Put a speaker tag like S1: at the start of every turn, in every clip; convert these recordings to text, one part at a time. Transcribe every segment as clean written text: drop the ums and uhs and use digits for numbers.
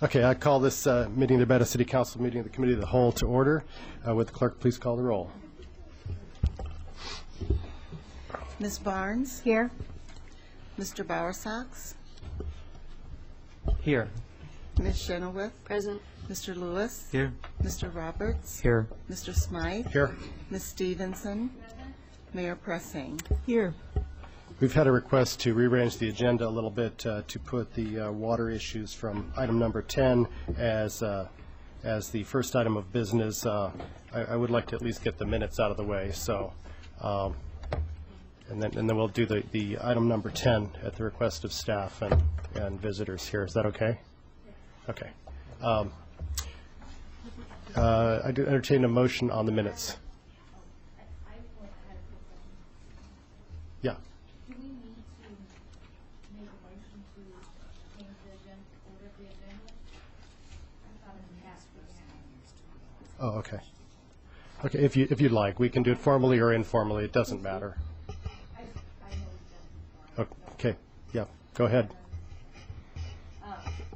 S1: Okay, I call this meeting of the Nevada City Council meeting of the Committee of the Whole to order. Would the clerk please call the roll?
S2: Ms. Barnes?
S3: Here.
S2: Mr. Bowersox?
S4: Here.
S2: Ms. Chenoweth?
S3: Present.
S2: Mr. Lewis?
S4: Here.
S2: Mr. Roberts?
S4: Here.
S2: Mr. Smythe?
S1: Here.
S2: Ms. Stevenson? Mayor Pressing?
S3: Here.
S1: We've had a request to rearrange the agenda a little bit to put the water issues from item number 10 as the first item of business. I would like to at least get the minutes out of the way. So, and then we'll do the item number 10 at the request of staff and visitors here. Is that okay? Okay. I do entertain a motion on the minutes. Yeah.
S5: Do we need to make a motion to change the agenda, order of the agenda? I thought in the past we had.
S1: Oh, okay. Okay, if you'd like, we can do it formally or informally. It doesn't matter.
S5: I know we've done it before.
S1: Okay, yeah, go ahead.
S5: I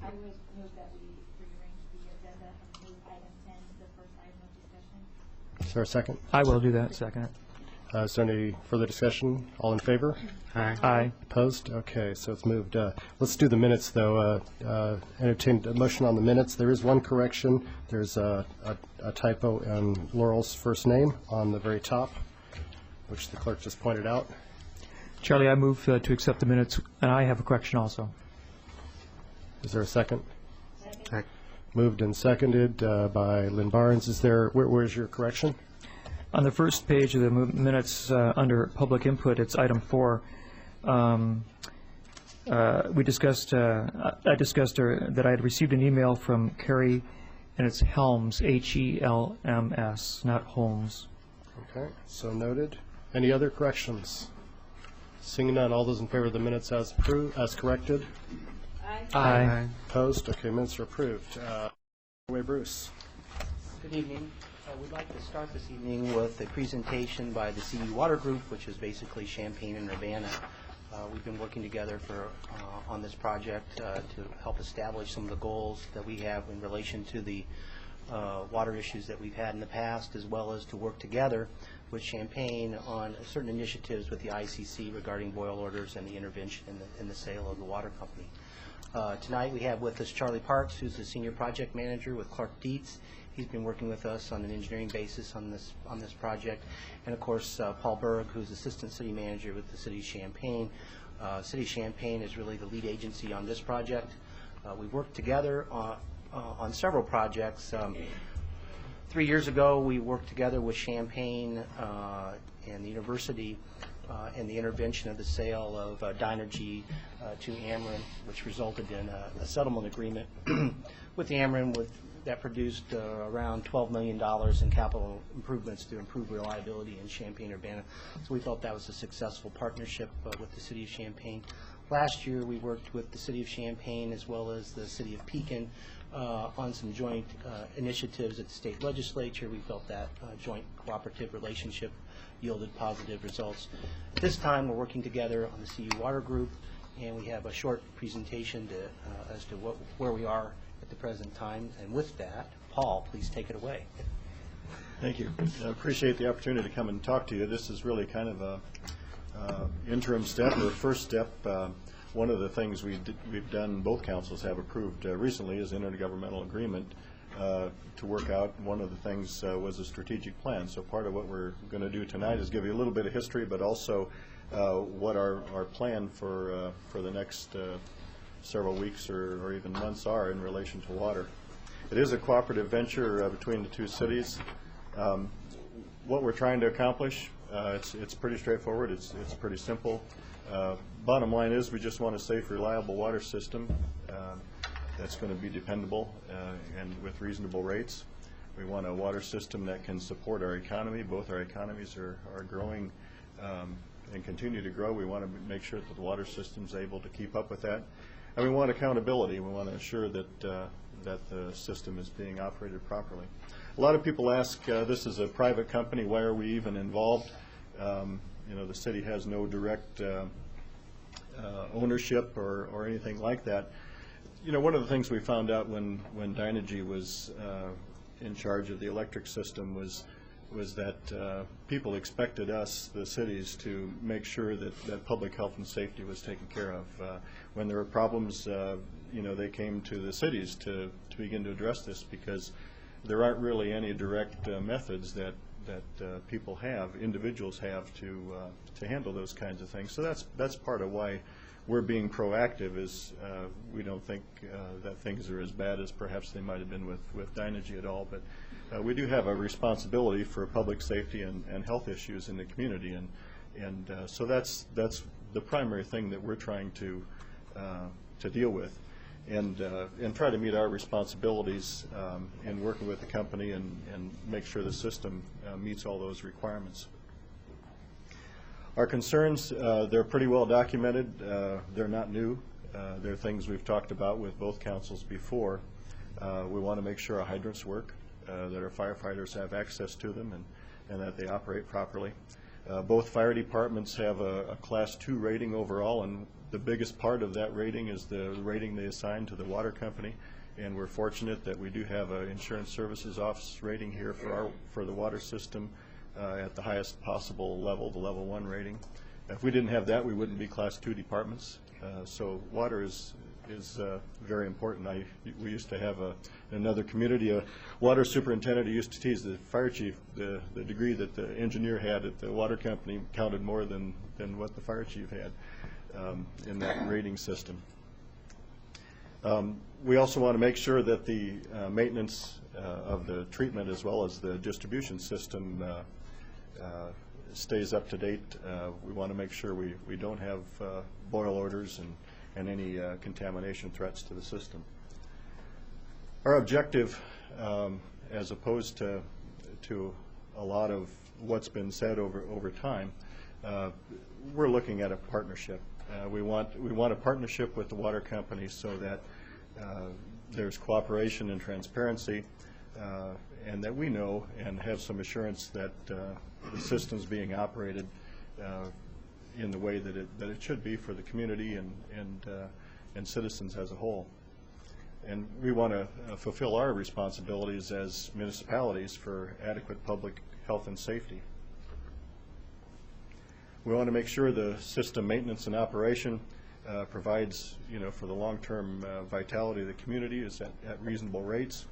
S5: would move that we rearrange the agenda and move item 10 to the first item of discussion.
S1: Is there a second?
S4: I will do that. Second.
S1: Is there any further discussion? All in favor?
S4: Aye. Aye.
S1: Opposed? Okay, so it's moved. Let's do the minutes, though. Entertain a motion on the minutes. There is one correction. There's a typo in Laurel's first name on the very top, which the clerk just pointed out.
S4: Charlie, I move to accept the minutes, and I have a correction also.
S1: Is there a second? Second. Moved and seconded by Lynn Barnes. Is there? Where's your correction?
S4: On the first page of the minutes under public input, it's item 4. We discussed, I discussed that I had received an email from Carrie, and it's Helms, H-E-L-M-S, not Holmes.
S1: Okay, so noted. Any other corrections? Seeing none, all those in favor of the minutes as approved, as corrected?
S4: Aye.
S1: Opposed? Okay, minutes are approved. Bruce.
S6: Good evening. We'd like to start this evening with a presentation by the CE Water Group, which is basically Champaign and Urbana. We've been working together on this project to help establish some of the goals that we have in relation to the water issues that we've had in the past, as well as to work together with Champaign on certain initiatives with the ICC regarding boil orders and the intervention in the sale of the water company. Tonight we have with us Charlie Parks, who's the Senior Project Manager with Clark Dietz. He's been working with us on an engineering basis on this project, and of course Paul Berg, who's Assistant City Manager with the City of Champaign. City of Champaign is really the lead agency on this project. We've worked together on several projects. 3 years ago, we worked together with Champaign and the university in the intervention of the sale of Dynergy to Ameren, which resulted in a settlement agreement with Ameren that produced around $12 million in capital improvements to improve reliability in Champaign-Urbana. So we felt that was a successful partnership with the City of Champaign. Last year we worked with the City of Champaign as well as the City of Pekin on some joint initiatives at the state legislature. We felt that joint cooperative relationship yielded positive results. At this time we're working together on the CE Water Group, and we have a short presentation as to where we are at the present time. And with that, Paul, please take it away.
S7: Thank you. I appreciate the opportunity to come and talk to you. This is really kind of a interim step, or first step. One of the things we've done, both councils have approved recently, is an intergovernmental agreement to work out. One of the things was a strategic plan. So part of what we're going to do tonight is give you a little bit of history, but also what our plan for the next several weeks or even months are in relation to water. It is a cooperative venture between the two cities. What we're trying to accomplish, it's pretty straightforward. It's pretty simple. Bottom line is we just want a safe, reliable water system that's going to be dependable and with reasonable rates. We want a water system that can support our economy. Both our economies are growing and continue to grow. We want to make sure that the water system is able to keep up with that. And we want accountability. We want to ensure that that the system is being operated properly. A lot of people ask, this is a private company, why are we even involved? You know, the city has no direct ownership or anything like that. You know, one of the things we found out when Dynegy was in charge of the electric system was that people expected us, the cities, to make sure that public health and safety was taken care of. When there were problems, you know, they came to the cities to begin to address this, because there aren't really any direct methods that people have, individuals have, to handle those kinds of things. So that's part of why we're being proactive, is we don't think that things are as bad as perhaps they might have been with Dynegy at all. But we do have a responsibility for public safety and health issues in the community, and so that's the primary thing that we're trying to deal with, and try to meet our responsibilities in working with the company and make sure the system meets all those requirements. Our concerns, they're pretty well documented. They're not new. They're things we've talked about with both councils before. We want to make sure our hydrants work, that our firefighters have access to them, and that they operate properly. Both fire departments have a Class 2 rating overall, and the biggest part of that rating is the rating they assign to the water company. And we're fortunate that we do have an Insurance Services Office rating here for the water system at the highest possible level, the level 1 rating. If we didn't have that, we wouldn't be Class 2 departments. So water is very important. We used to have another community, a water superintendent who used to tease the fire chief the degree that the engineer had at the water company counted more than what the fire chief had in that rating system. We also want to make sure that the maintenance of the treatment as well as the distribution system stays up to date. We want to make sure we don't have boil odors and any contamination threats to the system. Our objective, as opposed to a lot of what's been said over time, we're looking at a partnership. We want a partnership with the water company so that there's cooperation and transparency, and that we know and have some assurance that the system's being operated in the way that it should be for the community and citizens as a whole. And we want to fulfill our responsibilities as municipalities for adequate public health and safety. We want to make sure the system maintenance and operation provides, for the long-term vitality of the community is at reasonable rates.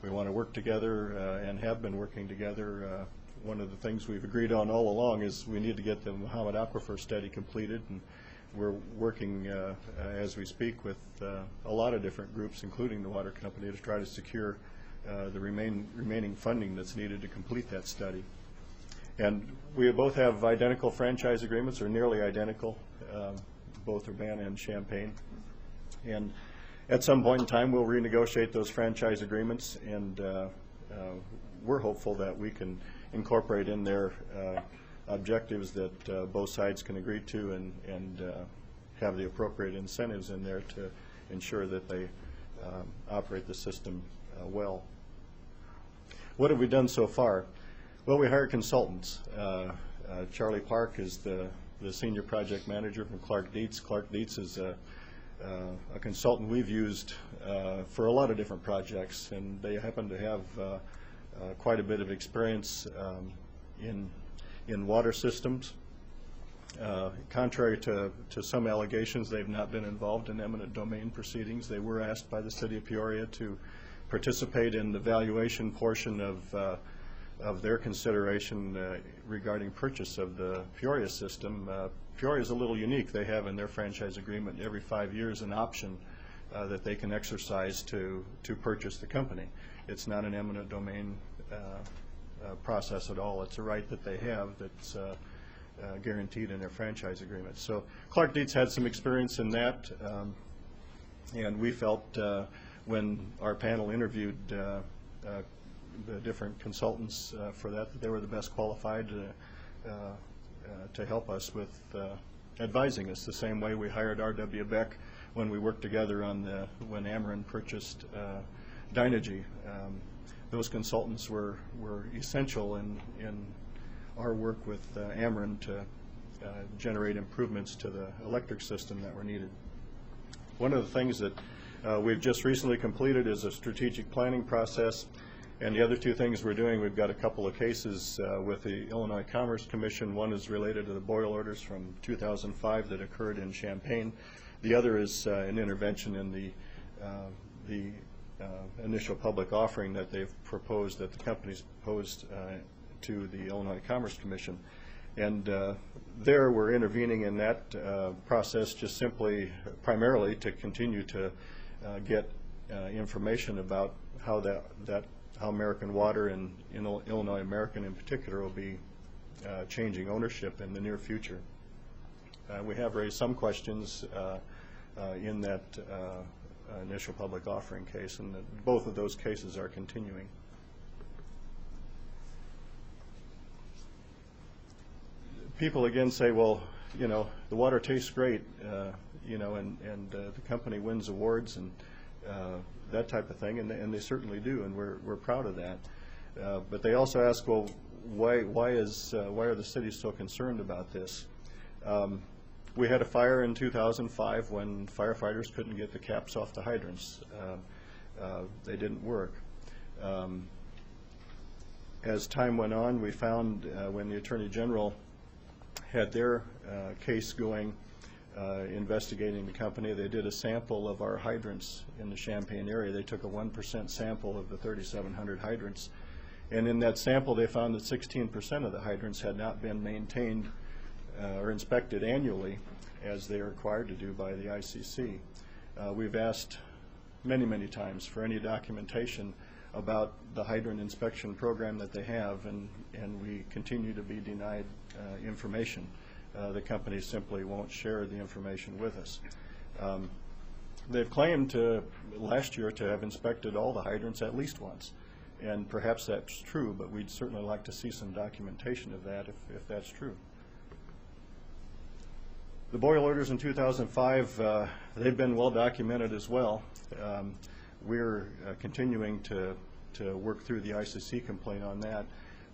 S7: We want to work together and have been working together. One of the things we've agreed on all along is we need to get the Muhammad Aquifer study completed, and we're working as we speak with a lot of different groups, including the water company, to try to secure the remaining funding that's needed to complete that study. And we both have identical franchise agreements, or nearly identical, both Urbana and Champaign. And at some point in time, we'll renegotiate those franchise agreements, and we're hopeful that we can incorporate in their objectives that both sides can agree to, and have the appropriate incentives in there to ensure that they operate the system well. What have we done so far? Well, we hired consultants. Charlie Park is the senior project manager from Clark Dietz. Clark Dietz is a consultant we've used for a lot of different projects, and they happen to have quite a bit of experience in water systems. Contrary to some allegations, they've not been involved in eminent domain proceedings. They were asked by the city of Peoria to participate in the valuation portion of their consideration regarding purchase of the Peoria system. Peoria is a little unique. They have in their franchise agreement every 5 years an option that they can exercise to purchase the company. It's not an eminent domain process at all. It's a right that they have that's guaranteed in their franchise agreement. So Clark Dietz had some experience in that, and we felt when our panel interviewed the different consultants for that they were the best qualified to help us with advising us, the same way we hired R.W. Beck when we worked together on when Ameren purchased Dynegy. Those consultants were essential in our work with Ameren to generate improvements to the electric system that were needed. One of the things that We've just recently completed is a strategic planning process, and the other two things we're doing, we've got a couple of cases with the Illinois Commerce Commission. One is related to the boil orders from 2005 that occurred in Champaign. The other is an intervention in the initial public offering that they've proposed, that the company's proposed to the Illinois Commerce Commission. And there we're intervening in that process just simply, primarily to continue to get information about how how American Water and Illinois American in particular will be changing ownership in the near future. We have raised some questions in that initial public offering case, and both of those cases are continuing. People again say, well, you know, the water tastes great, you know, and the company wins awards and that type of thing, and they certainly do, and we're proud of that. But they also ask, well, why are the cities so concerned about this? We had a fire in 2005 when firefighters couldn't get the caps off the hydrants. They didn't work. As time went on, we found when the Attorney General had their case going, investigating the company, they did a sample of our hydrants in the Champaign area. They took a 1% sample of the 3,700 hydrants, and in that sample they found that 16% of the hydrants had not been maintained or inspected annually as they are required to do by the ICC. We've asked many times for any documentation about the hydrant inspection program that they have, and we continue to be denied information. The company simply won't share the information with us. They've claimed last year to have inspected all the hydrants at least once, and perhaps that's true, but we'd certainly like to see some documentation of that if that's true. The boil orders in 2005, they've been well documented as well. We're continuing to work through the ICC complaint on that.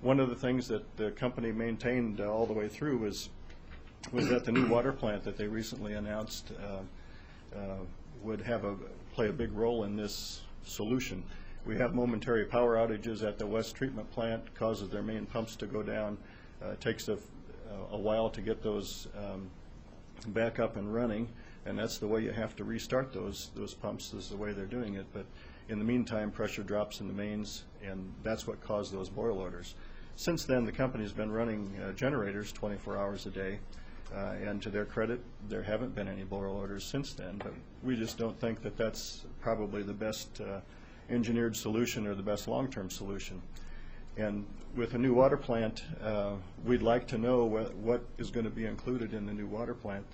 S7: One of the things that the company maintained all the way through was that the new water plant that they recently announced would play a big role in this solution. We have momentary power outages at the West Treatment Plant, causes their main pumps to go down. It takes a while to get those back up and running, and that's the way you have to restart those pumps, is the way they're doing it. But in the meantime, pressure drops in the mains, and that's what caused those boil orders. Since then, the company's been running generators 24 hours a day, and to their credit, there haven't been any boil orders since then, but we just don't think that that's probably the best engineered solution or the best long-term solution. And with a new water plant, we'd like to know what is going to be included in the new water plant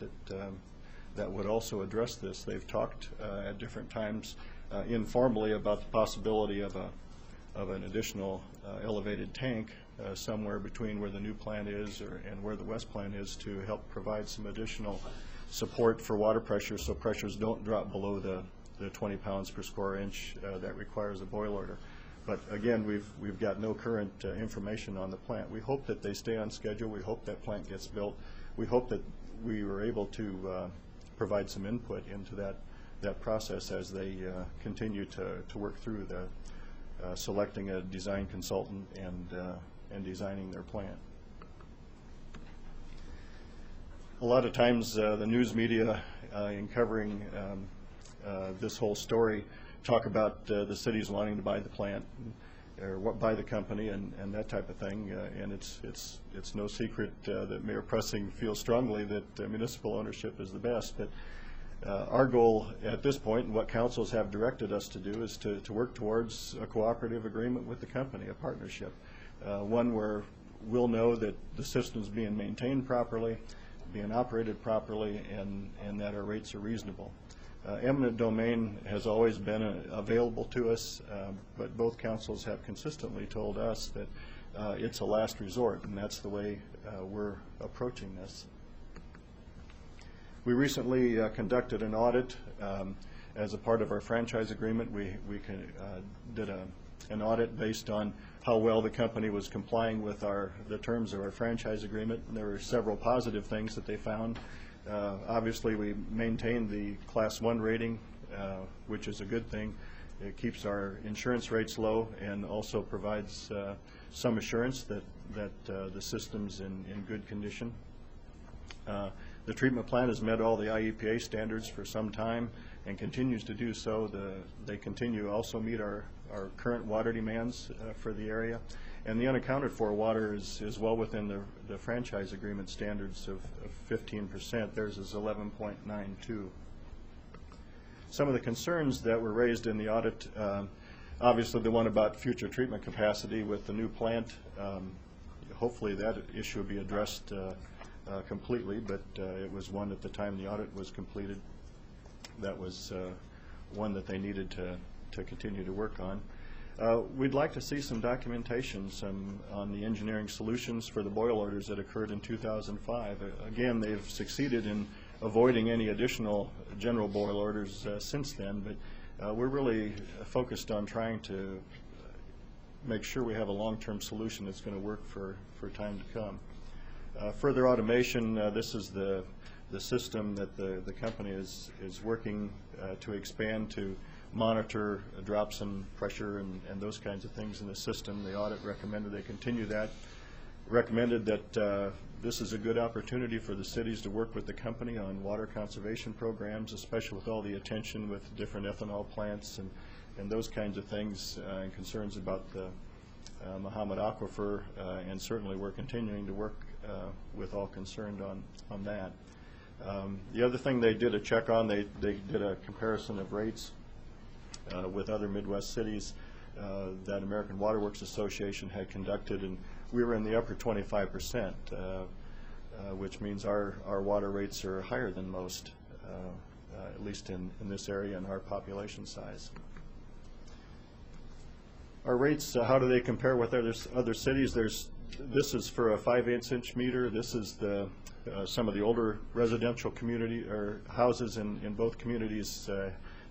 S7: that would also address this. They've talked at different times informally about the possibility of an additional elevated tank somewhere between where the new plant is and where the west plant is, to help provide some additional support for water pressure, so pressures don't drop below the 20 pounds per square inch that requires a boil order. But again, we've got no current information on the plant. We hope that they stay on schedule. We hope that plant gets built. We hope that we were able to provide some input into that process as they continue to work through the selecting a design consultant and designing their plant. A lot of times the news media in covering this whole story talk about the cities wanting to buy the plant or buy the company and that type of thing, and it's no secret that Mayor Pressing feels strongly that municipal ownership is the best. But our goal at this point, and what councils have directed us to do, is to work towards a cooperative agreement with the company, a partnership, one where we'll know that the system's being maintained properly, being operated properly, and that our rates are reasonable. Eminent domain has always been available to us, but both councils have consistently told us that it's a last resort, and that's the way we're approaching this. We recently conducted an audit as a part of our franchise agreement. We did an audit based on how well the company was complying with the terms of our franchise agreement, and there were several positive things that they found. Obviously, we maintained the Class 1 rating which is a good thing. It keeps our insurance rates low and also provides some assurance that the system's in good condition. The treatment plant has met all the IEPA standards for some time and continues to do so. They continue to also meet our current water demands for the area. And the unaccounted for water is well within the franchise agreement standards of 15%. Theirs is 11.92. Some of the concerns that were raised in the audit, obviously the one about future treatment capacity with the new plant, hopefully that issue will be addressed completely, but it was one at the time the audit was completed. That was one that they needed to continue to work on. We'd like to see some documentation on the engineering solutions for the boil orders that occurred in 2005. Again, they've succeeded in avoiding any additional general boil orders since then, but we're really focused on trying to make sure we have a long-term solution that's going to work for time to come. Further automation, this is the system that the company is working to expand to monitor drops in pressure and those kinds of things in the system. The audit recommended they continue that, recommended that this is a good opportunity for the cities to work with the company on water conservation programs, especially with all the attention with different ethanol plants and those kinds of things and concerns about the Mahomet Aquifer, and certainly we're continuing to work with all concerned on that. The other thing they did a check on, they did a comparison of rates with other Midwest cities that American Water Works Association had conducted, and we were in the upper 25%, which means our water rates are higher than most, at least in this area and our population size. Our rates, how do they compare with other cities? This is for a 5/8" meter. This is some of the older residential community or houses in both communities.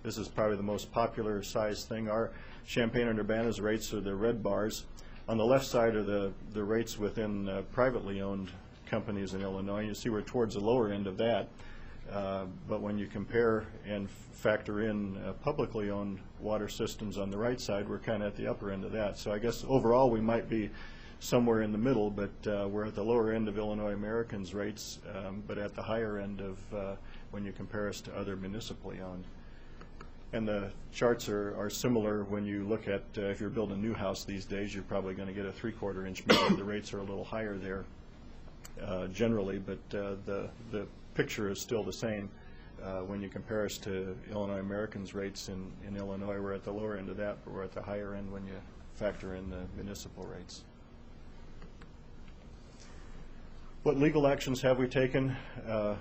S7: This is probably the most popular size thing. Our Champaign and Urbana's rates are the red bars. On the left side are the rates within privately owned companies in Illinois. You see we're towards the lower end of that. But when you compare and factor in publicly owned water systems on the right side, we're kind of at the upper end of that. So I guess overall we might be somewhere in the middle, but we're at the lower end of Illinois Americans' rates, but at the higher end of when you compare us to other municipally owned. And the charts are similar when you look at if you're building a new house these days, you're probably going to get a 3/4" meter. The rates are a little higher there generally, but the picture is still the same. When you compare us to Illinois Americans' rates in Illinois, we're at the lower end of that, but we're at the higher end when you factor in the municipal rates. What legal actions have we taken?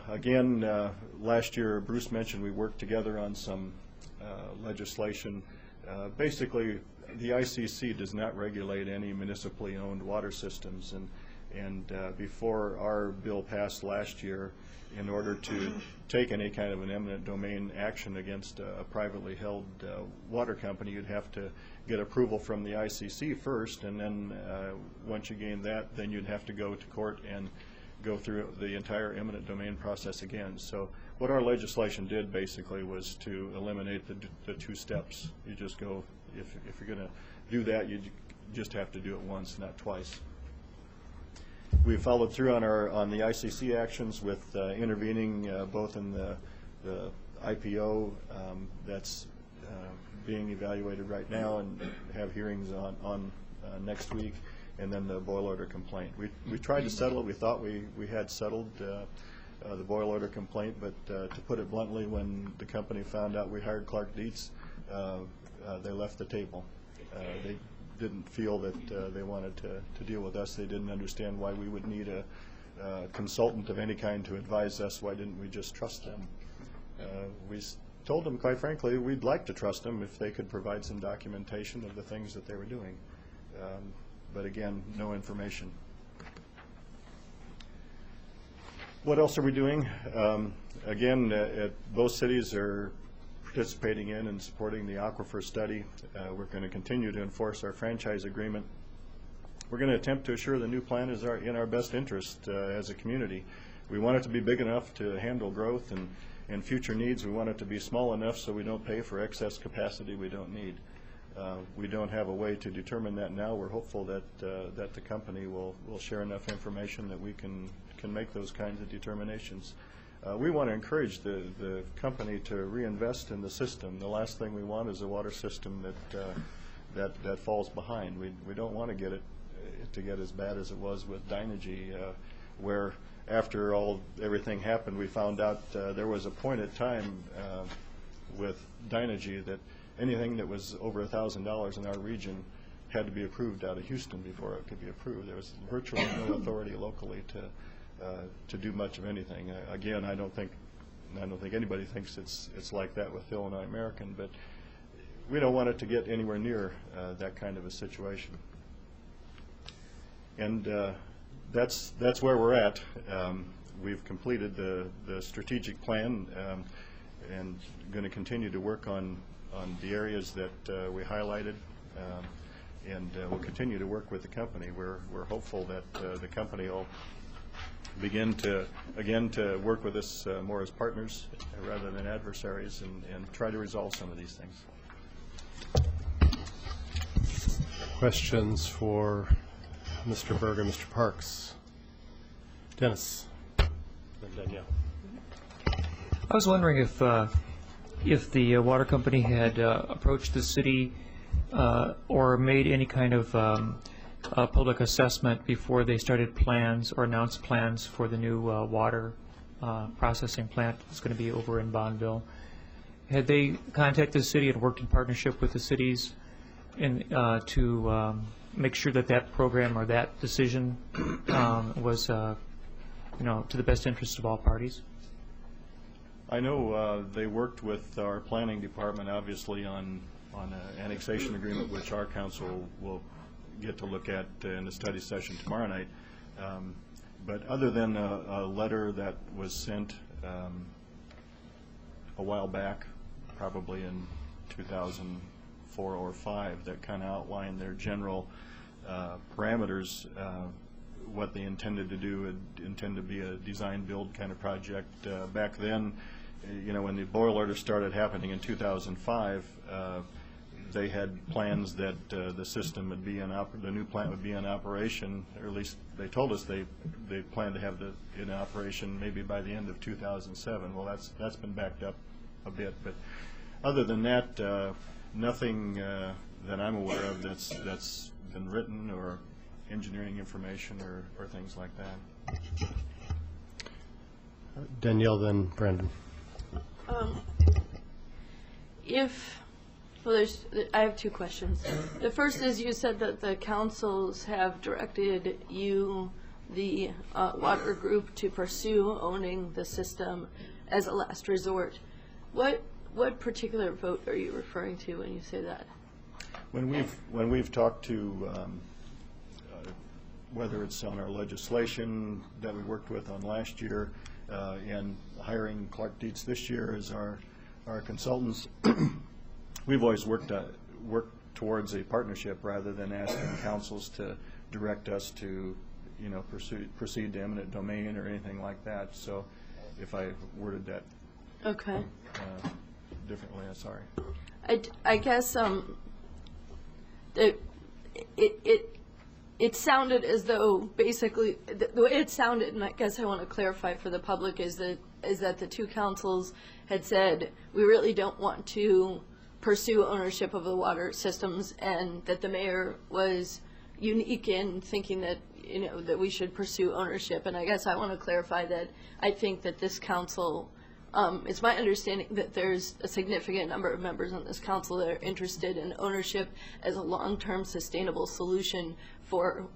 S7: Again, last year Bruce mentioned we worked together on some legislation. Basically, the ICC does not regulate any municipally owned water systems, and before our bill passed last year, in order to take any kind of an eminent domain action against a privately held water company, you'd have to get approval from the ICC first, and then once you gain that, then you'd have to go to court and go through the entire eminent domain process again. So what our legislation did basically was to eliminate the two steps. You just go, if you're going to do that, you just have to do it once, not twice. We followed through on the ICC actions with intervening both in the IPO that's being evaluated right now and have hearings on next week, and then the boil order complaint. We tried to settle it. We thought we had settled the boil order complaint, but to put it bluntly, when the company found out we hired Clark Dietz, they left the table. They didn't feel that they wanted to deal with us. They didn't understand why we would need a consultant of any kind to advise us. Why didn't we just trust them? We told them, quite frankly, we'd like to trust them if they could provide some documentation of the things that they were doing. But again, no information. What else are we doing? Again, both cities are participating in and supporting the aquifer study. We're going to continue to enforce our franchise agreement. We're going to attempt to assure the new plant is in our best interest as a community. We want it to be big enough to handle growth, and and future needs, we want it to be small enough so we don't pay for excess capacity we don't need. We don't have a way to determine that now. We're hopeful that that the company will share enough information that we can make those kinds of determinations. We want to encourage the company to reinvest in the system. The last thing we want is a water system that falls behind. We don't want to get it to get as bad as it was with Dynegy, where after everything happened, we found out there was a point in time with Dynegy that anything that was over $1,000 in our region had to be approved out of Houston before it could be approved. There was virtually no authority locally to do much of anything. Again, I don't think anybody thinks it's like that with Illinois American, but we don't want it to get anywhere near that kind of a situation. And that's where we're at. We've completed the strategic plan and going to continue to work on the areas that we highlighted, and we'll continue to work with the company. We're hopeful that the company will begin to work with us more as partners rather than adversaries, and try to resolve some of these things.
S1: Questions for Mr. Berger, Mr. Parks? Dennis, then Danielle.
S4: I was wondering if the water company had approached the city or made any kind of public assessment before they started plans or announced plans for the new water processing plant that's going to be over in Bonneville. Had they contacted the city and worked in partnership with the cities to make sure that program or that decision was to the best interest of all parties?
S7: I know they worked with our planning department, obviously, on an annexation agreement, which our council will get to look at in the study session tomorrow night. But other than a letter that was sent a while back, probably in 2004 or 5, that kind of outlined their general parameters, what they intended to do, intend to be a design-build kind of project. Back then, when the boil order started happening in 2005, they had plans that the system would be the new plant would be in operation, or at least they told us they planned to have it in operation maybe by the end of 2007. Well, that's been backed up a bit, but other than that, nothing that I'm aware of that's been written, or engineering information or things like that.
S1: Danielle, then Brandon.
S3: I have two questions. The first is, you said that the councils have directed you, the water group, to pursue owning the system as a last resort. What particular vote are you referring to when you say that?
S7: When we've talked to whether it's on our legislation that we worked with on last year, and hiring Clark Dietz this year as our consultants, we've always worked towards a partnership rather than asking councils to direct us to, proceed to eminent domain or anything like that. So, if I worded that differently, I'm sorry.
S3: I guess it sounded as though, basically, the way it sounded, and I guess I want to clarify for the public, is that the two councils had said, we really don't want to pursue ownership of the water systems, and that the mayor was unique in thinking that, that we should pursue ownership. And I guess I want to clarify that I think that this council, it's my understanding that there's a significant number of members on this council that are interested in ownership as a long-term sustainable solution for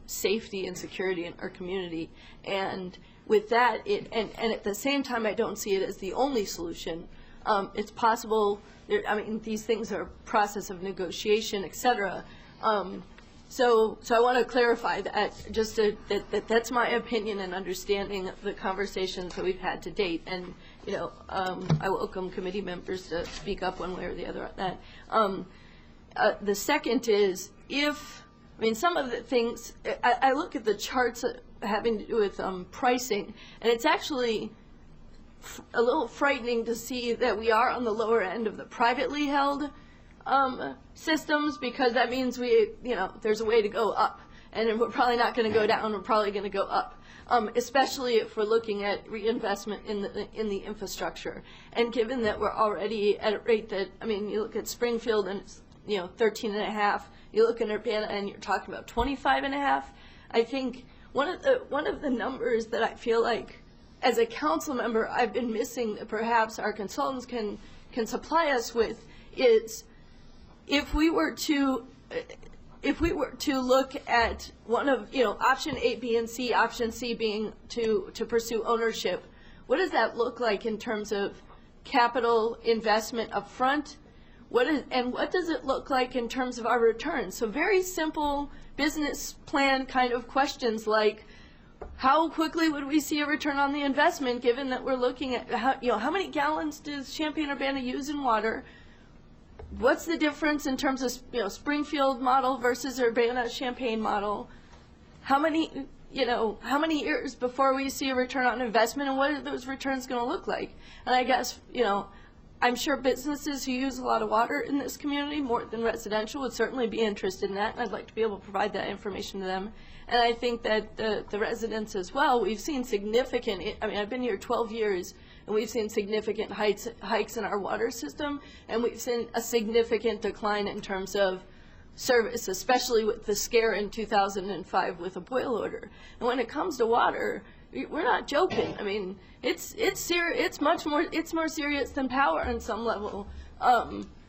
S3: safety and security in our community. And with that, and at the same time, I don't see it as the only solution. It's possible, these things are a process of negotiation, et cetera. So I want to clarify that, that's my opinion and understanding of the conversations that we've had to date. And, I welcome committee members to speak up one way or the other on that. The second is, some of the things, I look at the charts having to do with pricing, and it's actually a little frightening to see that we are on the lower end of the privately held systems, because that means there's a way to go up, and we're probably not going to go down. We're probably going to go up, especially if we're looking at reinvestment in the infrastructure. And given that we're already at a rate that, you look at Springfield and it's 13.5. You look at Urbana and you're talking about 25.5. I think one of the numbers that I feel like as a council member I've been missing that perhaps our consultants can supply us with is if we were to look at one of option A, B, and C, option C being to pursue ownership, what does that look like in terms of capital investment up front? What does it look like in terms of our returns? So very simple business plan kind of questions like, how quickly would we see a return on the investment, given that we're looking at how many gallons does Champaign-Urbana use in water? What's the difference in terms of Springfield model versus Urbana-Champaign model? How many years before we see a return on investment, and what are those returns going to look like? And I guess I'm sure businesses who use a lot of water in this community, more than residential, would certainly be interested in that, and I'd like to be able to provide that information to them. And I think that the residents as well, we've seen significant, I've been here 12 years, and we've seen significant hikes in our water system, and we've seen a significant decline in terms of service, especially with the scare in 2005 with a boil order. And when it comes to water, we're not joking. It's more serious than power on some level,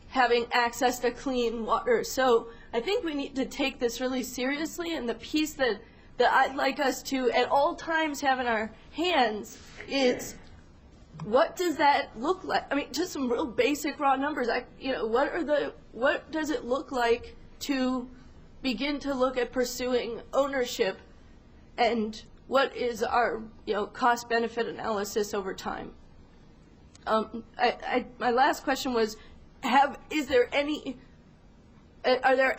S3: having access to clean water. So I think we need to take this really seriously, and the piece that I'd like us to at all times have in our hands is, what does that look like? Just some real basic raw numbers. What does it look like to begin to look at pursuing ownership, and what is our cost-benefit analysis over time? My last question was, are there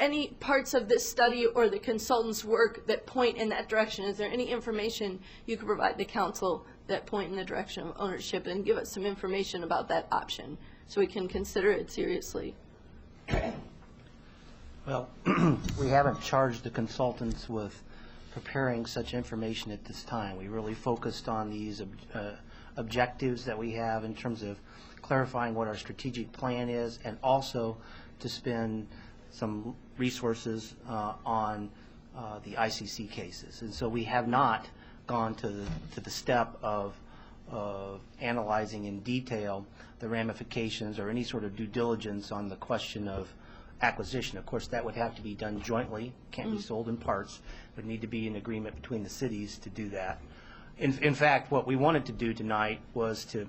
S3: any parts of this study or the consultant's work that point in that direction? Is there any information you could provide the council that point in the direction of ownership, and give us some information about that option so we can consider it seriously?
S6: Well, we haven't charged the consultants with preparing such information at this time. We really focused on these objectives that we have in terms of clarifying what our strategic plan is, and also to spend some resources on the ICC cases. And so we have not gone to the step of analyzing in detail the ramifications or any sort of due diligence on the question of acquisition. Of course, that would have to be done jointly, can't be sold in parts. Would need to be an agreement between the cities to do that. In fact, what we wanted to do tonight was to,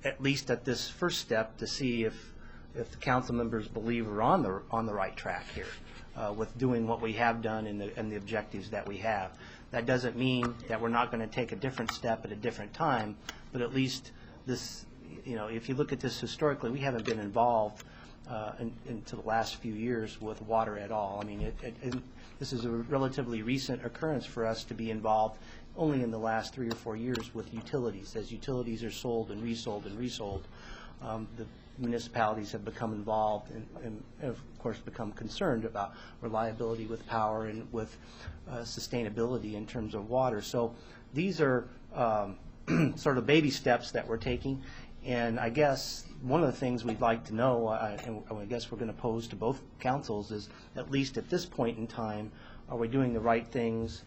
S6: at least at this first step, to see if the council members believe we're on the right track here with doing what we have done and the objectives that we have. That doesn't mean that we're not going to take a different step at a different time, but at least this, if you look at this historically, we haven't been involved into the last few years with water at all. This is a relatively recent occurrence for us to be involved only in the last 3 or 4 years with utilities. As utilities are sold and resold and resold, the municipalities have become involved and of course become concerned about reliability with power and with sustainability in terms of water. So these are sort of baby steps that we're taking, and I guess one of the things we'd like to know, and I guess we're going to pose to both councils, is at least at this point in time, are we doing the right things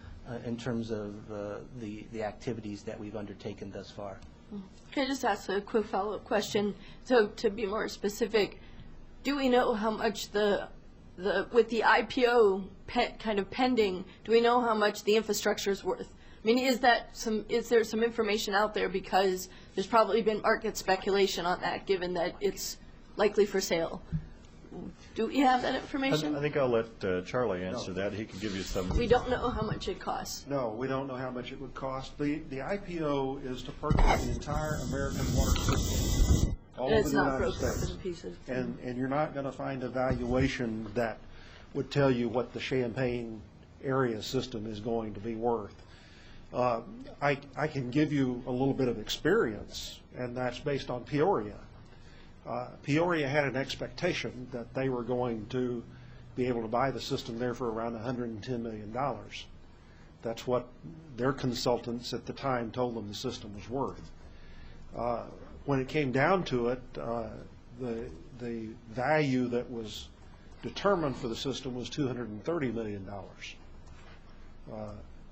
S6: in terms of the activities that we've undertaken thus far?
S3: Can I just ask a quick follow-up question? So to be more specific, do we know how much with the IPO kind of pending, do we know how much the infrastructure is worth? Is there some information out there, because there's probably been market speculation on that, given that it's likely for sale? Do we have that information?
S7: I think I'll let Charlie answer that. He can give you some.
S3: We don't know how much it costs.
S8: No, we don't know how much it would cost. The IPO is to purchase the entire American water system, all
S3: And
S8: of
S3: it's
S8: the
S3: not
S8: United
S3: broken up
S8: States.
S3: into pieces.
S8: And you're not going to find a valuation that would tell you what the Champaign area system is going to be worth. I can give you a little bit of experience, and that's based on Peoria. Peoria had an expectation that they were going to be able to buy the system there for around $110 million. That's what their consultants at the time told them the system was worth. When it came down to it, the value that was determined for the system was $230 million,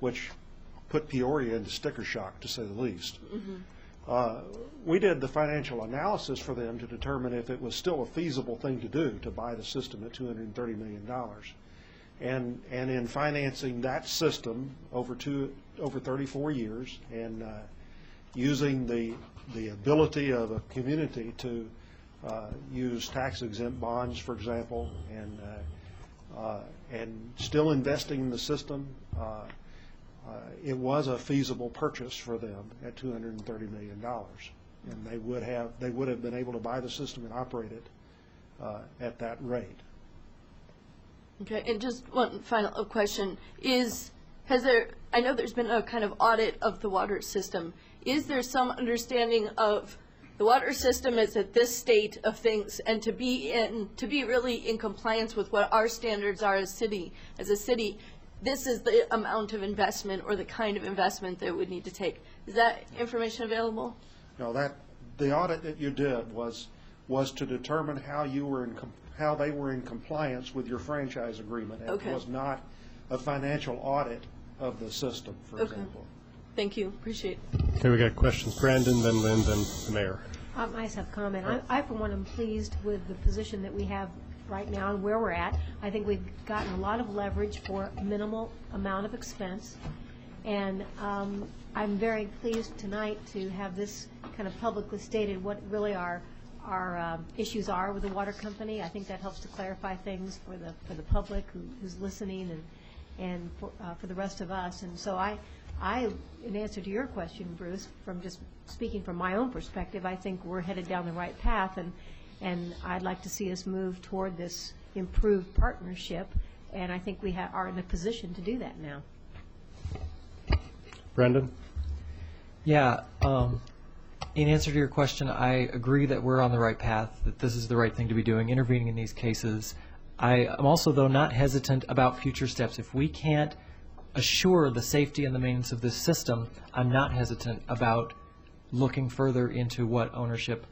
S8: which put Peoria into sticker shock, to say the least. We did the financial analysis for them to determine if it was still a feasible thing to do to buy the system at $230 million. And in financing that system over 34 years and using the ability of a community to use tax-exempt bonds, for example, and still investing in the system, it was a feasible purchase for them at $230 million, and they would have been able to buy the system and operate it at that rate.
S3: Okay, and just one final question I know there's been a kind of audit of the water system. Is there some understanding of the water system is at this state of things, and to be really in compliance with what our standards are as a city, this is the amount of investment or the kind of investment that it would need to take? Is that information available?
S8: No, the audit that you did was to determine how they were in compliance with your franchise agreement.
S3: Okay.
S8: It was not a financial audit of the system, for example.
S3: Thank you. Appreciate it.
S1: Okay, we got questions. Brandon, then Lynn, then the mayor.
S9: I just have a comment. I, for one, am pleased with the position that we have right now and where we're at. I think we've gotten a lot of leverage for a minimal amount of expense. And I'm very pleased tonight to have this kind of publicly stated what really our issues are with the water company. I think that helps to clarify things for the public who's listening and for the rest of us. And so I, in answer to your question, Bruce, from just speaking from my own perspective, I think we're headed down the right path, and I'd like to see us move toward this improved partnership, and I think we are in a position to do that now.
S1: Brendan?
S10: Yeah, in answer to your question, I agree that we're on the right path, that this is the right thing to be doing, intervening in these cases. I am also, though, not hesitant about future steps. If we can't assure the safety and the maintenance of this system, I'm not hesitant about looking further into what ownership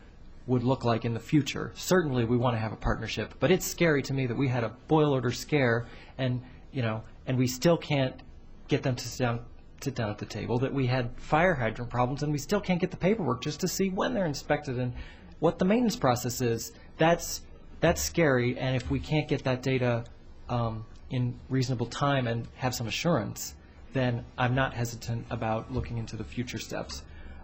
S10: would look like in the future. Certainly we want to have a partnership, but it's scary to me that we had a boil order scare and we still can't get them to sit down at the table, that we had fire hydrant problems and we still can't get the paperwork just to see when they're inspected and what the maintenance process is. That's scary, and if we can't get that data in reasonable time and have some assurance, then I'm not hesitant about looking into the future steps.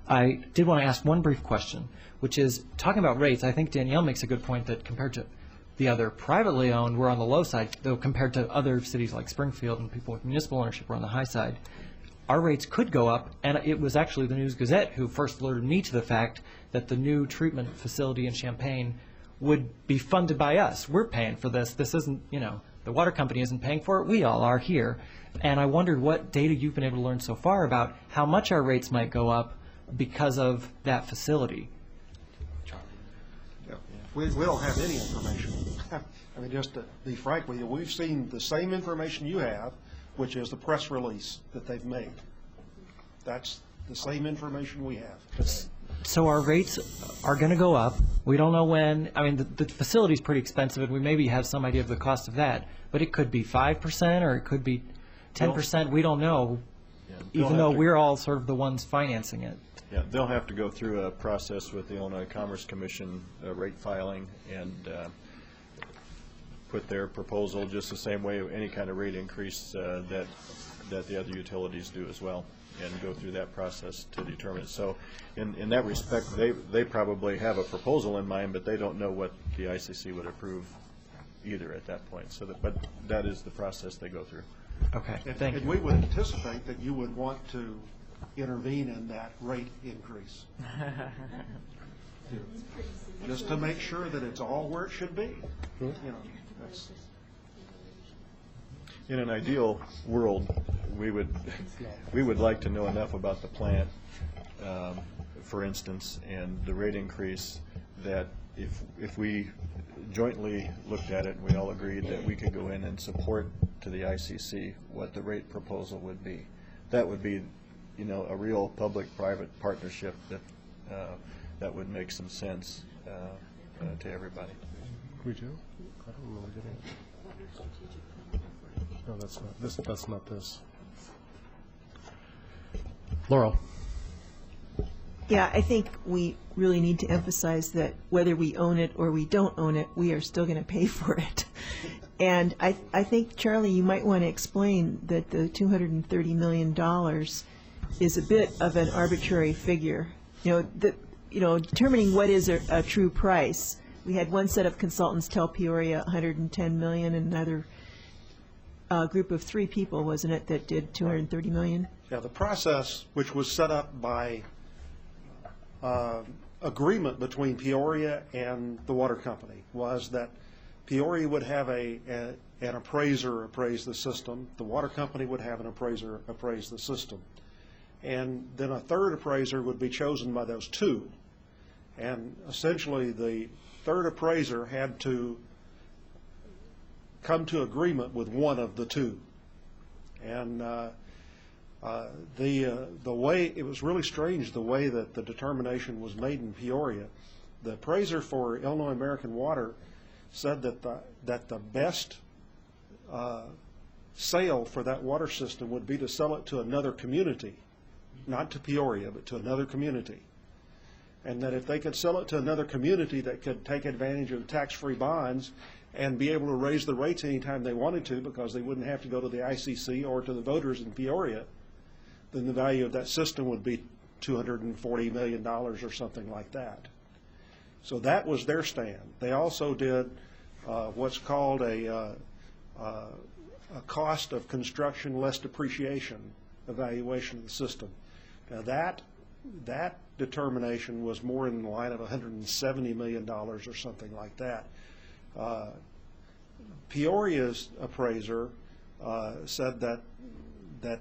S10: I did want to ask one brief question, which is, talking about rates, I think Danielle makes a good point that compared to the other privately owned, we're on the low side, though compared to other cities like Springfield and people with municipal ownership, we're on the high side. Our rates could go up, and it was actually the News-Gazette who first alerted me to the fact that the new treatment facility in Champaign would be funded by us. We're paying for this. This isn't, the water company isn't paying for it. We all are here. And I wondered what data you've been able to learn so far about how much our rates might go up because of that facility.
S8: Yeah. We don't have any information. I mean, just to be frank with you, we've seen the same information you have, which is the press release that they've made. That's the same information we have today.
S10: So our rates are going to go up. We don't know when. I mean, the facility's pretty expensive, and we maybe have some idea of the cost of that. But it could be 5% or it could be 10%. We don't know, even though we're all sort of the ones financing it.
S7: Yeah, they'll have to go through a process with the Illinois Commerce Commission rate filing and put their proposal just the same way any kind of rate increase that the other utilities do as well, and go through that process to determine it. So in that respect, they probably have a proposal in mind, but they don't know what the ICC would approve either at that point. So but that is the process they go through.
S10: Okay,
S8: And
S10: thank you.
S8: we would anticipate that you would want to intervene in that rate increase. Just to make sure that it's all where it should be. That's
S7: In an ideal world, we would like to know enough about the plant, for instance, and the rate increase, that if we jointly looked at it and we all agreed that we could go in and support to the ICC what the rate proposal would be. That would be, a real public-private partnership that would make some sense to everybody.
S1: We do? I don't remember getting it. No, that's not this. That's not this. Laurel.
S11: Yeah, I think we really need to emphasize that whether we own it or we don't own it, we are still going to pay for it. And I think, Charlie, you might want to explain that the $230 million is a bit of an arbitrary figure. Determining what is a true price. We had one set of consultants tell Peoria $110 million, and another group of 3 people, wasn't it, that did $230 million?
S8: Yeah, the process, which was set up by agreement between Peoria and the water company, was that Peoria would have an appraiser appraise the system, the water company would have an appraiser appraise the system, and then a third appraiser would be chosen by those 2. And essentially the third appraiser had to come to agreement with one of the 2. And the way, it was really strange the way that the determination was made in Peoria. The appraiser for Illinois American Water said that the best sale for that water system would be to sell it to another community, not to Peoria, but to another community. And that if they could sell it to another community that could take advantage of tax-free bonds and be able to raise the rates anytime they wanted to, because they wouldn't have to go to the ICC or to the voters in Peoria, then the value of that system would be $240 million or something like that. So that was their stand. They also did what's called a cost of construction less depreciation evaluation of the system. Now that determination was more in the line of $170 million or something like that. Peoria's appraiser said that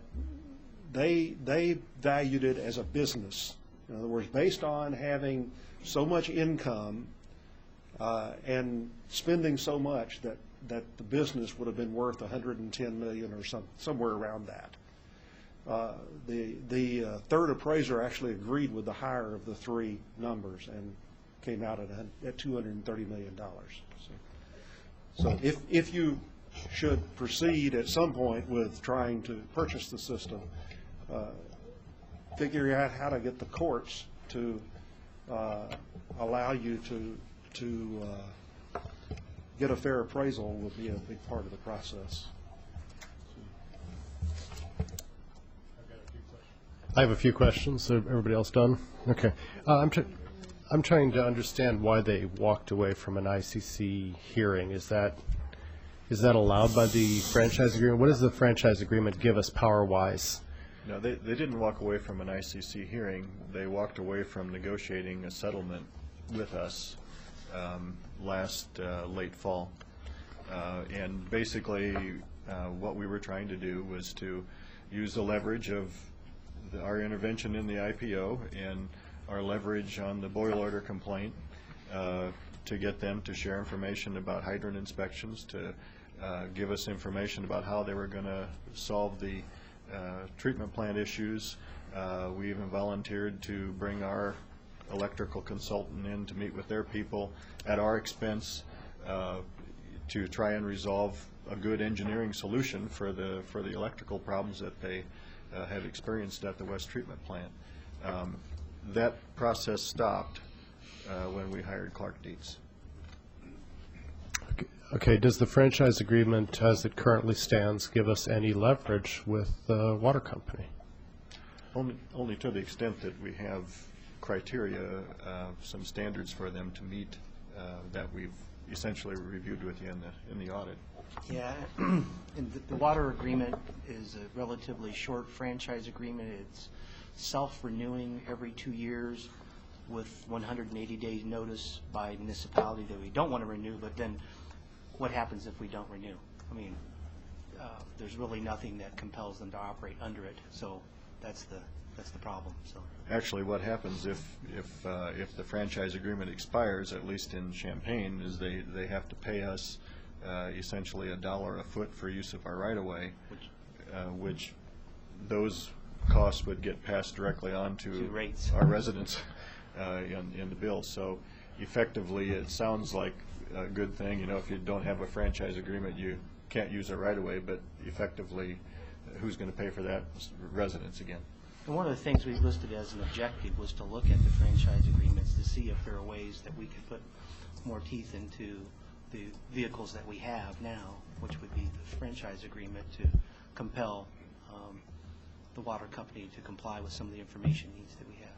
S8: they valued it as a business. In other words, based on having so much income and spending so much, that the business would have been worth $110 million or somewhere around that. The third appraiser actually agreed with the higher of the 3 numbers and came out at $230 million. So if you should proceed at some point with trying to purchase the system, figuring out how to get the courts to allow you to get a fair appraisal will be a big part of the process.
S1: I have a few questions. Everybody else done? Okay. I'm trying to understand why they walked away from an ICC hearing. Is that allowed by the franchise agreement? What does the franchise agreement give us power-wise?
S7: No, they didn't walk away from an ICC hearing. They walked away from negotiating a settlement with us last late fall. And basically what we were trying to do was to use the leverage of our intervention in the IPO and our leverage on the boil order complaint to get them to share information about hydrant inspections, to give us information about how they were going to solve the treatment plant issues. We even volunteered to bring our electrical consultant in to meet with their people at our expense to try and resolve a good engineering solution for the electrical problems that they have experienced at the West Treatment Plant. That process stopped when we hired Clark Dietz.
S1: Okay, does the franchise agreement as it currently stands give us any leverage with the water company?
S7: Only to the extent that we have criteria, some standards for them to meet that we've essentially reviewed with you in the audit.
S6: Yeah, and the water agreement is a relatively short franchise agreement. It's self-renewing every 2 years with 180 days notice by municipality that we don't want to renew, but then what happens if we don't renew? I mean, there's really nothing that compels them to operate under it. So that's the problem. So
S7: Actually, what happens if the franchise agreement expires, at least in Champaign, is they have to pay us essentially $1 a foot for use of our right-of-way, which those costs would get passed directly on to
S6: rates.
S7: our residents in the bill. So effectively, it sounds like a good thing. You know, if you don't have a franchise agreement, you can't use it right-of-way, but effectively, who's going to pay for that? Residents again.
S6: And one of the things we listed as an objective was to look at the franchise agreements to see if there are ways that we could put more teeth into the vehicles that we have now, which would be the franchise agreement to compel the water company to comply with some of the information needs that we have.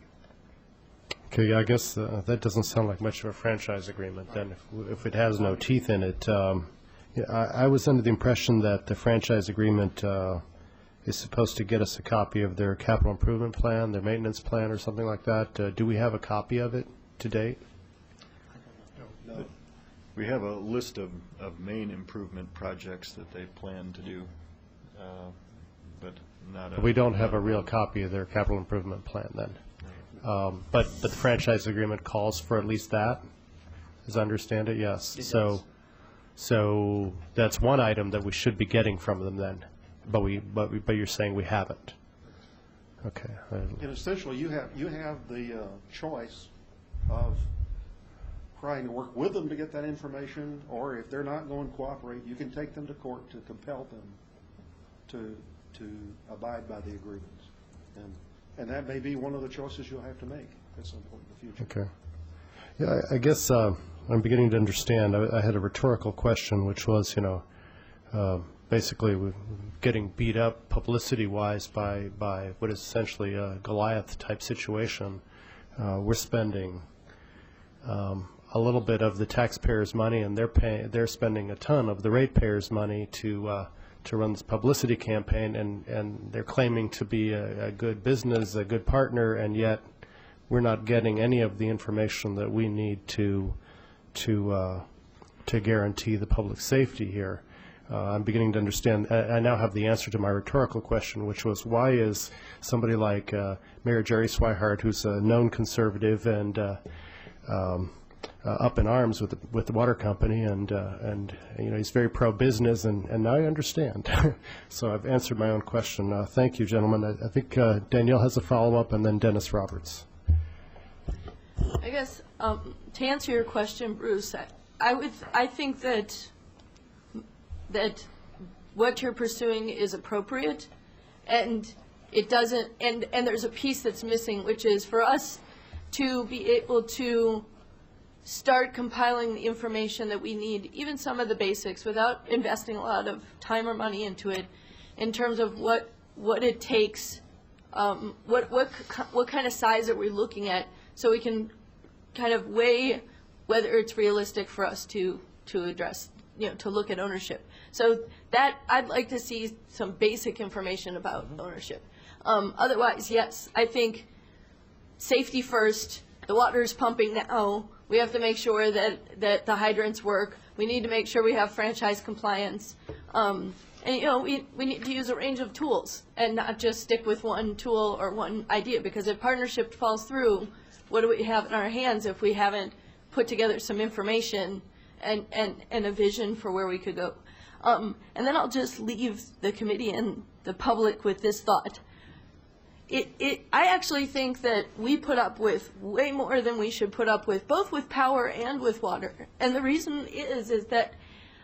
S1: Okay, yeah, I guess that doesn't sound like much of a franchise agreement then, if it has no teeth in it. Yeah, I was under the impression that the franchise agreement is supposed to get us a copy of their capital improvement plan, their maintenance plan, or something like that. Do we have a copy of it to date?
S7: No. We have a list of main improvement projects that they plan to do, but not a...
S1: We don't have a real copy of their capital improvement plan then. But the franchise agreement calls for at least that, as I understand it, yes.
S6: It
S1: So,
S6: does.
S1: so that's one item that we should be getting from them then, but you're saying we haven't. Okay.
S8: And essentially, you have the choice of trying to work with them to get that information, or if they're not going to cooperate, you can take them to court to compel them to abide by the agreements. And that may be one of the choices you'll have to make at some point in the future.
S1: Okay. Yeah, I guess I'm beginning to understand. I had a rhetorical question, which was, basically we're getting beat up publicity-wise by what is essentially a Goliath-type situation. We're spending a little bit of the taxpayers' money, and they're spending a ton of the ratepayers' money to run this publicity campaign, and they're claiming to be a good business, a good partner, and yet we're not getting any of the information that we need to guarantee the public safety here. I'm beginning to understand. I now have the answer to my rhetorical question, which was, why is somebody like Mayor Jerry Swihart, who's a known conservative and up in arms with the water company, and he's very pro-business, and now I understand. So I've answered my own question. Thank you, gentlemen. I think Danielle has a follow-up, and then Dennis Roberts.
S3: I guess to answer your question, Bruce, I think that what you're pursuing is appropriate, and it doesn't. And there's a piece that's missing, which is for us to be able to start compiling the information that we need, even some of the basics, without investing a lot of time or money into it, in terms of what it takes, what kind of size are we looking at, so we can kind of weigh whether it's realistic for us to address, to look at ownership. So that I'd like to see some basic information about ownership. Otherwise, yes, I think safety first. The water is pumping now. We have to make sure that the hydrants work. We need to make sure we have franchise compliance. And we need to use a range of tools and not just stick with one tool or one idea, because if partnership falls through, what do we have in our hands if we haven't put together some information and a vision for where we could go? And then I'll just leave the committee and the public with this thought. I actually think that we put up with way more than we should put up with, both with power and with water. And the reason is that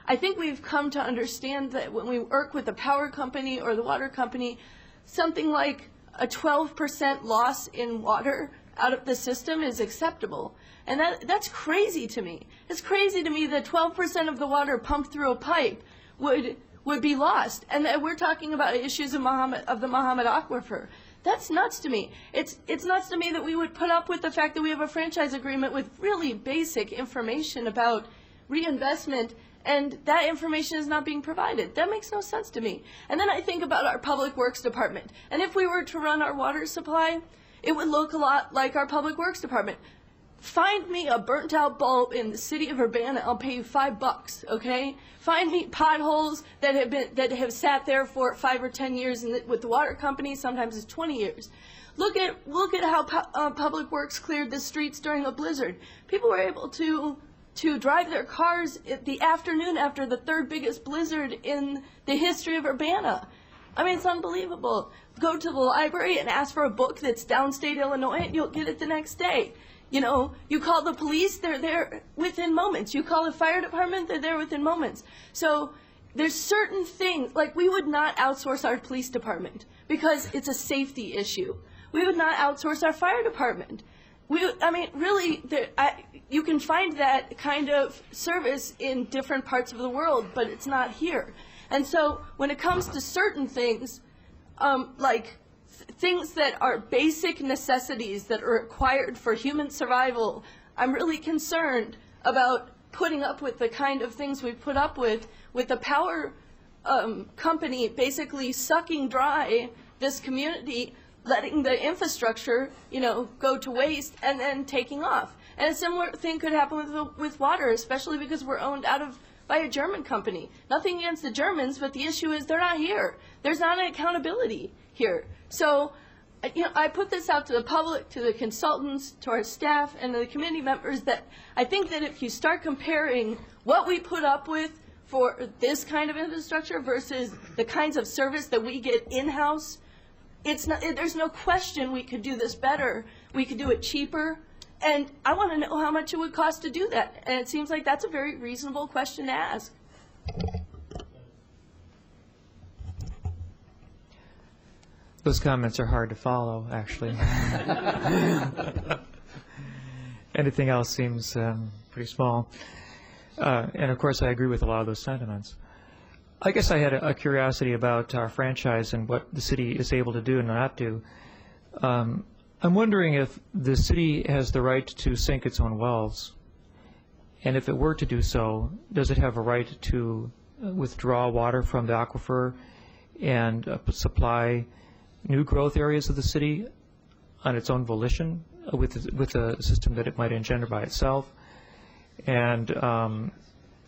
S3: I think we've come to understand that when we work with the power company or the water company, something like a 12% loss in water out of the system is acceptable. And that's crazy to me. It's crazy to me that 12% of the water pumped through a pipe would be lost, and that we're talking about issues of the Muhammad Aquifer. That's nuts to me. It's nuts to me that we would put up with the fact that we have a franchise agreement with really basic information about reinvestment, and that information is not being provided. That makes no sense to me. And then I think about our Public Works Department, and if we were to run our water supply, it would look a lot like our Public Works Department. Find me a burnt out bulb in the city of Urbana, I'll pay you $5, okay? Find me potholes that have sat there for 5 or 10 years, and with the water company, sometimes it's 20 years. Look at how Public Works cleared the streets during a blizzard. People were able to drive their cars the afternoon after the 3rd biggest blizzard in the history of Urbana. I mean, it's unbelievable. Go to the library and ask for a book that's downstate Illinois, and you'll get it the next day. You know, you call the police, they're there within moments. You call the fire department, they're there within moments. So there's certain things, like we would not outsource our police department because it's a safety issue. We would not outsource our fire department. I mean, really, you can find that kind of service in different parts of the world, but it's not here. And so when it comes to certain things, like things that are basic necessities that are required for human survival, I'm really concerned about putting up with the kind of things we put up with the power company basically sucking dry this community, letting the infrastructure, you know, go to waste and then taking off. And a similar thing could happen with water, especially because we're owned by a German company. Nothing against the Germans, but the issue is they're not here. There's not an accountability here. So, you know, I put this out to the public, to the consultants, to our staff, and to the committee members that I think that if you start comparing what we put up with for this kind of infrastructure versus the kinds of service that we get in-house, there's no question we could do this better. We could do it cheaper. And I want to know how much it would cost to do that. And it seems like that's a very reasonable question to ask.
S4: Those comments are hard to follow, actually. Anything else seems pretty small. And of course, I agree with a lot of those sentiments. I guess I had a curiosity about our franchise and what the city is able to do and not do. I'm wondering if the city has the right to sink its own wells, and if it were to do so, does it have a right to withdraw water from the aquifer and supply new growth areas of the city on its own volition with a system that it might engender by itself? And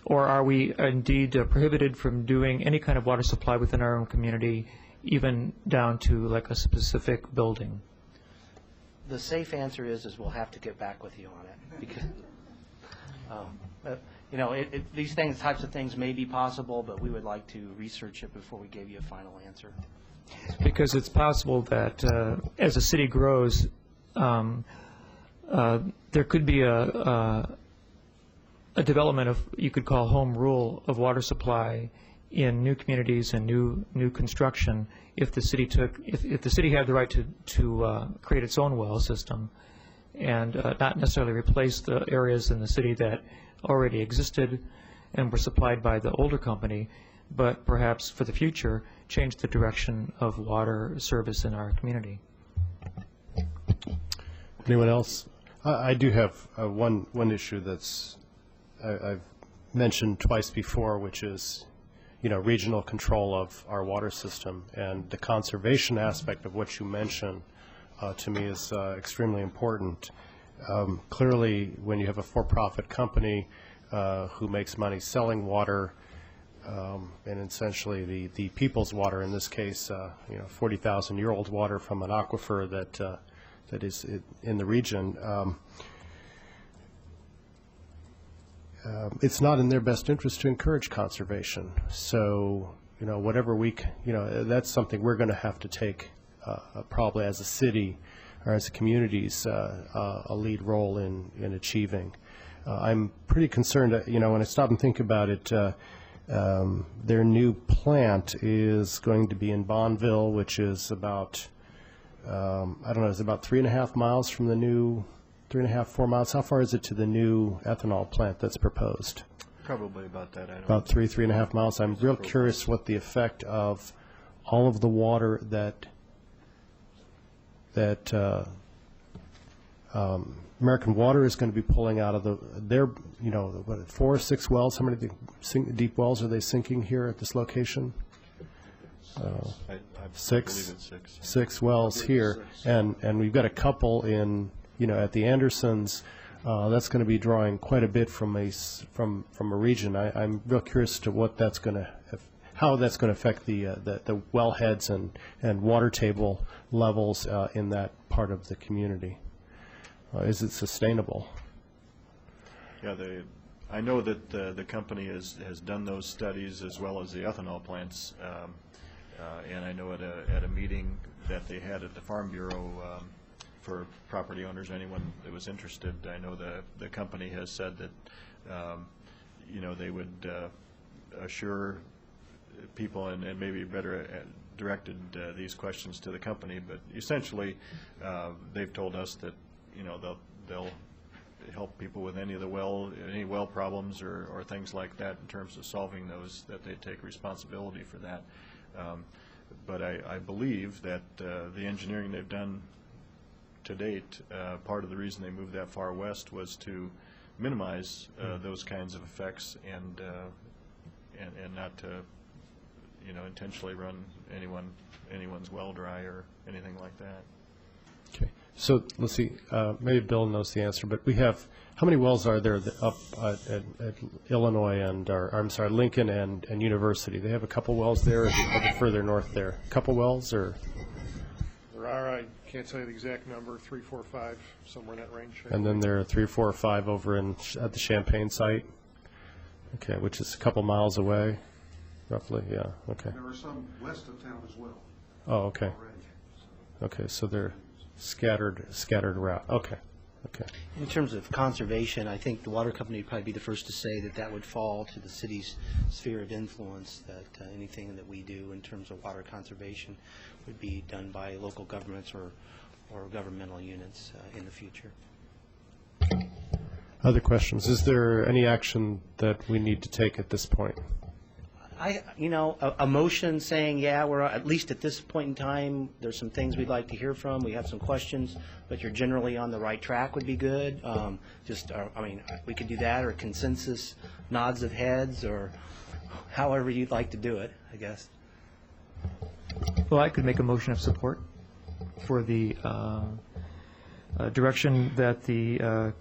S4: or are we indeed prohibited from doing any kind of water supply within our own community, even down to like a specific building?
S6: The safe answer is we'll have to get back with you on it, because you know, these types of things may be possible, but we would like to research it before we gave you a final answer.
S4: Because it's possible that as the city grows, there could be a development of, you could call home rule of water supply in new communities and new construction if the city if the city had the right to create its own well system and not necessarily replace the areas in the city that already existed and were supplied by the older company, but perhaps for the future change the direction of water service in our community.
S1: Anyone else? I do have one issue that's I've mentioned twice before, which is, you know, regional control of our water system, and the conservation aspect of what you mentioned to me is extremely important. Clearly, when you have a for-profit company who makes money selling water, and essentially the people's water, in this case, you know, 40,000-year-old water from an aquifer that is in the region, it's not in their best interest to encourage conservation. So, you know, whatever that's something we're going to have to take probably as a city or as a communities a lead role in achieving. I'm pretty concerned, you know, when I stop and think about it, their new plant is going to be in Bonneville, which is about, I don't know, it's about 3.5 miles from the new 3.5, 4 miles. How far is it to the new ethanol plant that's proposed?
S7: Probably about that. I don't
S1: About 3.5 miles. I'm real curious what the effect of all of the water that American Water is going to be pulling out of their, you know, what, 4 or 6 wells. How many deep wells are they sinking here at this location?
S7: I
S1: 6.
S7: believe it's 6.
S1: 6 wells here, and we've got a couple in, you know, at the Andersons, that's going to be drawing quite a bit from a region. I'm real curious to what that's going to, how that's going to affect the wellheads and water table levels in that part of the community. Is it sustainable?
S7: Yeah, I know that the company has done those studies as well as the ethanol plants, and I know at a meeting that they had at the Farm Bureau for property owners, anyone that was interested, I know the company has said that they would assure people and maybe better directed these questions to the company, but essentially they've told us that they'll help people with any well problems or things like that in terms of solving those, that they take responsibility for that. But I believe that the engineering they've done to date, part of the reason they moved that far west was to minimize those kinds of effects and not to intentionally run anyone's well dry or anything like that.
S1: Okay, so let's see. Maybe Bill knows the answer, but we have, how many wells are there up at Illinois and, I'm sorry, Lincoln and University? They have a couple wells there, or further north there? A couple wells, or?
S8: There are, I can't tell you the exact number, 3, 4, 5, somewhere in that range.
S1: And then there are 3, 4, or 5 over at the Champaign site. Okay, which is a couple miles away, roughly. Yeah. Okay.
S8: There are some west of town as well.
S1: Oh, okay. Okay, so they're scattered around. Okay. Okay.
S6: In terms of conservation, I think the water company would probably be the first to say that would fall to the city's sphere of influence, that anything that we do in terms of water conservation would be done by local governments or governmental units in the future.
S1: Other questions? Is there any action that we need to take at this point?
S6: A motion saying, yeah, we're at least at this point in time, there's some things we'd like to hear from, we have some questions, but you're generally on the right track would be good. We could do that, or consensus nods of heads, or however you'd like to do it, I guess.
S4: Well, I could make a motion of support for the direction that the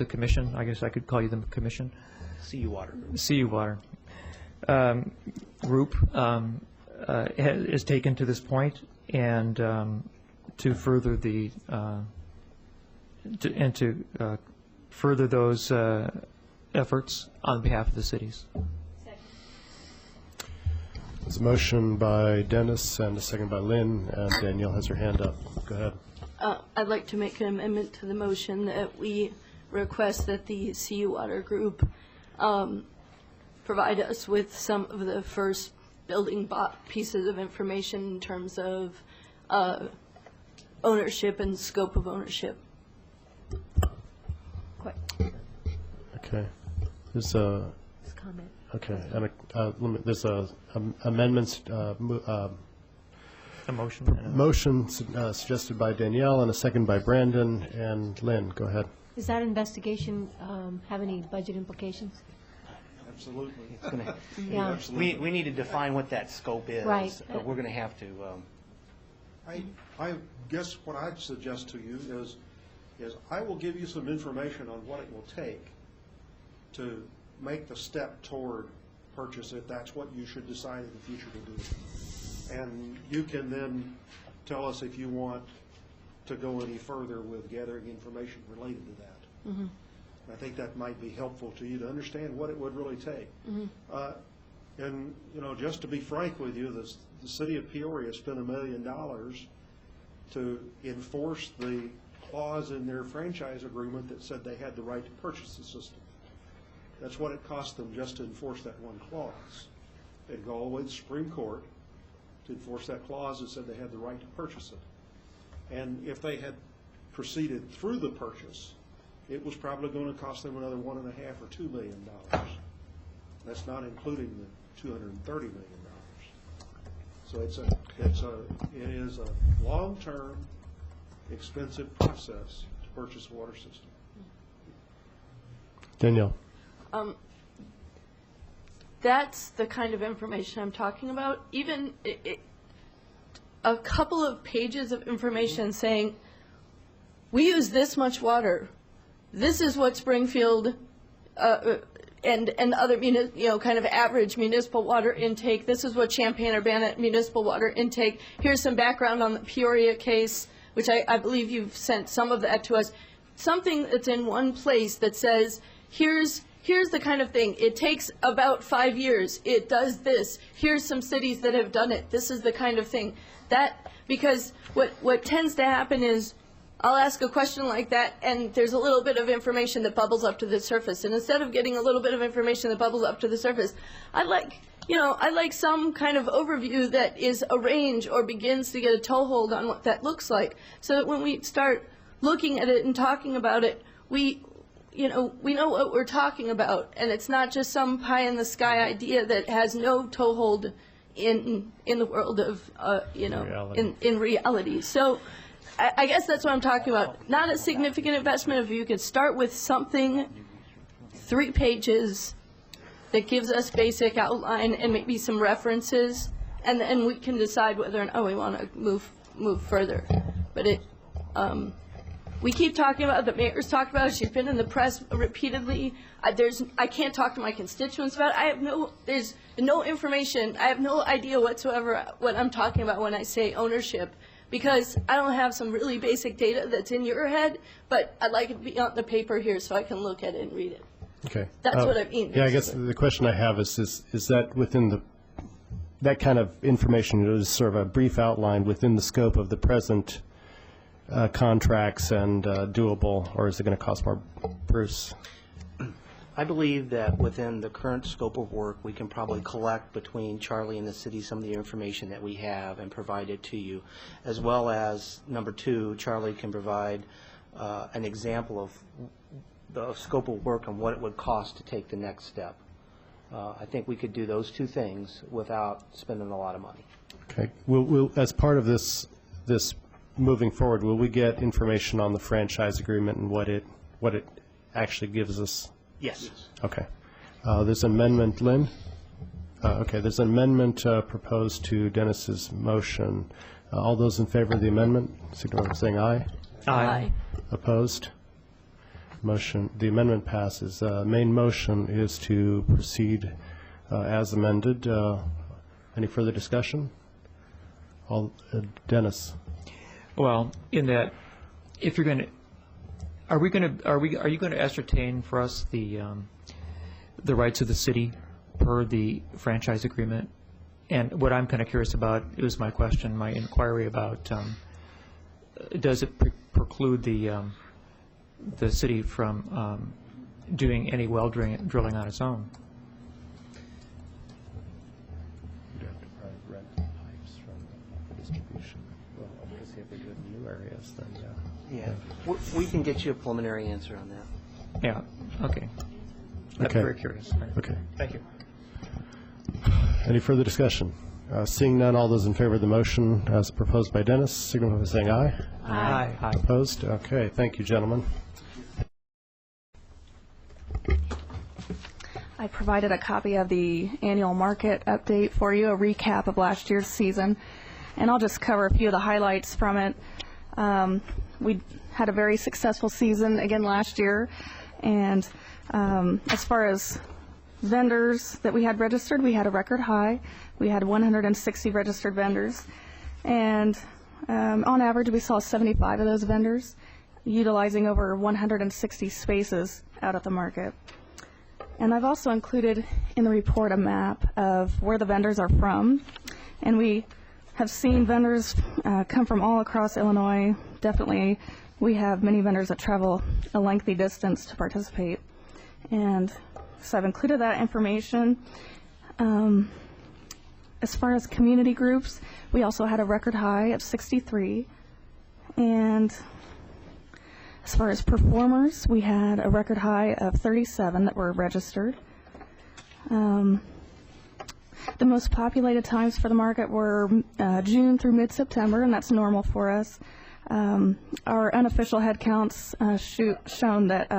S4: commission, I guess I could call you the commission.
S6: CU Water.
S4: CU Water. Group is taken to this point, and to further the further those efforts on behalf of the cities.
S1: There's a motion by Dennis and a second by Lynn, and Danielle has her hand up. Go ahead.
S3: I'd like to make an amendment to the motion that we request that the CU Water Group provide us with some of the first building pieces of information in terms of ownership and scope of ownership.
S1: Okay. There's a
S9: comment.
S1: Okay, and there's amendments.
S4: A motion.
S1: Motion suggested by Danielle and a second by Brandon and Lynn. Go ahead.
S9: Does that investigation have any budget implications?
S8: Absolutely.
S6: It's gonna,
S9: Yeah.
S8: Absolutely.
S6: we need to define what that scope is.
S9: Right.
S6: We're going to have to.
S8: I guess what I'd suggest to you is I will give you some information on what it will take to make the step toward purchase if that's what you should decide in the future to do. And you can then tell us if you want to go any further with gathering information related to that.
S9: Mm-hmm.
S8: I think that might be helpful to you to understand what it would really take.
S9: Mm-hmm.
S8: And, just to be frank with you, the city of Peoria spent $1 million to enforce the clause in their franchise agreement that said they had the right to purchase the system. That's what it cost them just to enforce that one clause. They'd go all the way to the Supreme Court to enforce that clause that said they had the right to purchase it. And if they had proceeded through the purchase, it was probably going to cost them another $1.5 or $2 million. That's not including the $230 million. So it is a long-term, expensive process to purchase a water system.
S1: Danielle.
S3: That's the kind of information I'm talking about. Even a couple of pages of information saying, we use this much water. this is what Springfield and other kind of average municipal water intake. This is what Champaign-Urbana municipal water intake. Here's some background on the Peoria case, which I believe you've sent some of that to us. Something that's in one place that says, here's the kind of thing. It takes about 5 years. It does this. Here's some cities that have done it. This is the kind of thing. Because what tends to happen is I'll ask a question like that, and there's a little bit of information that bubbles up to the surface. And instead of getting a little bit of information that bubbles up to the surface, I'd like some kind of overview that is a range or begins to get a toehold on what that looks like, so that when we start looking at it and talking about it, we know what we're talking about, and it's not just some pie-in-the-sky idea that has no toehold in the world of reality. in reality. So I guess that's what I'm talking about. Not a significant investment. If you could start with something, 3 pages, that gives us basic outline and maybe some references, and then we can decide whether or not we want to move further. But we keep talking about it. The mayor's talked about it. She's been in the press repeatedly. I can't talk to my constituents about it. There's no information. I have no idea whatsoever what I'm talking about when I say ownership, because I don't have some really basic data that's in your head, but I'd like it to be on the paper here so I can look at it and read it.
S1: Okay.
S3: That's what I mean.
S1: Yeah, I guess the question I have is that within that kind of information is sort of a brief outline within the scope of the present contracts and doable, or is it going to cost more? Bruce?
S6: I believe that within the current scope of work, we can probably collect between Charlie and the city some of the information that we have and provide it to you, as well as, number 2, Charlie can provide an example of the scope of work and what it would cost to take the next step. I think we could do those 2 things without spending a lot of money.
S1: Okay. We'll as part of this moving forward, will we get information on the franchise agreement and what it actually gives us?
S6: Yes.
S1: Okay. There's an amendment, Lynn? Okay, there's an amendment proposed to Dennis's motion. All those in favor of the amendment, signify by saying aye.
S3: Aye.
S1: Opposed? The amendment passes. Main motion is to proceed as amended. Any further discussion? Dennis?
S4: Well, in that, if you're going to, are you going to ascertain for us the rights of the city per the franchise agreement? And what I'm kind of curious about is my inquiry about, does it preclude the city from doing any well drilling on its own?
S1: You'd have to probably rent pipes from the distribution. Well, obviously, if they do it in new areas, then
S6: Yeah. We can get you a preliminary answer on that.
S4: Yeah, okay. I'm
S1: Okay.
S4: very curious.
S1: Okay.
S4: Thank you.
S1: Any further discussion? Seeing none, all those in favor of the motion as proposed by Dennis, signify by saying aye.
S4: Aye. Aye.
S1: Opposed? Okay, thank you, gentlemen.
S12: I provided a copy of the annual market update for you, a recap of last year's season, and I'll just cover a few of the highlights from it. We had a very successful season again last year, and as far as vendors that we had registered, we had a record high. We had 160 registered vendors, and on average we saw 75 of those vendors utilizing over 160 spaces out at the market. And I've also included in the report a map of where the vendors are from, and we have seen vendors come from all across Illinois. Definitely we have many vendors that travel a lengthy distance to participate, and so I've included that information. As far as community groups, we also had a record high of 63, and as far as performers, we had a record high of 37 that were registered. The most populated times for the market were June through mid-September, and that's normal for us. Our unofficial head counts shown that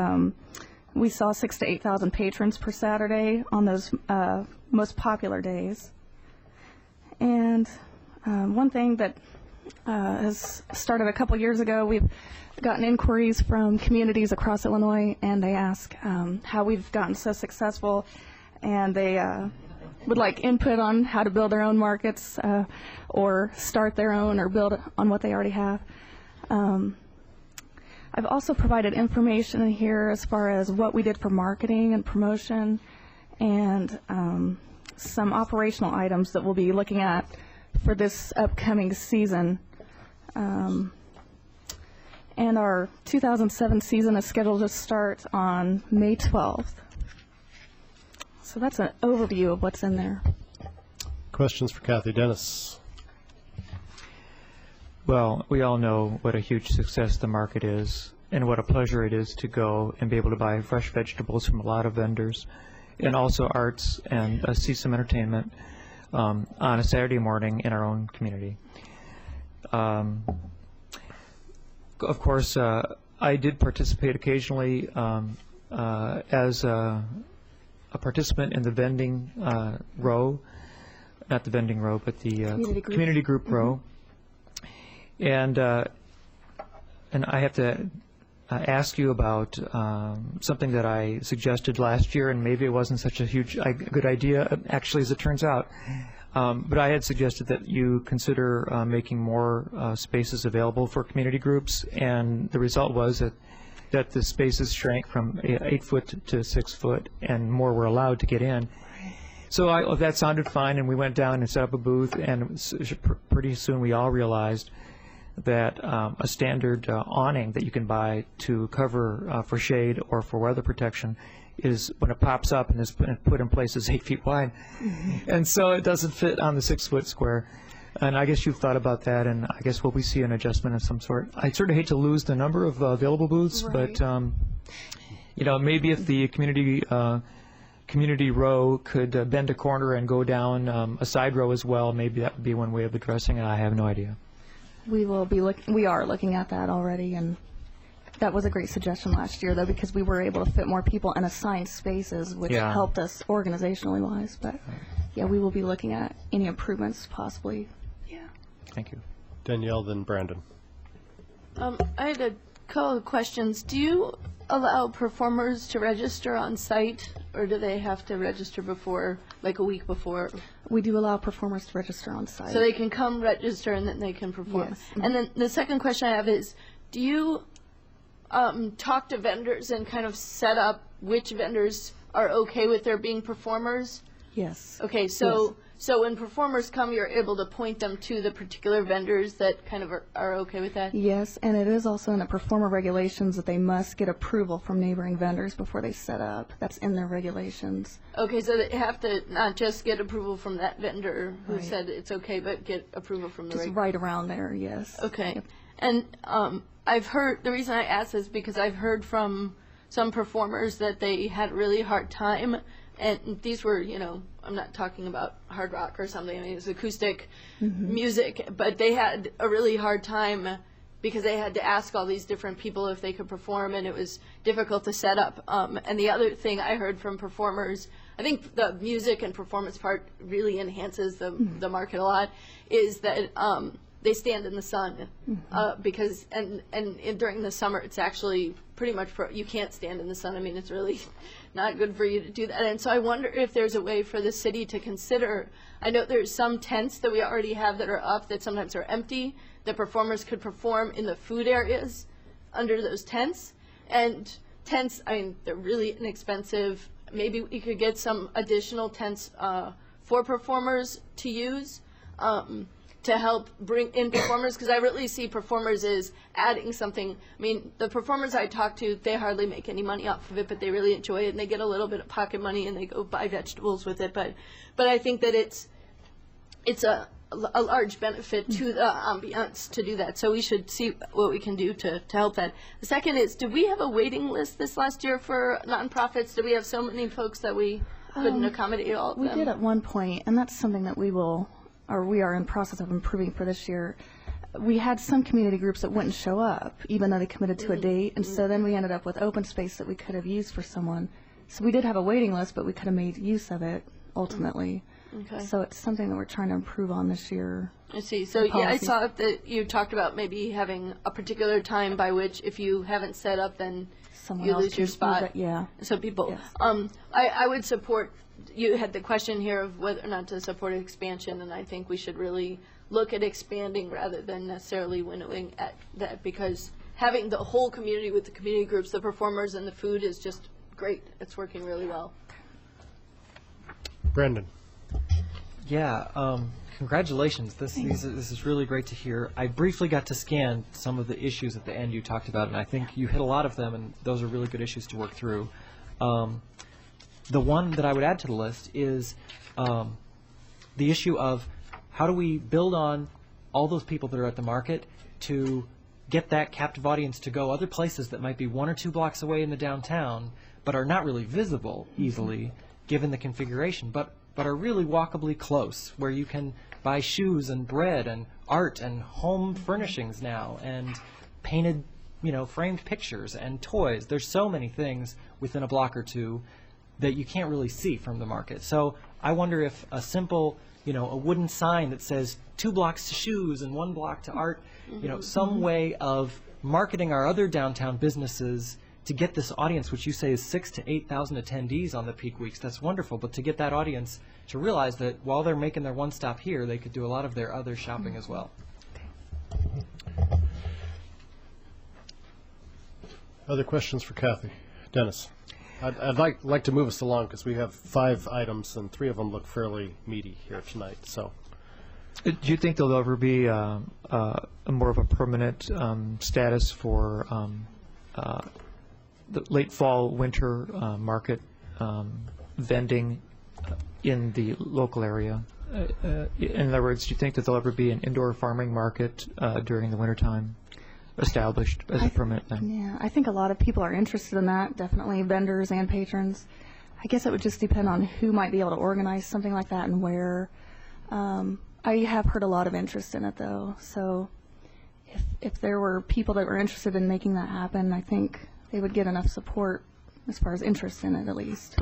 S12: we saw 6,000 to 8,000 patrons per Saturday on those most popular days. And one thing that has started a couple years ago. We've gotten inquiries from communities across Illinois, and they ask how we've gotten so successful, and they would like input on how to build their own markets or start their own or build on what they already have. I've also provided information in here as far as what we did for marketing and promotion, and some operational items that we'll be looking at for this upcoming season. And our 2007 season is scheduled to start on May 12th. So that's an overview of what's in there.
S1: Questions for Kathy Dennis?
S4: Well, we all know what a huge success the market is and what a pleasure it is to go and be able to buy fresh vegetables from a lot of vendors, and also arts and see some entertainment on a Saturday morning in our own community. Of course, I did participate occasionally as a participant in the vending row, not the vending row, but the community group row. And I have to ask you about something that I suggested last year, and maybe it wasn't such a good idea, actually, as it turns out. But I had suggested that you consider making more spaces available for community groups, and the result was that the spaces shrank from 8 foot to 6 foot, and more were allowed to get in. So that sounded fine, and we went down and set up a booth, and pretty soon we all realized that a standard awning that you can buy to cover for shade or for weather protection is, when it pops up and is put in place, is 8 feet wide. And so it doesn't fit on the 6 foot square. And I guess you've thought about that, and I guess will we see an adjustment of some sort? I sort of hate to lose the number of available booths, but maybe if the community row could bend a corner and go down a side row as well, maybe that would be one way of addressing it. I have no idea.
S12: We are looking at that already, and that was a great suggestion last year, though, because we were able to fit more people in assigned spaces, which helped us organizationally wise. But yeah, we will be looking at any improvements possibly. Yeah.
S4: Thank you.
S1: Danielle, then Brandon.
S3: I had a couple of questions. Do you allow performers to register on site, or do they have to register before, like a week before?
S12: We do allow performers to register on site.
S3: So they can come register and then they can perform.
S12: Yes.
S3: And then the second question I have is, do you talk to vendors and kind of set up which vendors are okay with there being performers?
S12: Yes.
S3: Okay, so when performers come, you're able to point them to the particular vendors that kind of are okay with that?
S12: Yes, and it is also in the performer regulations that they must get approval from neighboring vendors before they set up. That's in their regulations.
S3: Okay, so they have to not just get approval from that vendor who
S12: Right.
S3: said it's okay, but get approval from the
S12: Just right around there, yes.
S3: Okay.
S12: Yep.
S3: And I've heard, the reason I ask is because I've heard from some performers that they had a really hard time, and these were, I'm not talking about hard rock or something, I mean, it was acoustic music, but they had a really hard time because they had to ask all these different people if they could perform, and it was difficult to set up. And the other thing I heard from performers, I think the music and performance part really enhances the market a lot, is that they stand in the sun because during the summer it's actually pretty much you can't stand in the sun. I mean, it's really not good for you to do that. And so I wonder if there's a way for the city to consider. I know there's some tents that we already have that are up that sometimes are empty, that performers could perform in the food areas under those tents. And tents, I mean, they're really inexpensive. Maybe we could get some additional tents for performers to use to help bring in performers, because I really see performers as adding something. I mean, the performers I talk to, they hardly make any money off of it, but they really enjoy it, and they get a little bit of pocket money, and they go buy vegetables with it. But I think that it's a large benefit to the ambiance to do that. So we should see what we can do to help that. The second is, did we have a waiting list this last year for nonprofits? Did we have so many folks that we couldn't accommodate all of them?
S12: We did at one point, and that's something that we are in process of improving for this year. We had some community groups that wouldn't show up, even though they committed to a date, and so then we ended up with open space that we could have used for someone. So we did have a waiting list, but we could have made use of it ultimately.
S3: Okay.
S12: So it's something that we're trying to improve on this year.
S3: I see. So, yeah, I
S12: Policy.
S3: saw that you talked about maybe having a particular time by which if you haven't set up, then
S12: Someone
S3: you
S12: else
S3: lose
S12: can
S3: your
S12: use
S3: spot.
S12: it, yeah.
S3: So people,
S12: Yes.
S3: I would support, you had the question here of whether or not to support expansion, and I think we should really look at expanding rather than necessarily winnowing at that, because having the whole community with the community groups, the performers, and the food is just great. It's working really well.
S1: Brendan.
S10: Yeah, congratulations. This is really great to hear. I briefly got to scan some of the issues at the end you talked about, and I think you hit a lot of them, and those are really good issues to work through. The one that I would add to the list is the issue of how do we build on all those people that are at the market to get that captive audience to go other places that might be 1 or 2 blocks away in the downtown, but are not really visible easily, given the configuration, but are really walkably close, where you can buy shoes and bread and art and home furnishings now and painted, framed pictures and toys. There's so many things within a block or two that you can't really see from the market. So I wonder if a simple, a wooden sign that says 2 blocks to shoes and 1 block to art, some way of marketing our other downtown businesses to get this audience, which you say is 6,000 to 8,000 attendees on the peak weeks. That's wonderful, but to get that audience to realize that while they're making their one stop here, they could do a lot of their other shopping as well.
S1: Other questions for Kathy? Dennis? I'd like to move us along because we have 5 items and 3 of them look fairly meaty here tonight. So,
S4: Do you think there'll ever be a more of a permanent status for the late fall, winter market vending in the local area? In other words, do you think that there'll ever be an indoor farming market during the wintertime established as a permanent thing?
S12: Yeah, I think a lot of people are interested in that, definitely vendors and patrons. I guess it would just depend on who might be able to organize something like that and where. I have heard a lot of interest in it, though, so if there were people that were interested in making that happen, I think they would get enough support as far as interest in it, at least.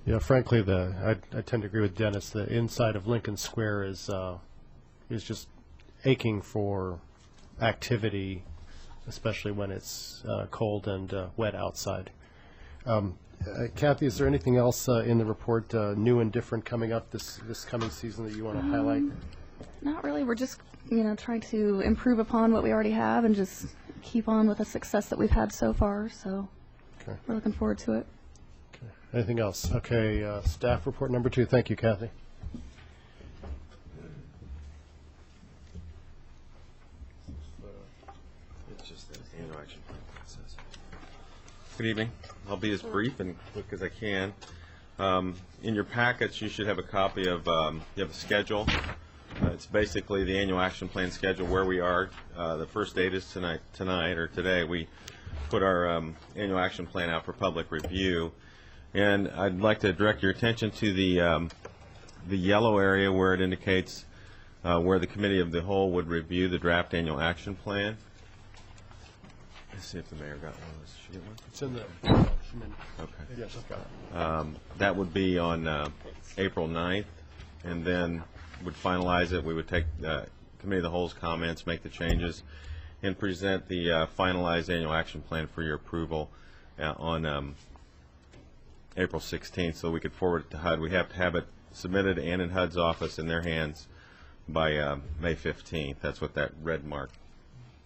S1: yeah, frankly, I tend to agree with Dennis. The inside of Lincoln Square is just aching for activity, especially when it's cold and wet outside. Kathy, is there anything else in the report new and different coming up this coming season that you want to highlight?
S12: Not really. We're just, trying to improve upon what we already have and just keep on with the success that we've had so far. So
S1: Okay.
S12: we're looking forward to it.
S1: Okay. Anything else? Okay, staff report number 2. Thank you, Kathy.
S13: Good evening. I'll be as brief and quick as I can. In your packets, you should have a copy of, you have a schedule. It's basically the annual action plan schedule where we are. The first date is tonight or today. We put our annual action plan out for public review. And I'd like to direct your attention to the yellow area where it indicates where the committee of the whole would review the draft annual action plan. Let's see if the mayor got one. Did she get one?
S1: It's in the.
S13: Okay.
S1: Yes, got it.
S13: That would be on April 9th, and then would finalize it. We would take committee of the whole's comments, make the changes, and present the finalized annual action plan for your approval on April 16th, so we could forward it to HUD. We have to have it submitted and in HUD's office in their hands by May 15th. That's what that red mark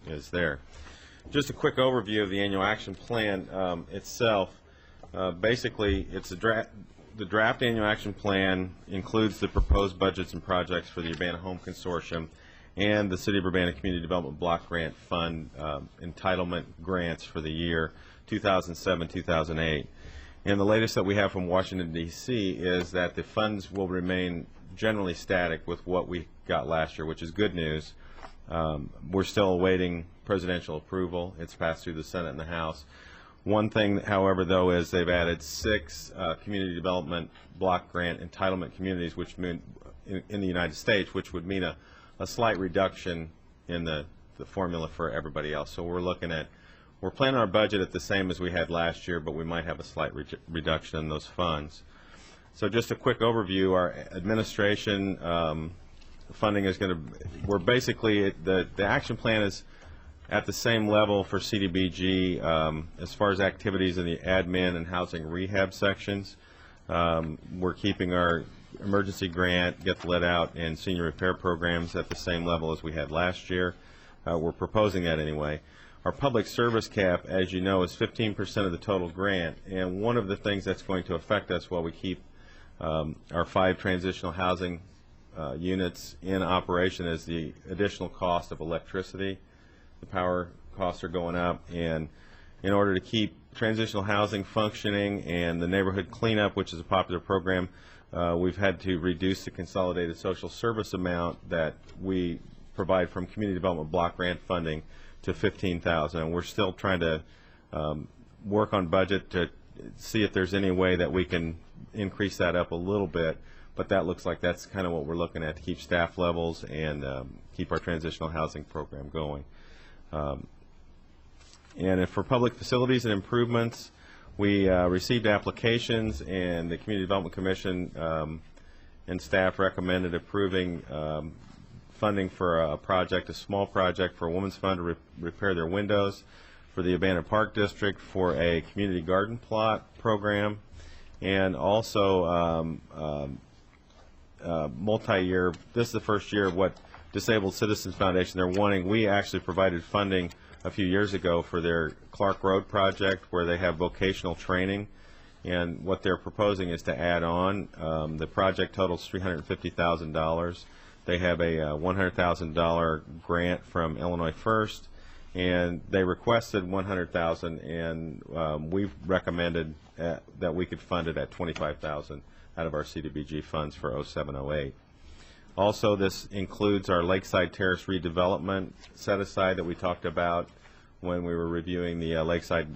S13: is there. Just a quick overview of the annual action plan itself. Basically, it's the draft annual action plan includes the proposed budgets and projects for the Urbana Home Consortium and the City of Urbana Community Development Block Grant Fund entitlement grants for the year 2007-2008. And the latest that we have from Washington, D.C. is that the funds will remain generally static with what we got last year, which is good news. We're still awaiting presidential approval. It's passed through the Senate and the House. One thing, however, though, is they've added 6 community development block grant entitlement communities, which mean in the United States, which would mean a slight reduction in the formula for everybody else. So we're planning our budget at the same as we had last year, but we might have a slight reduction in those funds. So just a quick overview, our administration funding is going to, we're basically, the action plan is at the same level for CDBG as far as activities in the admin and housing rehab sections. We're keeping our emergency grant, get the let out, and senior repair programs at the same level as we had last year. We're proposing that anyway. Our public service cap, as you know, is 15% of the total grant, and one of the things that's going to affect us while we keep our 5 transitional housing units in operation is the additional cost of electricity. The power costs are going up, and in order to keep transitional housing functioning and the neighborhood cleanup, which is a popular program, we've had to reduce the consolidated social service amount that we provide from community development block grant funding to $15,000, and we're still trying to work on budget to see if there's any way that we can increase that up a little bit, but that looks like that's kind of what we're looking at to keep staff levels and keep our transitional housing program going. And for public facilities and improvements, we received applications, and the Community Development Commission and staff recommended approving funding for a project, a small project for a Women's Fund to repair their windows, for the Urbana Park District for a community garden plot program, and also multi-year, this is the first year of what Disabled Citizens Foundation they're wanting. We actually provided funding a few years ago for their Clark Road project, where they have vocational training, and what they're proposing is to add on. The project totals $350,000. They have a $100,000 grant from Illinois First, and they requested $100,000, and we've recommended that we could fund it at $25,000 out of our CDBG funds for 0708. Also, this includes our Lakeside Terrace redevelopment set-aside that we talked about when we were reviewing the Lakeside,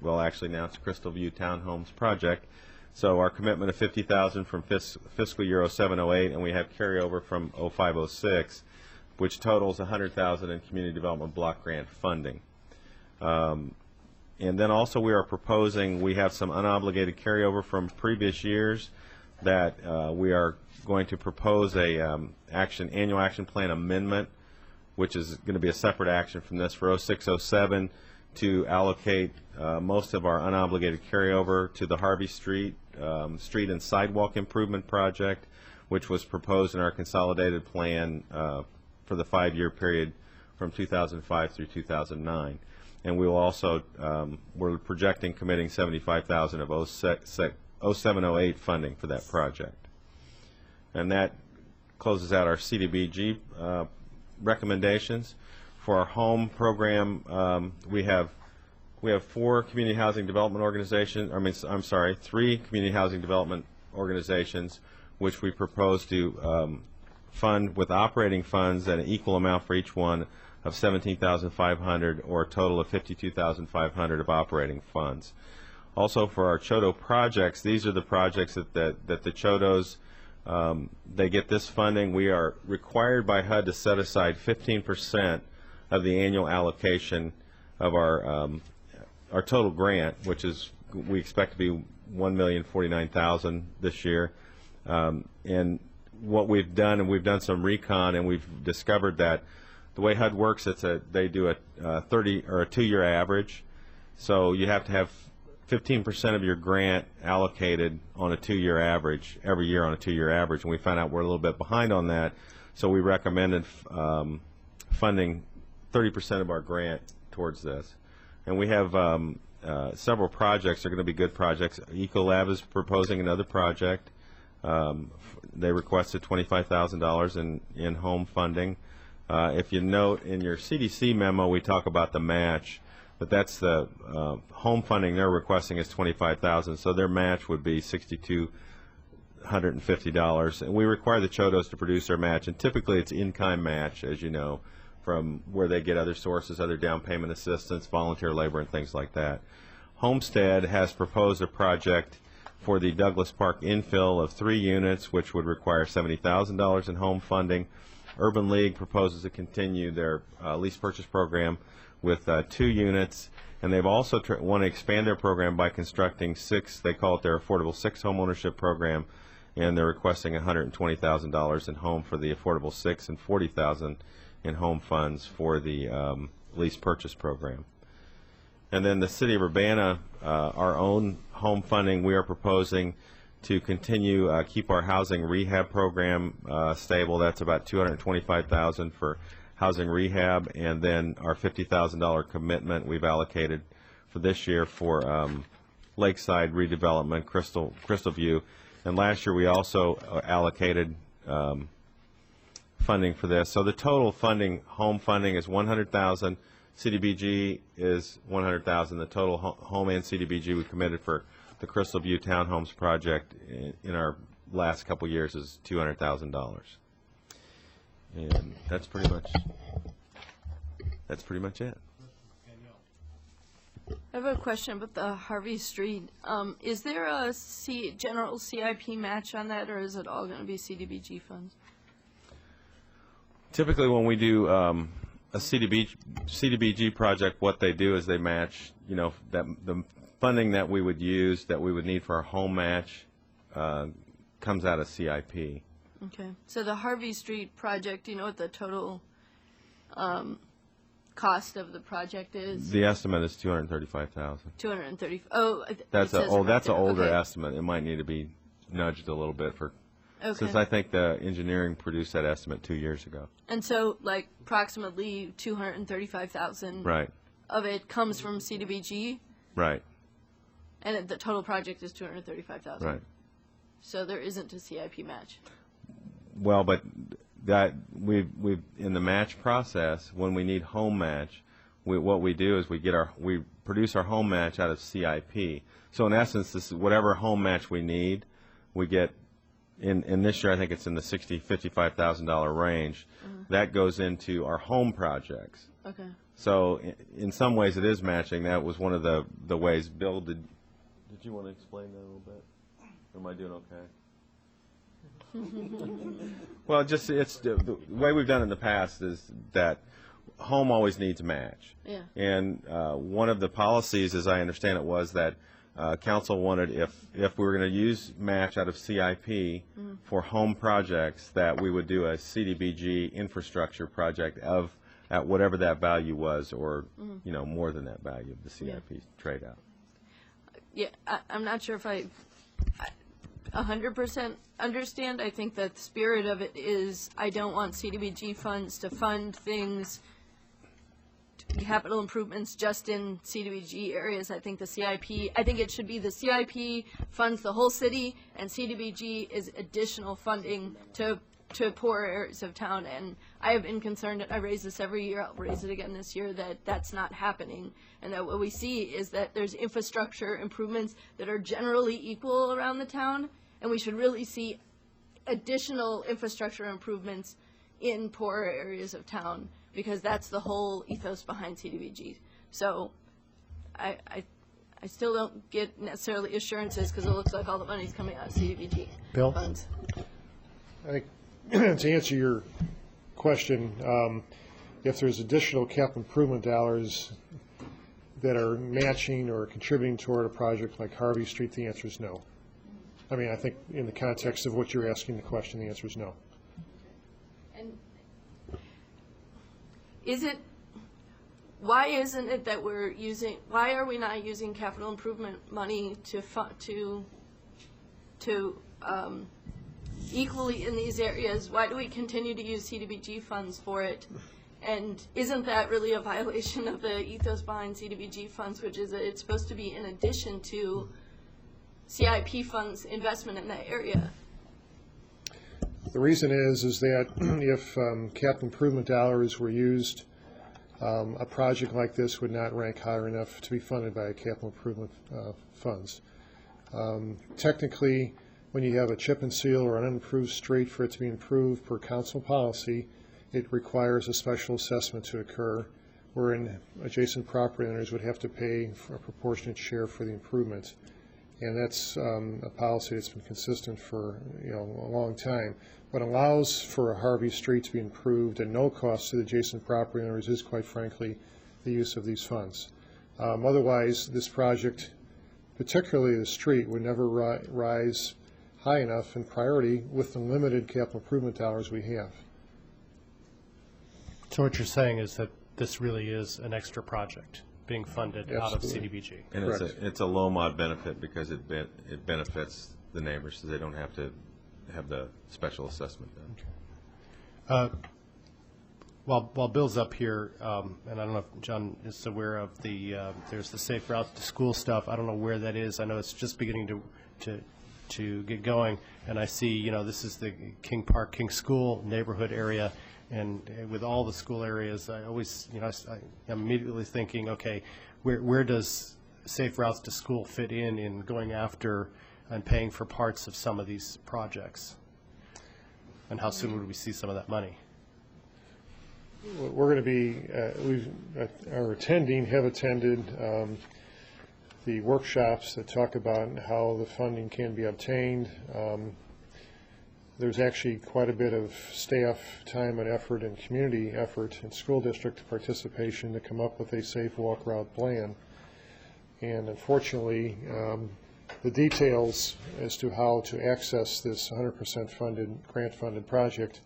S13: well, actually now it's Crystal View Townhomes project. So our commitment of $50,000 from fiscal year 0708, and we have carryover from 0506, which totals $100,000 in community development block grant funding. And then also we are proposing, we have some unobligated carryover from previous years that we are going to propose a annual action plan amendment, which is going to be a separate action from this for 0607, to allocate most of our unobligated carryover to the Harvey Street Street and Sidewalk Improvement Project, which was proposed in our consolidated plan for the 5-year period from 2005 through 2009. And we will also, we're projecting committing $75,000 of 0708 funding for that project. And that closes out our CDBG recommendations. For our home program, we have 4 community housing development organizations, I'm sorry, 3 community housing development organizations, which we propose to fund with operating funds at an equal amount for each one of $17,500, or a total of $52,500 of operating funds. Also, for our CHODO projects, these are the projects that the CHODOs, they get this funding. We are required by HUD to set aside 15% of the annual allocation of our total grant, which is, we expect to be $1,049,000 this year. And what we've done, and we've done some recon, and we've discovered that the way HUD works, they do a 2-year average. So you have to have 15% of your grant allocated on a 2-year average, every year on a 2-year average, and we found out we're a little bit behind on that, so we recommended funding 30% of our grant towards this. And we have several projects that are going to be good projects. Ecolab is proposing another project. They requested $25,000 in home funding. If you note in your CDC memo, we talk about the match, but that's the home funding they're requesting is $25,000, so their match would be $6,250. And we require the CHODOs to produce their match, and typically it's in-kind match, as you know, from where they get other sources, other down payment assistance, volunteer labor, and things like that. Homestead has proposed a project for the Douglas Park infill of 3 units, which would require $70,000 in home funding. Urban League proposes to continue their lease purchase program with 2 units, and they've also want to expand their program by constructing 6. They call it their Affordable 6 home ownership program, and they're requesting $120,000 in home for the Affordable 6 and $40,000 in home funds for the lease purchase program. And then the City of Urbana, our own home funding, we are proposing to continue keep our housing rehab program stable. That's about $225,000 for housing rehab, and then our $50,000 commitment we've allocated for this year for lakeside redevelopment, Crystal View. And last year we also allocated funding for this. So the total funding, home funding, is $100,000. CDBG is $100,000. The total home and CDBG we committed for the Crystal View Townhomes project in our last couple years is $200,000. And that's pretty much it.
S3: I have a question about the Harvey Street. Is there a general CIP match on that, or is it all going to be CDBG funds?
S13: Typically, when we do a CDBG project, what they do is they match, that the funding that we would use, that we would need for our home match, comes out of CIP.
S3: Okay. So the Harvey Street project, do you know what the total cost of the project is?
S13: The estimate is $235,000.
S3: 230. Oh,
S13: that's an older estimate. It might need to be nudged a little bit since I think the engineering produced that estimate 2 years ago.
S3: And so, like, approximately $235,000
S13: right.
S3: of it comes from CDBG?
S13: Right.
S3: And the total project is $235,000?
S13: Right.
S3: So there isn't a CIP match?
S13: Well, but that we've in the match process, when we need home match, what we do is we produce our home match out of CIP. So in essence, this is whatever home match we need, we get. In this year, I think it's in the $55,000 range. That goes into our home projects.
S3: Okay.
S13: So in some ways, it is matching. That was one of the ways Bill did. Did you want to explain that a little bit? Or am I doing okay? Well, it's the way we've done it in the past is that home always needs a match.
S3: Yeah.
S13: And one of the policies, as I understand it, was that council wanted if we were going to use match out of CIP for home projects, that we would do a CDBG infrastructure project at whatever that value was, or more than that value of the CIP trade out.
S3: Yeah, I'm not sure if I 100% understand. I think that the spirit of it is I don't want CDBG funds to fund things, capital improvements just in CDBG areas. I think it should be the CIP funds the whole city, and CDBG is additional funding to poor areas of town. And I have been concerned, I raise this every year, I'll raise it again this year, that that's not happening, and that what we see is that there's infrastructure improvements that are generally equal around the town, and we should really see additional infrastructure improvements in poorer areas of town, because that's the whole ethos behind CDBG. So I still don't get necessarily assurances, because it looks like all the money's coming out of CDBG
S1: Bill?
S3: funds.
S8: I think to answer your question, if there's additional capital improvement dollars that are matching or contributing toward a project like Harvey Street, the answer is no. I mean, I think in the context of what you're asking the question, the answer is no.
S3: And why isn't it that why are we not using capital improvement money to equally in these areas? Why do we continue to use CDBG funds for it? And isn't that really a violation of the ethos behind CDBG funds, which is that it's supposed to be in addition to CIP funds investment in that area?
S8: The reason is that if capital improvement dollars were used, a project like this would not rank higher enough to be funded by capital improvement funds. Technically, when you have a chip and seal or an unimproved street, for it to be improved per council policy, it requires a special assessment to occur, wherein adjacent property owners would have to pay for a proportionate share for the improvement.
S14: and that's a policy that's been consistent for a long time. What allows for a Harvey Street to be improved at no cost to the adjacent property owners is, quite frankly, the use of these funds. Otherwise, this project, particularly the street, would never rise high enough in priority with the limited capital improvement dollars we have.
S1: So what you're saying is that this really is an extra project being funded out of
S14: Absolutely.
S1: CDBG.
S13: And it's a low mod benefit because it benefits the neighbors, so they don't have to have the special assessment done.
S1: While Bill's up here, and I don't know if John is aware of there's the Safe Routes to School stuff. I don't know where that is. I know it's just beginning to get going, and I see, this is the King Park, King School neighborhood area, and with all the school areas, I always, I'm immediately thinking, okay, where does Safe Routes to School fit in going after and paying for parts of some of these projects? And how soon would we see some of that money?
S14: We're going to be, have attended the workshops that talk about how the funding can be obtained. There's actually quite a bit of staff time and effort and community effort and school district participation to come up with a safe walk route plan. And unfortunately, the details as to how to access this 100% funded, grant-funded project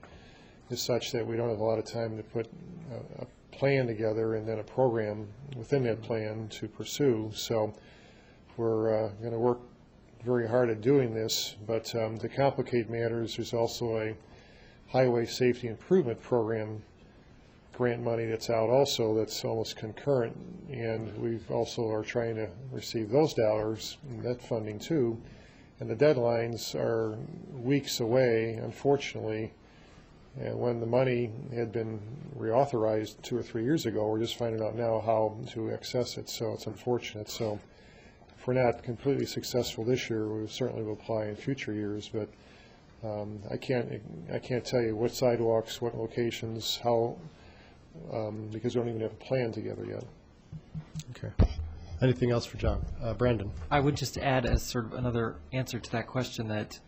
S14: is such that we don't have a lot of time to put a plan together and then a program within that plan to pursue. So we're going to work very hard at doing this, but to complicate matters, there's also a highway safety improvement program grant money that's out also that's almost concurrent, and we've also are trying to receive those dollars and that funding too, and the deadlines are weeks away, unfortunately. And when the money had been reauthorized 2 or 3 years ago, we're just finding out now how to access it, so it's unfortunate. So if we're not completely successful this year, we certainly will apply in future years, but I can't tell you what sidewalks, what locations, how, because we don't even have a plan together yet.
S1: Okay. Anything else for John? Brandon?
S10: I would just add as sort of another answer to that question that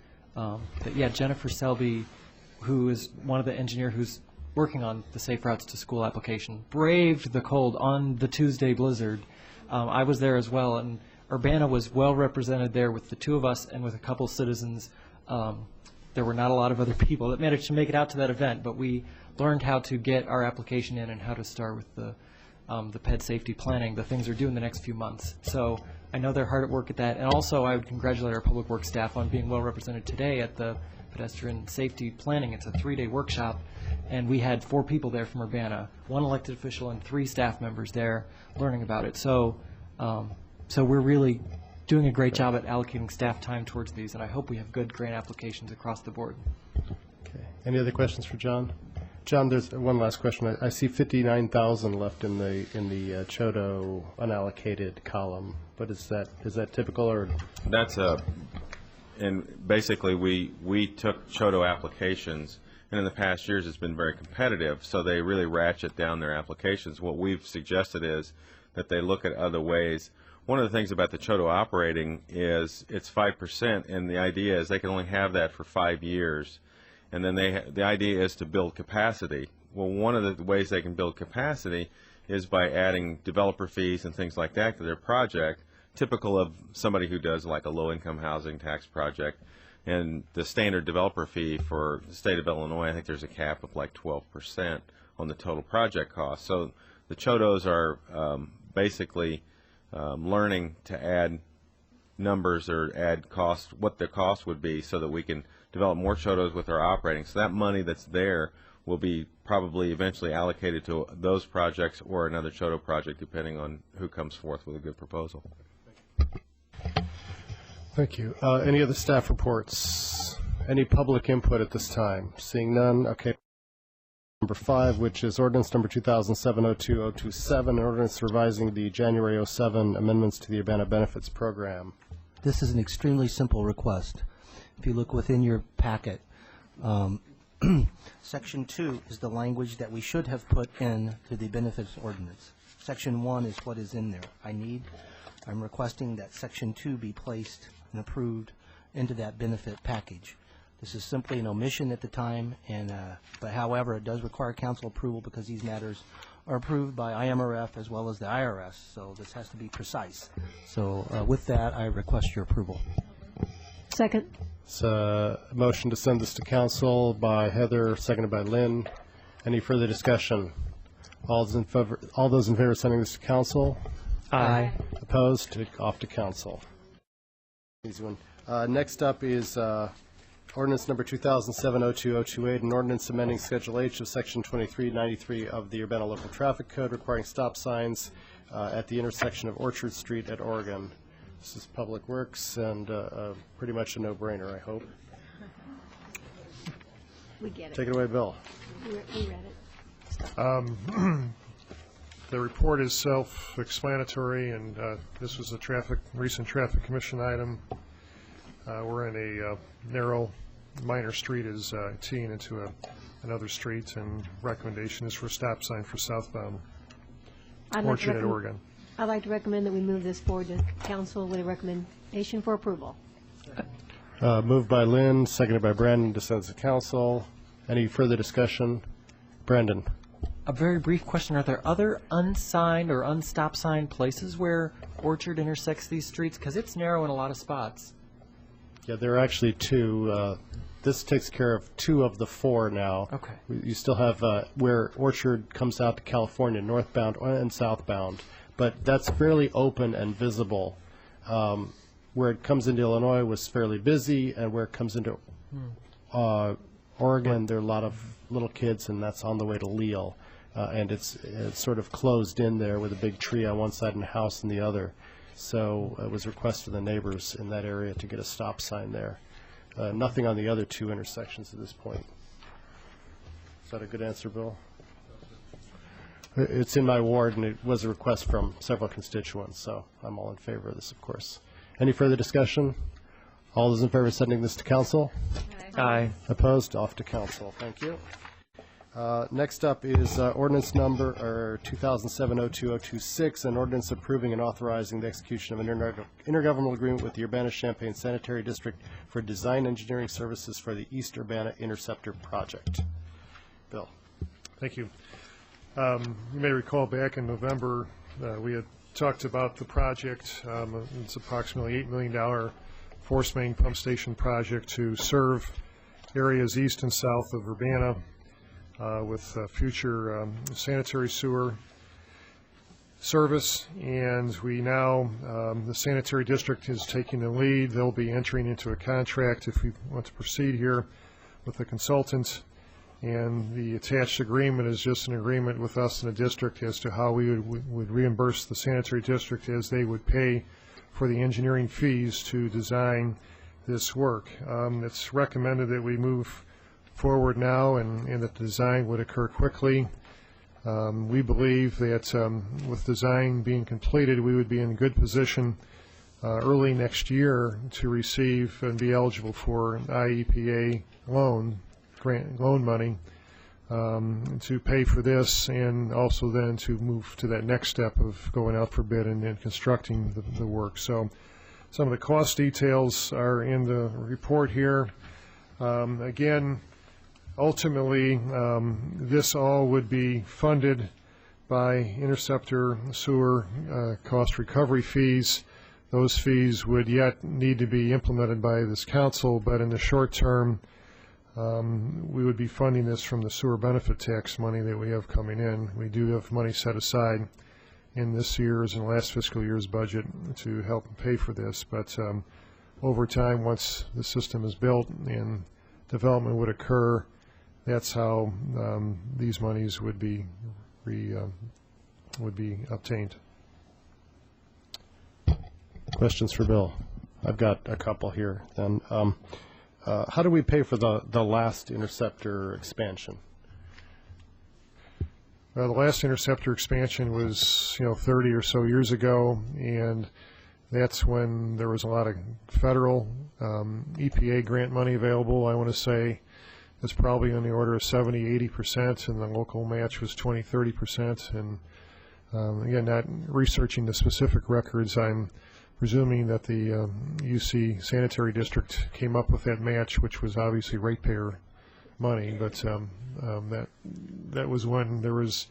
S10: yeah, Jennifer Selby, who is one of the engineer who's working on the Safe Routes to School application, braved the cold on the Tuesday blizzard. I was there as well, and Urbana was well represented there with the two of us and with a couple citizens. There were not a lot of other people that managed to make it out to that event, but we learned how to get our application in and how to start with the PED safety planning, the things they're doing the next few months. So I know they're hard at work at that. And also I would congratulate our public works staff on being well represented today at the pedestrian safety planning. It's a 3-day workshop, and we had 4 people there from Urbana, 1 elected official and 3 staff members there learning about it. So so we're really doing a great job at allocating staff time towards these, and I hope we have good grant applications across the board.
S1: Okay. Any other questions for John? John, there's one last question. I see 59,000 left in the Chodo unallocated column. But is that typical, or?
S13: That's and basically we took Chodo applications, and in the past years it's been very competitive, so they really ratchet down their applications. What we've suggested is that they look at other ways. One of the things about the Chodo operating is it's 5%, and the idea is they can only have that for 5 years. And then the idea is to build capacity. Well, one of the ways they can build capacity is by adding developer fees and things like that to their project, typical of somebody who does like a low-income housing tax project. And the standard developer fee for the state of Illinois, I think there's a cap of like 12% on the total project cost. So the Chodos are basically learning to add numbers or add cost, what the cost would be, so that we can develop more Chodos with our operating. So that money that's there will be probably eventually allocated to those projects or another Chodo project, depending on who comes forth with a good proposal.
S1: Thank you. Any other staff reports? Any public input at this time? Seeing none, okay. Number 5, which is ordinance number 2007-02-027, an ordinance revising the January 07 amendments to the Urbana Benefits Program.
S15: This is an extremely simple request. If you look within your packet, Section 2 is the language that we should have put in to the benefits ordinance. Section 1 is what is in there. I'm requesting that Section 2 be placed and approved into that benefit package. This is simply an omission at the time, but however, it does require council approval because these matters are approved by IMRF as well as the IRS, so this has to be precise. So with that, I request your approval.
S9: Second.
S1: It's a motion to send this to council by Heather, seconded by Lynn. Any further discussion? All those in favor of sending this to council?
S10: Aye.
S1: Opposed? Off to council. Easy one. Next up is ordinance number 2007-02028, an ordinance amending Schedule H of Section 2393 of the Urbana Local Traffic Code requiring stop signs at the intersection of Orchard Street at Oregon. This is Public Works and pretty much a no-brainer, I hope.
S9: We get it.
S1: Take it away, Bill.
S9: We read it.
S14: The report is self-explanatory, and this was a recent traffic commission item. We're in a narrow minor street is teeing into another street, and recommendation is for a stop sign for southbound Orchard at Oregon.
S9: I'd like to recommend that we move this forward to council with a recommendation for approval.
S1: Moved by Lynn, seconded by Brandon to send to council. Any further discussion? Brandon.
S10: A very brief question. Are there other unsigned or unstop sign places where Orchard intersects these streets? Because it's narrow in a lot of spots.
S1: Yeah, there are actually two. This takes care of 2 of the 4 now.
S10: Okay.
S1: You still have where Orchard comes out to California, northbound and southbound, but that's fairly open and visible. Where it comes into Illinois was fairly busy, and where it comes into Oregon, there are a lot of little kids, and that's on the way to Leal. And it's sort of closed in there with a big tree on one side and a house on the other. So it was requested of the neighbors in that area to get a stop sign there. Nothing on the other 2 intersections at this point. Is that a good answer, Bill? It's in my ward, and it was a request from several constituents, so I'm all in favor of this, of course. Any further discussion? All those in favor of sending this to council?
S10: Aye.
S1: Opposed? Off to council. Thank you. Next up is ordinance number 2007-02026, an ordinance approving and authorizing the execution of an intergovernmental agreement with the Urbana-Champaign Sanitary District for design engineering services for the East Urbana Interceptor Project. Bill.
S14: Thank you. You may recall back in November, we had talked about the project. It's approximately $8 million force main pump station project to serve areas east and south of Urbana with future sanitary sewer service. And we now, the sanitary district is taking the lead. They'll be entering into a contract if we want to proceed here with the consultant. And the attached agreement is just an agreement with us in the district as to how we would reimburse the sanitary district as they would pay for the engineering fees to design this work. It's recommended that we move forward now and that the design would occur quickly. We believe that with design being completed, we would be in a good position early next year to receive and be eligible for an IEPA loan money to pay for this, and also then to move to that next step of going out for bid and constructing the work. So some of the cost details are in the report here. Again, ultimately, this all would be funded by interceptor sewer cost recovery fees. Those fees would yet need to be implemented by this council, but in the short term, we would be funding this from the sewer benefit tax money that we have coming in. We do have money set aside in this year's and last fiscal year's budget to help pay for this, but over time, once the system is built and development would occur, that's how these monies would be obtained.
S1: Questions for Bill? I've got a couple here. Then, how do we pay for the last interceptor expansion?
S14: The last interceptor expansion was 30 or so years ago, and that's when there was a lot of federal EPA grant money available. I want to say it's probably on the order of 70-80%, and the local match was 20-30%. And Again, not researching the specific records, I'm presuming that the UC Sanitary District came up with that match, which was obviously ratepayer money, but that was when there was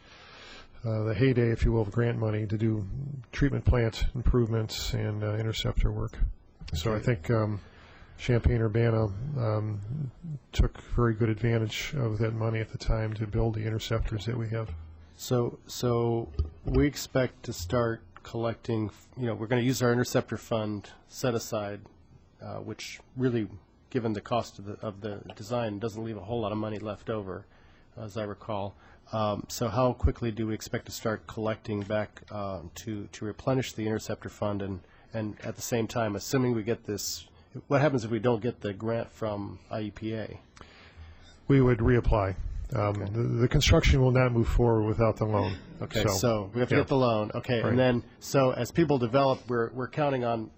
S14: the heyday, if you will, of grant money to do treatment plant improvements and interceptor work. So I think Champaign-Urbana took very good advantage of that money at the time to build the interceptors that we have.
S1: So we expect to start collecting, we're going to use our interceptor fund set aside, which really, given the cost of the design, doesn't leave a whole lot of money left over, as I recall. So how quickly do we expect to start collecting back to replenish the interceptor fund, and at the same time, assuming we get this, what happens if we don't get the grant from IEPA?
S14: We would reapply. The construction will not move forward without the loan.
S1: Okay, so we have to get the loan. Okay,
S14: right.
S1: And then, so as people develop, we're counting on,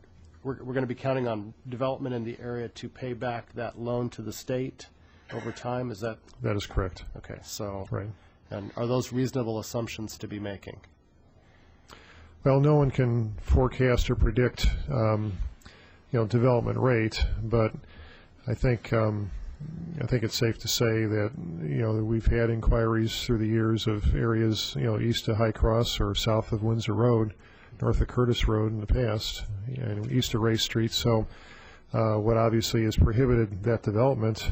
S1: we're going to be counting on development in the area to pay back that loan to the state over time. Is that?
S14: That is correct.
S1: Okay, so.
S14: Right.
S1: And are those reasonable assumptions to be making?
S14: Well, no one can forecast or predict, development rate, but I think it's safe to say that we've had inquiries through the years of areas east of High Cross or south of Windsor Road, north of Curtis Road in the past, and east of Ray Street. So what obviously has prohibited that development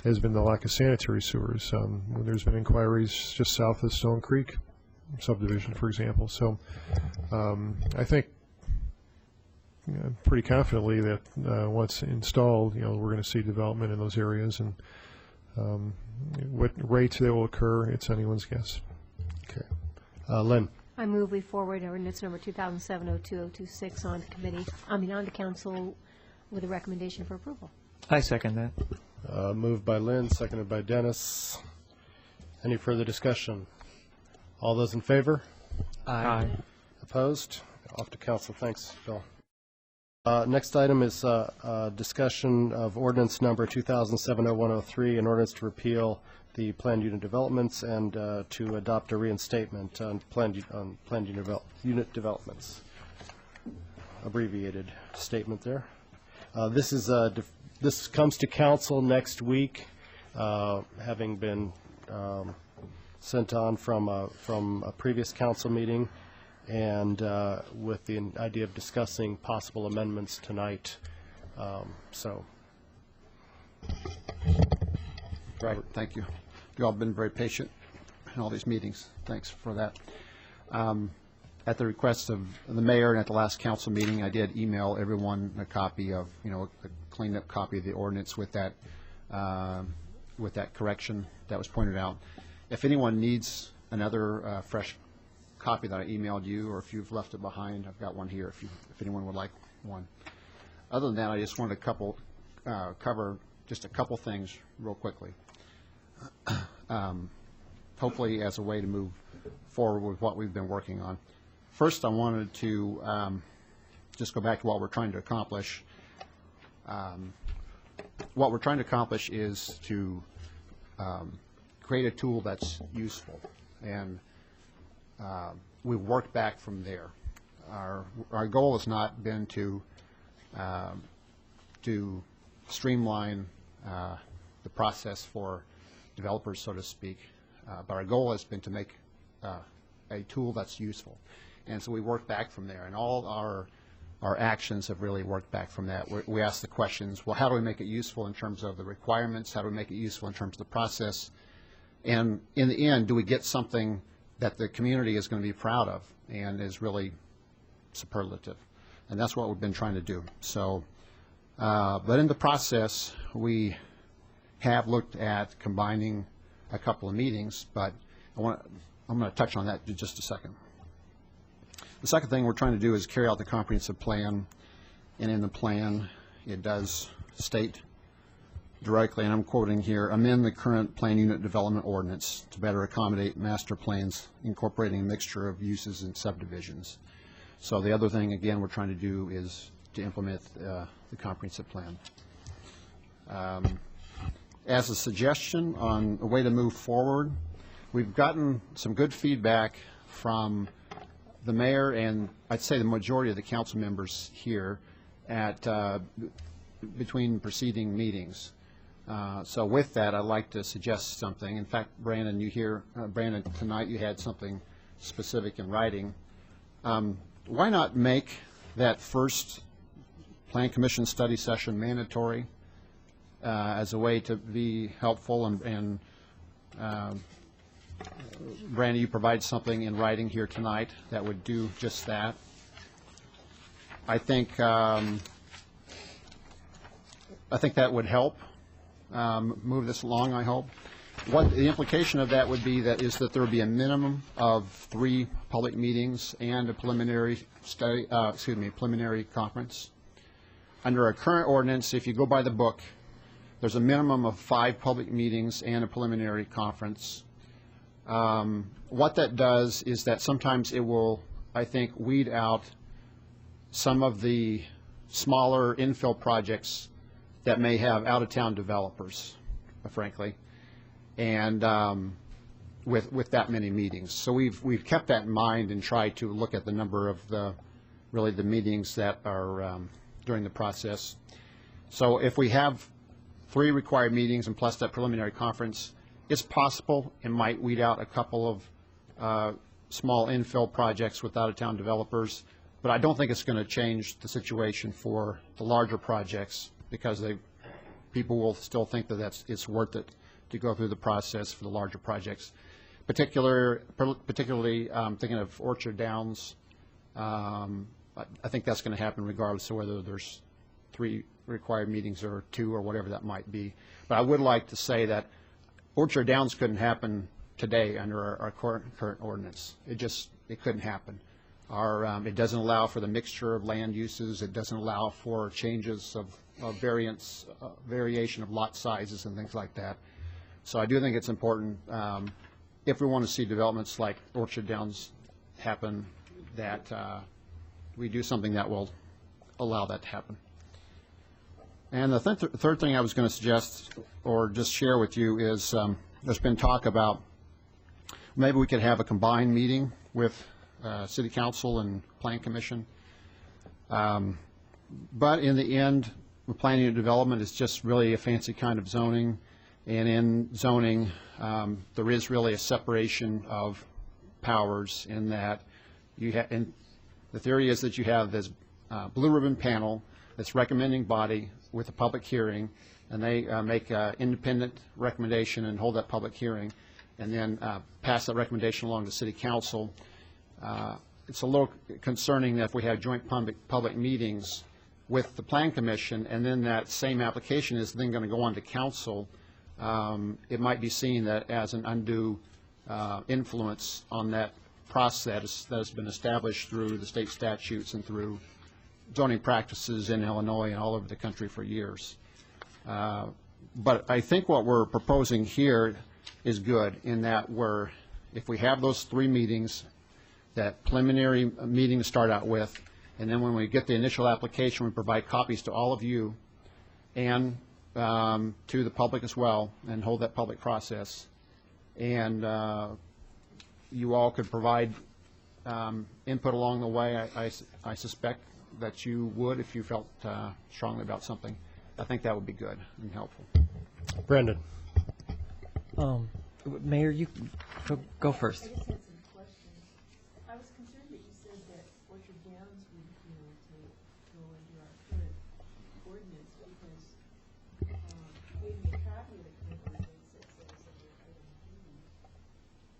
S14: has been the lack of sanitary sewers. There's been inquiries just south of Stone Creek subdivision, for example. So I think pretty confidently that once installed, we're going to see development in those areas, and what rates that will occur, it's anyone's guess.
S1: Okay. Lynn.
S9: I move we forward ordinance number 2007-02-026 on committee, on to council with a recommendation for approval.
S4: I second that.
S1: Moved by Lynn, seconded by Dennis. Any further discussion? All those in favor?
S4: Aye.
S1: Opposed? Off to council. Thanks, Bill. Next item is discussion of ordinance number 2007-0103, an ordinance to repeal the planned unit developments and to adopt a reinstatement on planned unit developments. Abbreviated statement there. This comes to council next week, having been sent on from a previous council meeting, and with the idea of discussing possible amendments tonight.
S16: Robert, thank you. You all have been very patient in all these meetings. Thanks for that. At the request of the mayor and at the last council meeting, I did email everyone a copy of, a cleaned up copy of the ordinance with that correction that was pointed out. If anyone needs another fresh copy that I emailed you, or if you've left it behind, I've got one here if anyone would like one. Other than that, I just wanted to cover just a couple things real quickly. Hopefully as a way to move forward with what we've been working on. First, I wanted to just go back to what we're trying to accomplish. What we're trying to accomplish is to create a tool that's useful, and we've worked back from there. Our goal has not been to streamline the process for developers, so to speak, but our goal has been to make a tool that's useful. And so we work back from there, and all our actions have really worked back from that. We ask the questions, well, how do we make it useful in terms of the requirements? How do we make it useful in terms of the process? And in the end, do we get something that the community is going to be proud of and is really superlative? And that's what we've been trying to do. So, but in the process, we have looked at combining a couple of meetings, but I'm going to touch on that in just a second. The second thing we're trying to do is carry out the comprehensive plan, and in the plan it does state directly, and I'm quoting here, amend the current plan unit development ordinance to better accommodate master plans incorporating a mixture of uses and subdivisions. So the other thing, again, we're trying to do is to implement the comprehensive plan. As a suggestion on a way to move forward, we've gotten some good feedback from the mayor and I'd say the majority of the council members here at between preceding meetings. So with that, I'd like to suggest something. In fact, Brandon, Brandon, tonight you had something specific in writing. Why not make that first Plan Commission study session mandatory as a way to be helpful, and Brandon, you provide something in writing here tonight that would do just that. I think that would help move this along, I hope. What the implication of that would be is that there would be a minimum of 3 public meetings and a preliminary preliminary conference. Under our current ordinance, if you go by the book, there's a minimum of 5 public meetings and a preliminary conference. What that does is that sometimes it will, I think, weed out some of the smaller infill projects that may have out-of-town developers, frankly, and with that many meetings. So we've kept that in mind and tried to look at the number of the meetings that are during the process. So if we have 3 required meetings and plus that preliminary conference, it's possible it might weed out a couple of small infill projects with out-of-town developers, but I don't think it's going to change the situation for the larger projects, because people will still think that it's worth it to go through the process for the larger projects. Particularly thinking of Orchard Downs. I think that's going to happen regardless of whether there's 3 required meetings or 2 or whatever that might be. But I would like to say that Orchard Downs couldn't happen today under our current ordinance. It couldn't happen. It doesn't allow for the mixture of land uses. It doesn't allow for changes of variation of lot sizes and things like that. So I do think it's important, if we want to see developments like Orchard Downs happen, that we do something that will allow that to happen. And the third thing I was going to suggest or just share with you is there's been talk about maybe we could have a combined meeting with City Council and Plan Commission. But in the end, planning and development is just really a fancy kind of zoning. And in zoning, there is really a separation of powers in that and the theory is that you have this blue ribbon panel that's recommending body with a public hearing, and they make an independent recommendation and hold that public hearing, and then pass that recommendation along to City Council. It's a little concerning that if we have joint public meetings with the Plan Commission, and then that same application is then going to go on to Council, it might be seen that as an undue influence on that process that has been established through the state statutes and through zoning practices in Illinois and all over the country for years. But I think what we're proposing here is good in that if we have those 3 meetings, that preliminary meeting to start out with, and then when we get the initial application, we provide copies to all of you and to the public as well, and hold that public process. And you all could provide input along the way. I suspect that you would if you felt strongly about something. I think that would be good and helpful.
S1: Brendan.
S10: Mayor, you go first.
S17: I just had some questions. I was concerned that you said that Orchard Downs would, go into our current ordinance, because maybe a copy of the current ordinance that says under item D,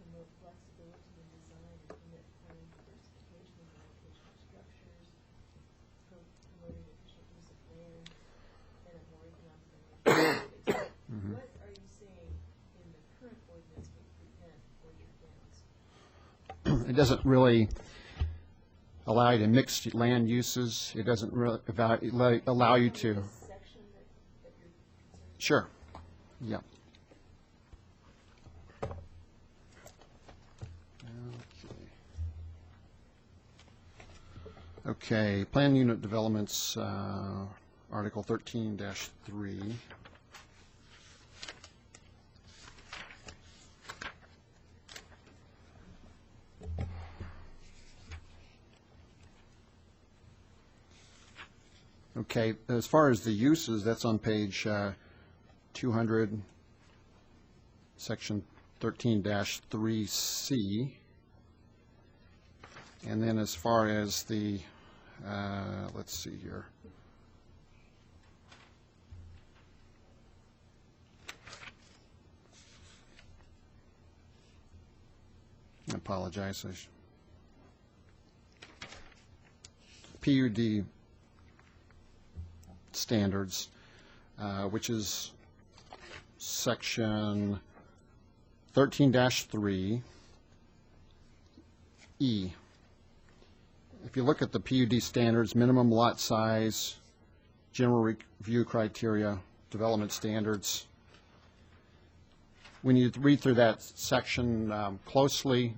S17: promote flexibility in design and permit planning diversification and allocation of structures, promoting efficient use of land, and a more economic. What are you saying in the current ordinance would prevent Orchard Downs?
S16: It doesn't really allow you to mix land uses. It doesn't really allow you to. Sure. Yeah. Okay. Plan unit developments, Article 13-3. Okay, as far as the uses, that's on page 200, section 13-3C. And then as far as the, let's see here. I apologize. PUD standards, which is section 13-3E. If you look at the PUD standards, minimum lot size, general review criteria, development standards, when you read through that section closely,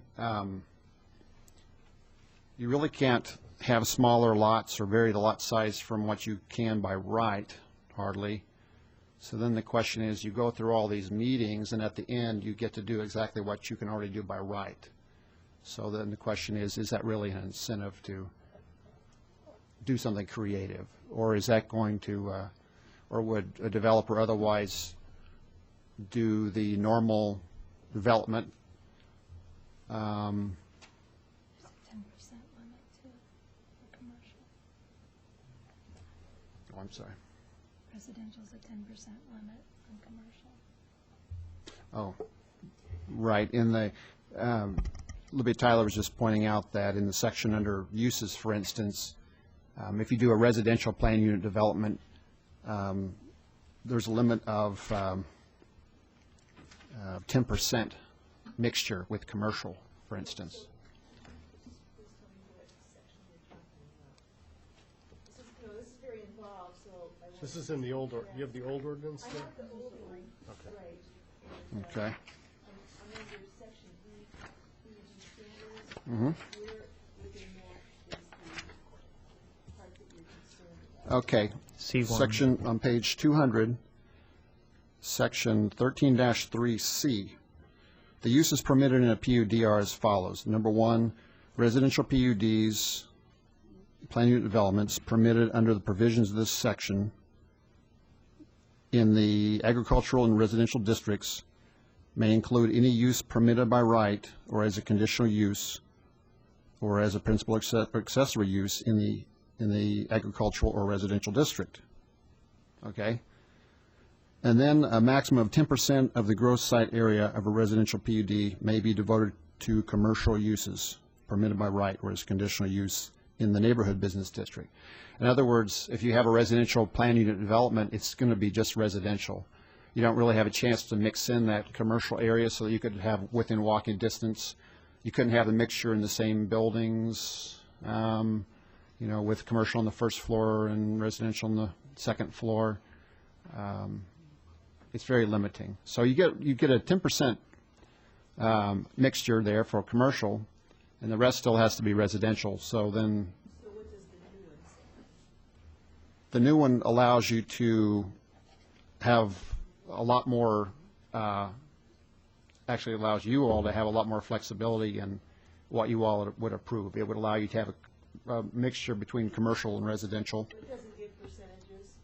S16: you really can't have smaller lots or vary the lot size from what you can by right, hardly. So then the question is, you go through all these meetings, and at the end, you get to do exactly what you can already do by right. So then the question is that really an incentive to do something creative? Or is that going to, or would a developer otherwise do the normal development?
S5: 10% limit too for commercial.
S16: Oh, I'm sorry.
S5: Residential's a 10% limit on commercial.
S16: Oh, right. In the, Libby Tyler was just pointing out that in the section under uses, for instance, if you do a residential plan unit development, there's a limit of 10% mixture with commercial, for instance.
S17: This is very involved, so I want
S1: This is in the old, you have the old ordinance
S17: I
S1: there?
S17: have the old one,
S1: Okay.
S17: right.
S16: Okay.
S17: I'm under section PUD standards.
S16: Mhm.
S17: Where within that is the part that you're concerned about?
S16: Okay.
S4: C1.
S16: Section on page 200, section 13-3C. The uses permitted in a PUD are as follows. Number one, residential PUDs, plan unit developments permitted under the provisions of this section in the agricultural and residential districts may include any use permitted by right or as a conditional use or as a principal accessory use in the agricultural or residential district. Okay? And then a maximum of 10% of the gross site area of a residential PUD may be devoted to commercial uses permitted by right or as conditional use in the neighborhood business district. In other words, if you have a residential plan unit development, it's going to be just residential. You don't really have a chance to mix in that commercial area so that you could have within walking distance. You couldn't have the mixture in the same buildings, you know, with commercial on the first floor and residential on the second floor. It's very limiting. So you get a 10% mixture there for commercial, and the rest still has to be residential. So then
S17: So what does the new one say?
S16: the new one allows you to have a lot more, actually allows you all to have a lot more flexibility in what you all would approve. It would allow you to have a mixture between commercial and residential.
S17: It doesn't give percentages?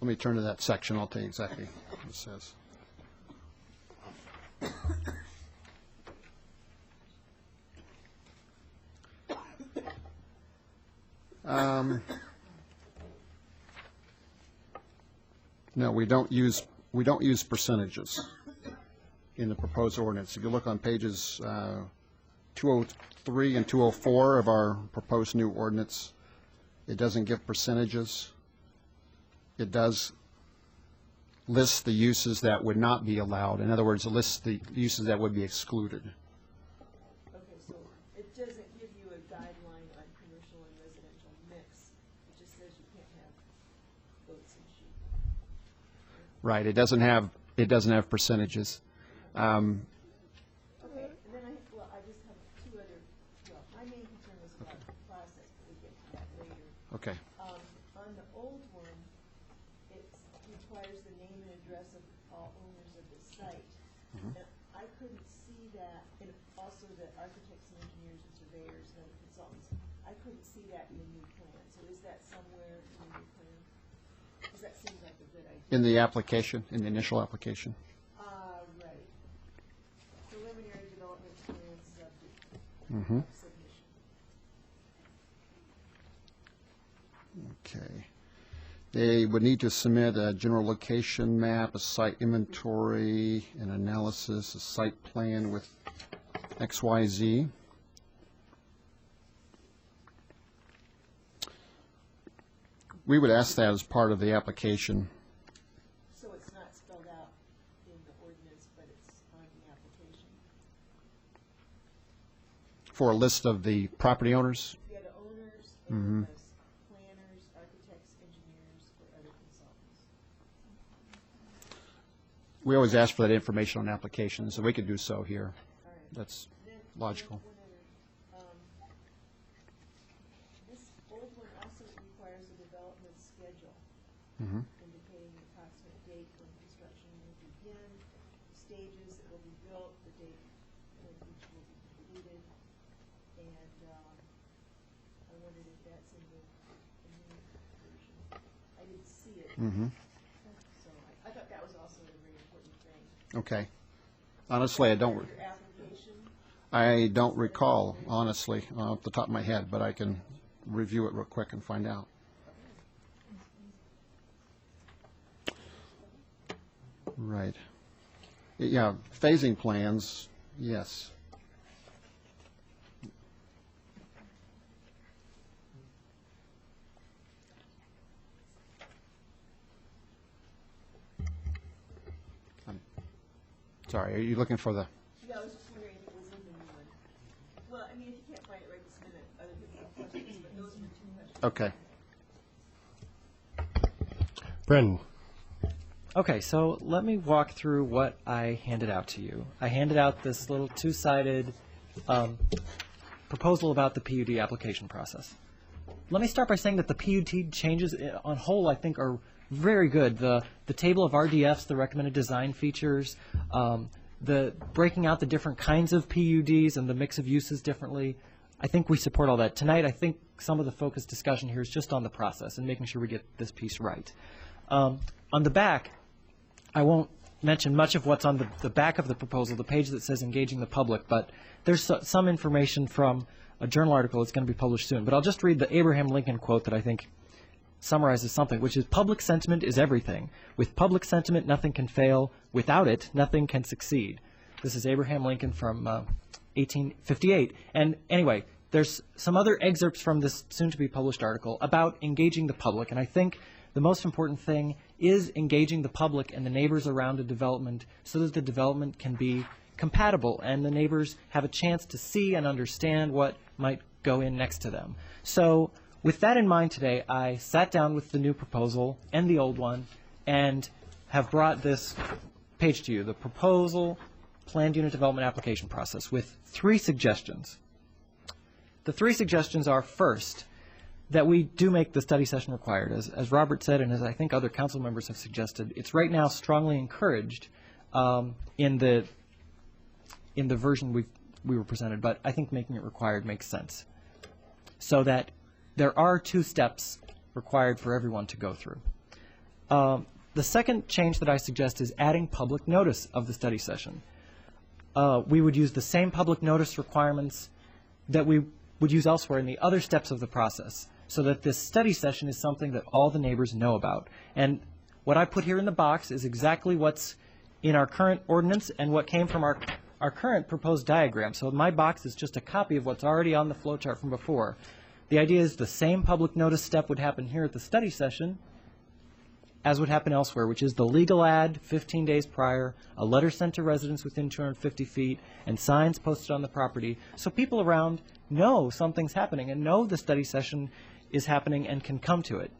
S16: Let me turn to that section. I'll tell you exactly what it says. No, we don't use percentages in the proposed ordinance. If you look on pages 203 and 204 of our proposed new ordinance, it doesn't give percentages. It does list the uses that would not be allowed. In other words, it lists the uses that would be excluded.
S17: Okay, so it doesn't give you a guideline on commercial and residential mix. It just says you can't have goats and sheep.
S16: Right. It doesn't have percentages.
S17: Okay, and then I just have two other, well, my main concern was about the process, but we get to that later.
S16: Okay.
S17: On the old one, it requires the name and address of all owners of the site.
S16: Mhm.
S17: And I couldn't see that, and also the architects and engineers and surveyors and other consultants. I I couldn't see that in the new plan, so is that somewhere in the new plan? Because that seems like a good idea.
S16: In the application, in the initial application.
S17: Right. Preliminary development plan
S16: Mm-hmm.
S17: submission.
S16: Okay. They would need to submit a general location map, a site inventory, an analysis, a site plan with XYZ. We would ask that as part of the application.
S17: So it's not spelled out in the ordinance, but it's on the application?
S16: For a list of the property owners?
S17: Yeah, the owners,
S16: Mm-hmm.
S17: and the planners, architects, engineers, or other consultants.
S16: We always ask for that information on applications, so we could do so here.
S17: All right.
S16: That's
S17: Then
S16: logical.
S17: one other, this old one also requires a development schedule,
S16: Mm-hmm.
S17: indicating the approximate date when construction will begin, stages that will be built, the date when each will be completed, and I wondered if that's in the new version. I didn't see it,
S16: Mm-hmm.
S17: so I thought that was also a very important thing.
S16: Okay. Honestly,
S17: Your application,
S16: I don't recall, honestly, off the top of my head, but I can review it real quick and find out. Right. Yeah, phasing plans, yes. Sorry, are you looking for the?
S17: yeah, I was just wondering if it was in the new one. Well, I mean, if you can't find it right this minute, other people have questions, but those are the two questions.
S16: Okay.
S1: Brendan.
S10: Okay, so let me walk through what I handed out to you. I handed out this little two-sided proposal about the PUD application process. Let me start by saying that the PUD changes on whole, I think, are very good. The table of RDFs, the recommended design features, the breaking out the different kinds of PUDs and the mix of uses differently, I think we support all that. Tonight, I think some of the focused discussion here is just on the process and making sure we get this piece right. On the back, I won't mention much of what's on the back of the proposal, the page that says engaging the public, but there's some information from a journal article that's going to be published soon. But I'll just read the Abraham Lincoln quote that I think summarizes something, which is, public sentiment is everything. With public sentiment, nothing can fail. Without it, nothing can succeed. This is Abraham Lincoln from 1858. And anyway, there's some other excerpts from this soon-to-be published article about engaging the public, and I think the most important thing is engaging the public and the neighbors around a development so that the development can be compatible and the neighbors have a chance to see and understand what might go in next to them. So with that in mind today, I sat down with the new proposal and the old one and have brought this page to you, the proposal planned unit development application process, with 3 suggestions. The 3 suggestions are, first, that we do make the study session required. As Robert said, and as I think other council members have suggested, it's right now strongly encouraged in the version we were presented, but I think making it required makes sense. So that there are 2 steps required for everyone to go through. The second change that I suggest is adding public notice of the study session. We would use the same public notice requirements that we would use elsewhere in the other steps of the process, so that this study session is something that all the neighbors know about. And what I put here in the box is exactly what's in our current ordinance and what came from our current proposed diagram. So my box is just a copy of what's already on the flowchart from before. The idea is the same public notice step would happen here at the study session as would happen elsewhere, which is the legal ad 15 days prior, a letter sent to residents within 250 feet, and signs posted on the property, so people around know something's happening and know the study session is happening and can come to it.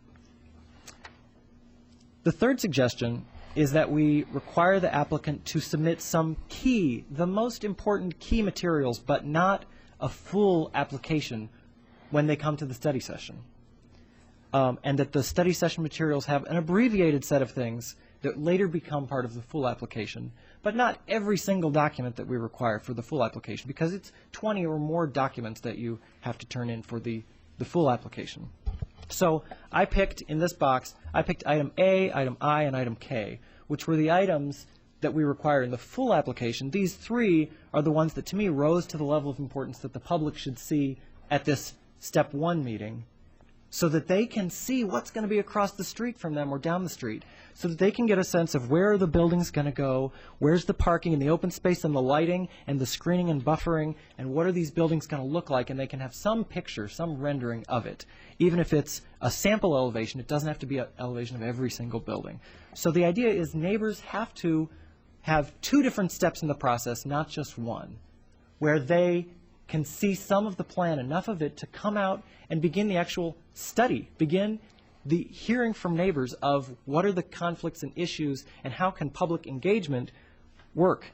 S10: The third suggestion is that we require the applicant to submit some key, the most important key materials, but not a full application when they come to the study session. And that the study session materials have an abbreviated set of things that later become part of the full application, but not every single document that we require for the full application, because it's 20 or more documents that you have to turn in for the the full application. So I picked, in this box, I picked item A, item I, and item K, which were the items that we require in the full application. These three are the ones that, to me, rose to the level of importance that the public should see at this step 1 meeting, so that they can see what's going to be across the street from them or down the street, so that they can get a sense of where are the buildings going to go, where's the parking and the open space and the lighting and the screening and buffering, and what are these buildings going to look like, and they can have some picture, some rendering of it. Even if it's a sample elevation, it doesn't have to be an elevation of every single building. So the idea is neighbors have to have 2 different steps in the process, not just one, where they can see some of the plan, enough of it to come out and begin the actual study, begin the hearing from neighbors of what are the conflicts and issues and how can public engagement work.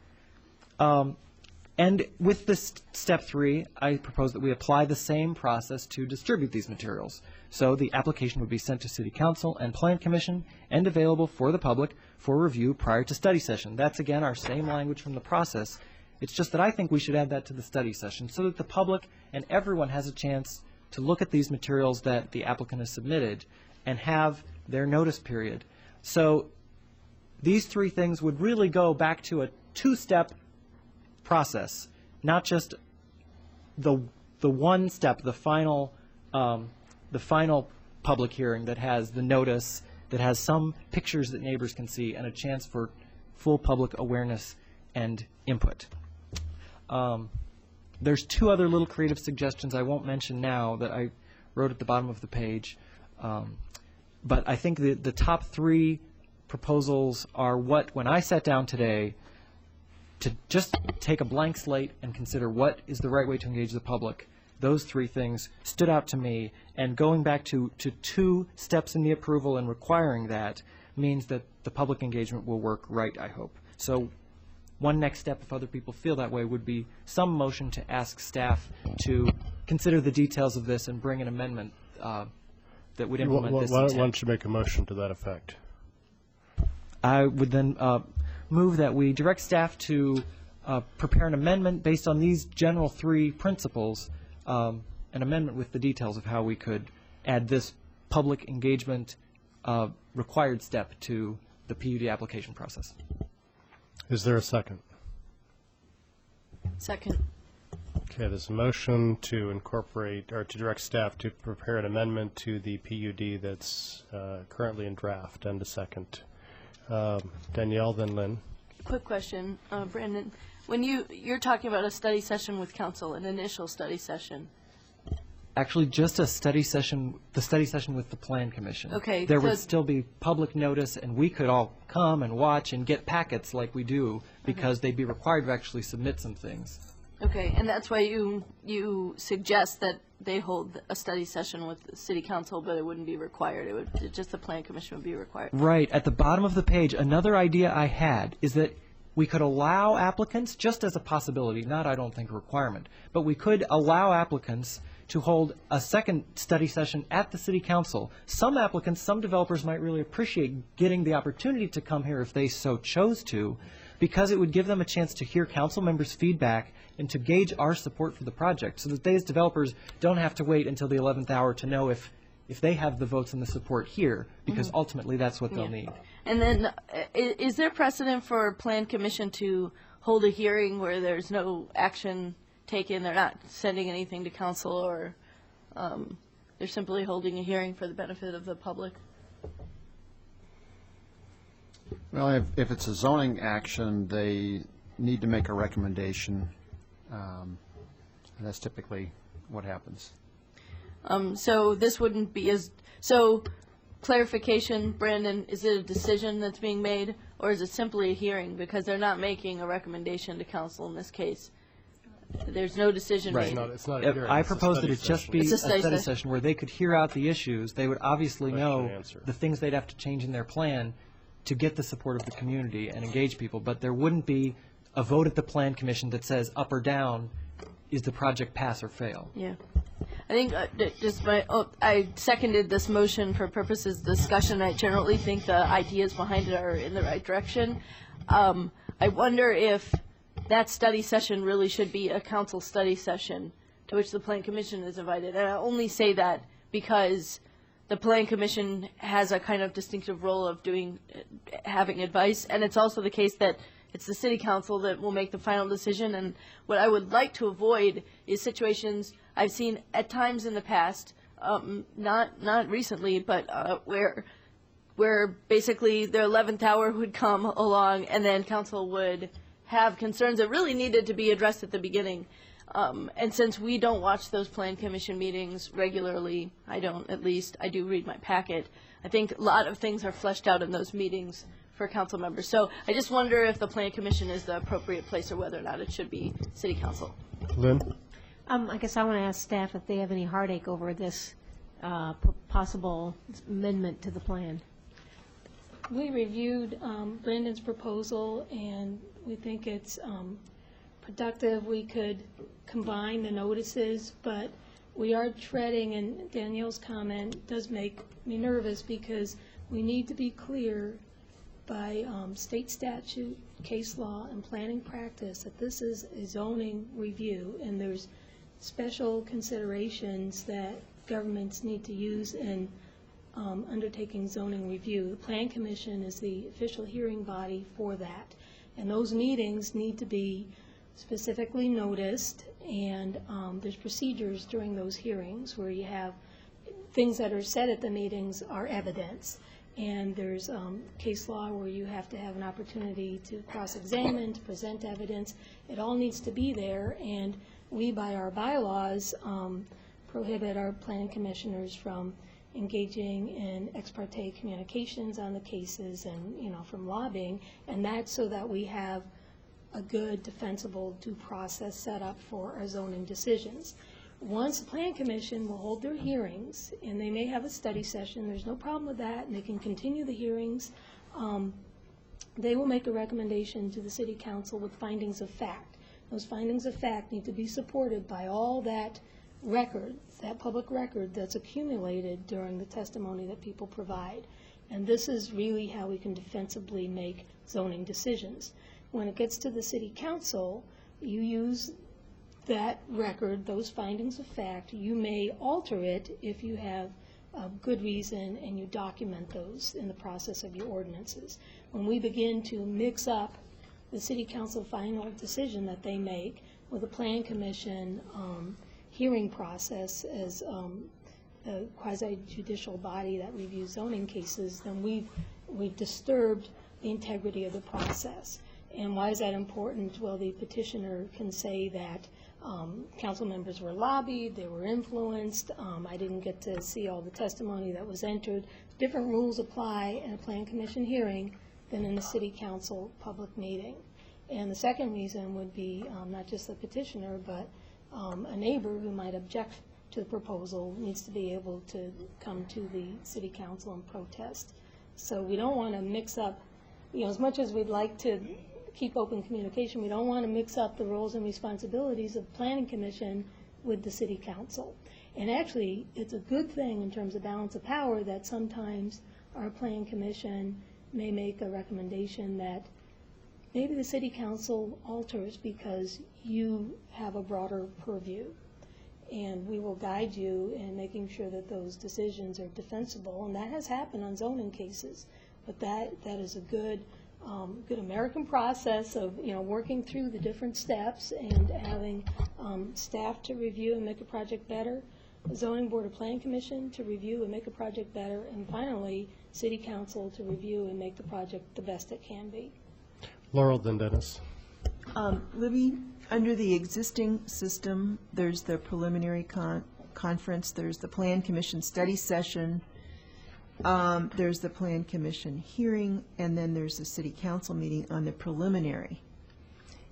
S10: And with this step 3, I propose that we apply the same process to distribute these materials. So the application would be sent to City Council and Plan Commission and available for the public for review prior to study session. That's, again, our same language from the process. It's just that I think we should add that to the study session so that the public and everyone has a chance to look at these materials that the applicant has submitted and have their notice period. So these 3 things would really go back to a 2-step process, not just the one step, the final public hearing that has the notice, that has some pictures that neighbors can see and a chance for full public awareness and input. There's 2 other little creative suggestions I won't mention now that I wrote at the bottom of the page. But I think the top 3 proposals are what, when I sat down today to just take a blank slate and consider what is the right way to engage the public, those 3 things stood out to me. And going back to 2 steps in the approval and requiring that means that the public engagement will work right, I hope. So one next step, if other people feel that way, would be some motion to ask staff to consider the details of this and bring an amendment that would implement this intent.
S1: Why don't you make a motion to that effect?
S10: I would then move that we direct staff to prepare an amendment based on these general 3 principles, an amendment with the details of how we could add this public engagement required step to the PUD application process.
S1: Is there a second?
S3: Second.
S1: Okay, there's a motion to incorporate, or to direct staff to prepare an amendment to the PUD that's currently in draft, and a second. Danielle, then Lynn.
S3: Quick question, Brandon. When you're talking about a study session with council, an initial study session.
S10: Actually, just a study session, the study session with the Plan Commission.
S3: Okay.
S10: There would still be public notice, and we could all come and watch and get packets like we do, because they'd be required to actually submit some things.
S3: Okay, and that's why you suggest that they hold a study session with the City Council, but it wouldn't be required. It would just the Plan Commission would be required.
S10: Right. At the bottom of the page, another idea I had is that we could allow applicants, just as a possibility, not I don't think a requirement, but we could allow applicants to hold a second study session at the City Council. Some applicants, some developers might really appreciate getting the opportunity to come here if they so chose to, because it would give them a chance to hear council members' feedback and to gauge our support for the project, so that they as developers don't have to wait until the 11th hour to know if they have the votes and the support here, because ultimately that's what they'll need.
S3: And then, is there precedent for Plan Commission to hold a hearing where there's no action taken, they're not sending anything to council, or they're simply holding a hearing for the benefit of the public?
S16: Well, if it's a zoning action, they need to make a recommendation, and that's typically what happens.
S3: So this wouldn't be as, so clarification, Brandon, is it a decision that's being made, or is it simply a hearing? Because they're not making a recommendation to council in this case. There's no decision made.
S1: It's not a hearing.
S10: I
S1: it's a
S10: propose that
S1: study
S10: it just
S1: session.
S10: be
S3: It's
S10: a
S3: a study
S10: study
S3: session.
S10: session where they could hear out the issues. They would obviously
S1: Question
S10: know
S1: and answer.
S10: the things they'd have to change in their plan to get the support of the community and engage people, but there wouldn't be a vote at the Plan Commission that says up or down, is the project pass or fail?
S3: Yeah. I think I seconded this motion for purposes of discussion. I generally think the ideas behind it are in the right direction. I wonder if that study session really should be a council study session to which the Plan Commission is invited. And I only say that because the Plan Commission has a kind of distinctive role of having advice, and it's also the case that it's the City Council that will make the final decision. And what I would like to avoid is situations I've seen at times in the past, not recently, but where basically the 11th hour would come along, and then Council would have concerns that really needed to be addressed at the beginning. And since we don't watch those Plan Commission meetings regularly, I don't at least, I do read my packet, I think a lot of things are fleshed out in those meetings for council members. So I just wonder if the Plan Commission is the appropriate place or whether or not it should be City Council.
S1: Lynn?
S9: I guess I want to ask staff if they have any heartache over this possible amendment to the plan.
S17: We reviewed Brendan's proposal, and we think it's productive. We could combine the notices, but we are treading, and Danielle's comment does make me nervous because we need to be clear by state statute, case law, and planning practice that this is a zoning review, and there's special considerations that governments need to use in undertaking zoning review. The Plan Commission is the official hearing body for that, and those meetings need to be specifically noticed, and there's procedures during those hearings where you have things that are said at the meetings are evidence, and there's case law where you have to have an opportunity to cross-examine, to present evidence. It all needs to be there, and we, by our bylaws, prohibit our planning commissioners from engaging in ex parte communications on the cases and, from lobbying, and that's so that we have a good, defensible due process set up for our zoning decisions. Once the Plan Commission will hold their hearings, and they may have a study session, there's no problem with that, and they can continue the hearings, they will make a recommendation to the City Council with findings of fact. Those findings of fact need to be supported by all that record, that public record that's accumulated during the testimony that people provide. And this is really how we can defensively make zoning decisions. When it gets to the City Council, you use that record, those findings of fact. You may alter it if you have a good reason and you document those in the process of your ordinances. When we begin to mix up the City Council final decision that they make with the Plan Commission hearing process as a quasi-judicial body that reviews zoning cases, then we've disturbed the integrity of the process. And why is that important? Well, the petitioner can say that council members were lobbied, they were influenced, I didn't get to see all the testimony that was entered. Different rules apply in a Plan Commission hearing than in a City Council public meeting. And the second reason would be not just the petitioner, but a neighbor who might object to the proposal needs to be able to come to the City Council and protest. So we don't want to mix up, as much as we'd like to keep open communication, we don't want to mix up the roles and responsibilities of Planning Commission with the City Council. And actually, it's a good thing in terms of balance of power that sometimes our Planning Commission may make a recommendation that maybe the City Council alters because you have a broader purview. And we will guide you in making sure that those decisions are defensible. And that has happened on zoning cases. But that is a good American process of working through the different steps and having staff to review and make a project better, the Zoning Board of Planning Commission to review and make a project better, and finally, City Council to review and make the project the best it can be.
S1: Laurel, then Dennis.
S11: Libby, under the existing system, there's the preliminary conference, there's the Plan Commission study session, there's the Plan Commission hearing, and then there's the City Council meeting on the preliminary.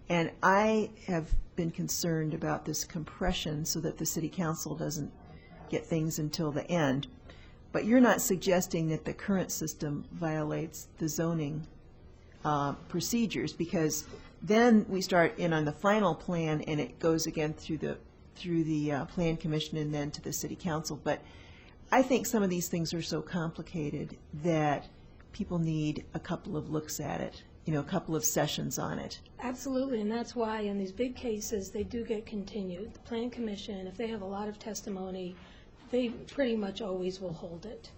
S11: And I have been concerned about this compression so that the City Council doesn't get things until the end. But you're not suggesting that the current system violates the zoning procedures, because then we start in on the final plan and it goes again through the Plan Commission and then to the City Council. But I think some of these things are so complicated that people need a couple of looks at it. a couple of sessions on it.
S9: Absolutely, and that's why in these big cases, they do get continued. The Plan Commission, if they have a lot of testimony, they pretty much always will hold it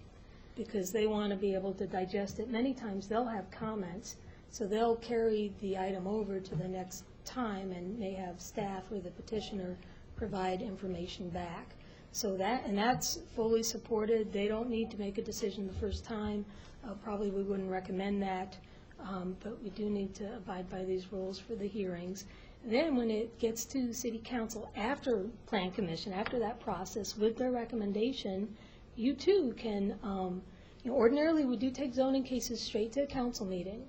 S9: because they want to be able to digest it. Many times they'll have comments, so they'll carry the item over to the next time and may have staff or the petitioner provide information back. So that's fully supported. They don't need to make a decision the first time. Probably we wouldn't recommend that. But we do need to abide by these rules for the hearings. Then when it gets to City Council after Plan Commission, after that process with their recommendation, you too can, ordinarily we do take zoning cases straight to a council meeting,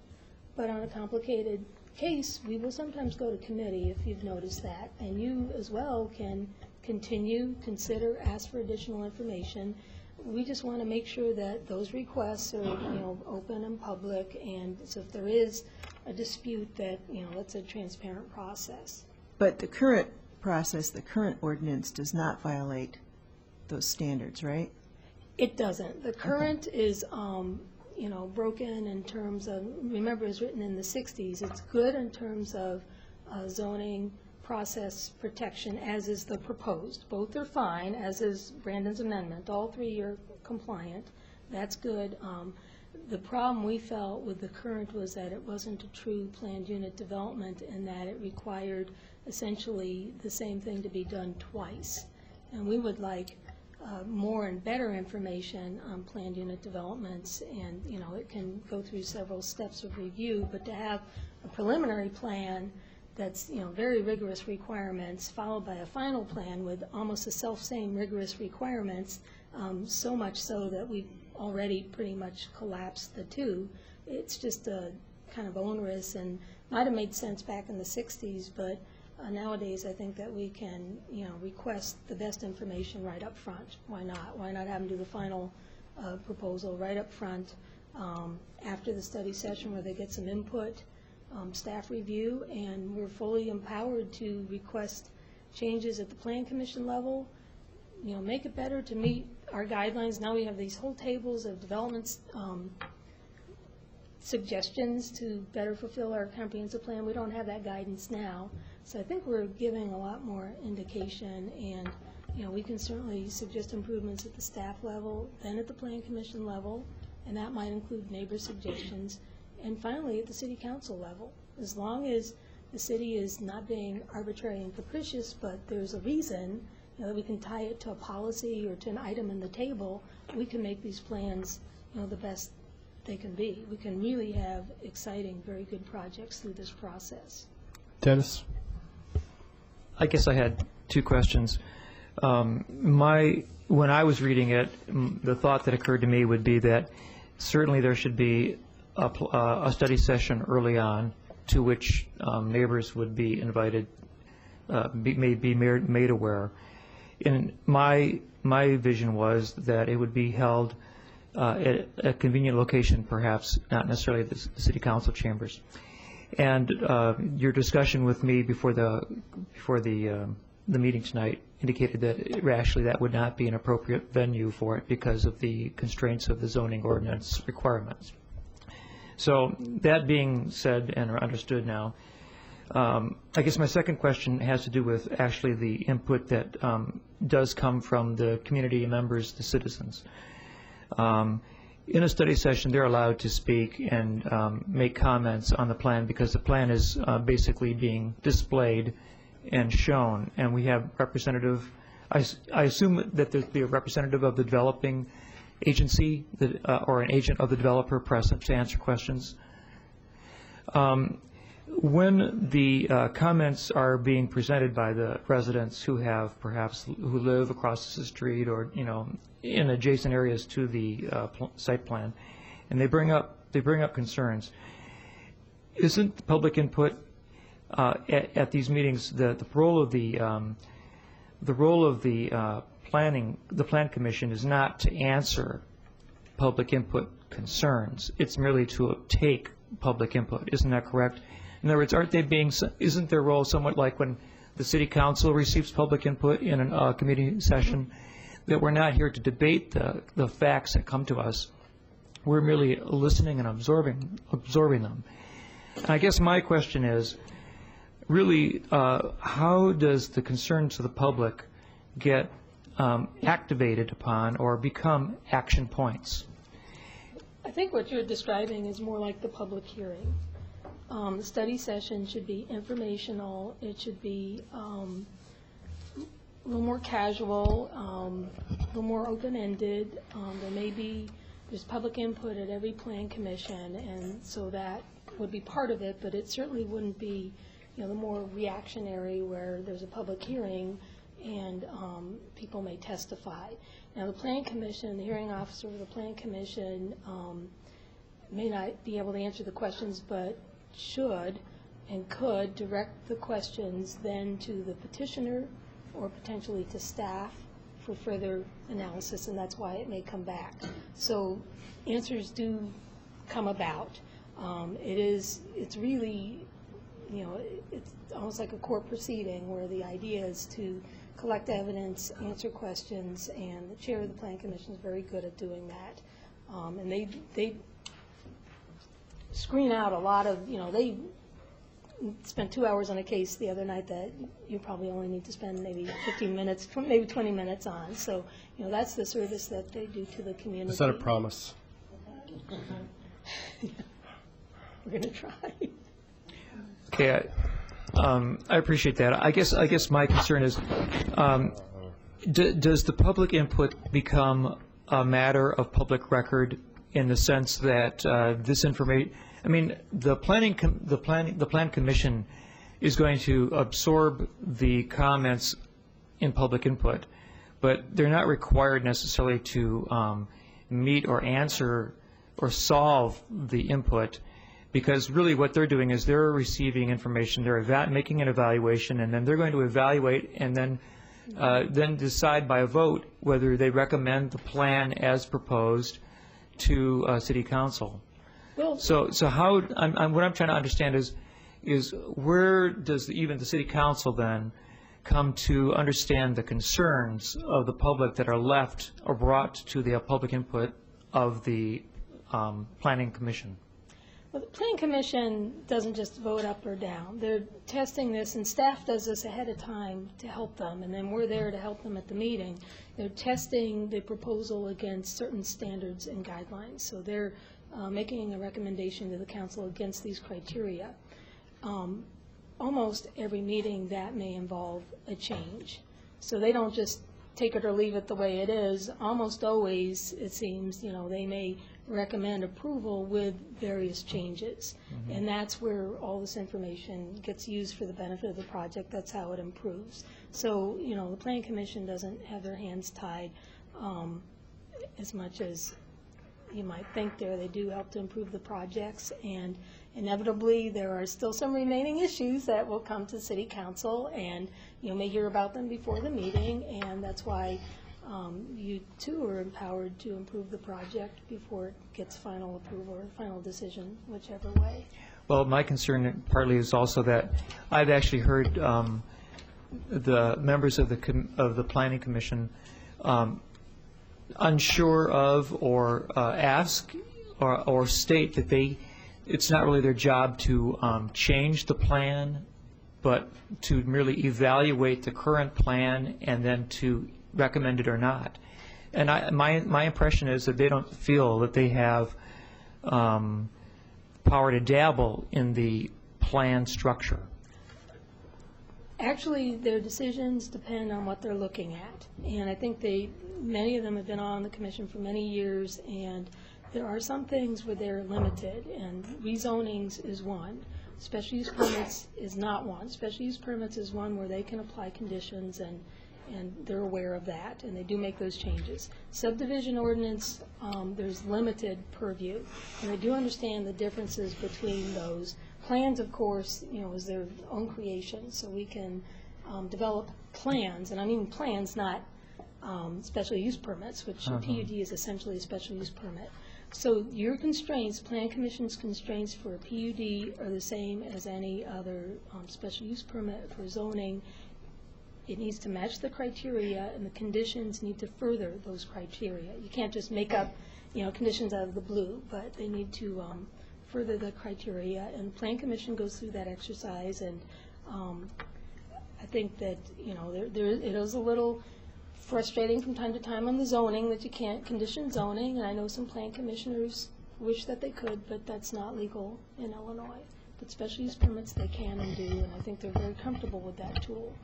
S9: but on a complicated case, we will sometimes go to committee if you've noticed that. And you as well can continue, consider, ask for additional information. We just want to make sure that those requests are, open and public, and so if there is a dispute that, it's a transparent process.
S11: But the current process, the current ordinance does not violate those standards, right?
S9: It doesn't. The current is, broken in terms of, remember it was written in the 60s. It's good in terms of zoning process protection, as is the proposed. Both are fine, as is Brandon's amendment. All three are compliant. That's good. The problem we felt with the current was that it wasn't a true planned unit development and that it required essentially the same thing to be done twice. And we would like more and better information on planned unit developments, and it can go through several steps of review, but to have a preliminary plan that's very rigorous requirements followed by a final plan with almost the self-same rigorous requirements, so much so that we've already pretty much collapsed the two. It's just a kind of onerous and might have made sense back in the 60s, but nowadays I think that we can request the best information right up front. Why not? Why not have them do the final proposal right up front after the study session where they get some input, staff review, and we're fully empowered to request changes at the Plan Commission level, make it better to meet our guidelines. Now we have these whole tables of developments suggestions to better fulfill our comprehensive plan. We don't have that guidance now, so I think we're giving a lot more indication, and we can certainly suggest improvements at the staff level, then at the Plan Commission level, and that might include neighbor suggestions. And finally, at the City Council level, as long as the city is not being arbitrary and capricious, but there's a reason that we can tie it to a policy or to an item in the table, we can make these plans the best they can be. We can really have exciting, very good projects through this process.
S1: Dennis?
S4: I guess I had two questions. When I was reading it, the thought that occurred to me would be that certainly there should be a study session early on to which neighbors would be invited, may be made aware. And my vision was that it would be held at a convenient location, perhaps not necessarily at the City Council chambers. And your discussion with me before the meeting tonight indicated that actually that would not be an appropriate venue for it because of the constraints of the zoning ordinance requirements. So that being said and understood now, I guess my second question has to do with actually the input that does come from the community members, the citizens. In a study session, they're allowed to speak and make comments on the plan because the plan is basically being displayed and shown, and we have representative, I assume that there'd be a representative of the developing agency that, or an agent of the developer present to answer questions. When the comments are being presented by the residents who have perhaps who live across the street or in adjacent areas to the site plan, and they bring up concerns, isn't the public input at these meetings the role of the Plan Commission is not to answer public input concerns? It's merely to take public input. Isn't that correct? In other words, isn't their role somewhat like when the City Council receives public input in a committee session, that we're not here to debate the facts that come to us. We're merely listening and absorbing them. I guess my question is, really, how does the concerns of the public get activated upon or become action points?
S17: I think what you're describing is more like the public hearing. The study session should be informational. It should be a little more casual, a little more open-ended. There's public input at every plan commission, and so that would be part of it, but it certainly wouldn't be, the more reactionary where there's a public hearing and people may testify. Now, the Plan Commission, the hearing officer of the Plan Commission may not be able to answer the questions, but should and could direct the questions then to the petitioner or potentially to staff for further analysis, and that's why it may come back. So answers do come about. It's really, it's almost like a court proceeding where the idea is to collect evidence, answer questions, and the chair of the Plan Commission is very good at doing that. And they screen out a lot of, they spent 2 hours on a case the other night that you probably only need to spend maybe 15 minutes, maybe 20 minutes on. So, that's the service that they do to the community.
S1: Is that a promise?
S17: We're going to try.
S4: Okay, I appreciate that. I guess my concern is, does the public input become a matter of public record in the sense that this information? I mean, the Plan Commission is going to absorb the comments in public input, but they're not required necessarily to meet or answer or solve the input, because really what they're doing is they're receiving information, they're making an evaluation, and then they're going to evaluate and then decide by a vote whether they recommend the plan as proposed to City Council.
S17: Well,
S4: so how what I'm trying to understand is where does even the City Council then come to understand the concerns of the public that are left or brought to the public input of the Planning Commission?
S17: Well, the Plan Commission doesn't just vote up or down. They're testing this, and staff does this ahead of time to help them, and then we're there to help them at the meeting. They're testing the proposal against certain standards and guidelines. So they're making a recommendation to the council against these criteria. Almost every meeting that may involve a change. So they don't just take it or leave it the way it is. Almost always, it seems, they may recommend approval with various changes. Mm-hmm. And that's where all this information gets used for the benefit of the project. That's how it improves. So, the Planning Commission doesn't have their hands tied as much as you might think there. They do help to improve the projects, and inevitably there are still some remaining issues that will come to City Council, and you may hear about them before the meeting, and that's why you too are empowered to improve the project before it gets final approval or final decision, whichever way.
S4: Well, my concern partly is also that I've actually heard the members of the Planning Commission unsure of or ask or state that it's not really their job to change the plan, but to merely evaluate the current plan and then to recommend it or not. And my impression is that they don't feel that they have power to dabble in the plan structure.
S17: Actually, their decisions depend on what they're looking at. And I think many of them have been on the commission for many years, and there are some things where they're limited, and rezonings is one. Special use permits is not one. Special use permits is one where they can apply conditions, and they're aware of that, and they do make those changes. Subdivision ordinance, there's limited purview, and they do understand the differences between those. Plans, of course, is their own creation, so we can develop plans, and I mean plans, not special use permits, which a PUD is essentially a special use permit. So your constraints, Plan Commission's constraints for a PUD are the same as any other special use permit for zoning. It needs to match the criteria, and the conditions need to further those criteria. You can't just make up, conditions out of the blue, but they need to
S18: further the criteria, and Plan Commission goes through that exercise, and I think that, it is a little frustrating from time to time on the zoning, that you can't condition zoning, and I know some Plan Commissioners wish that they could, but that's not legal in Illinois. But special use permits they can and do, and I think they're very comfortable with that tool.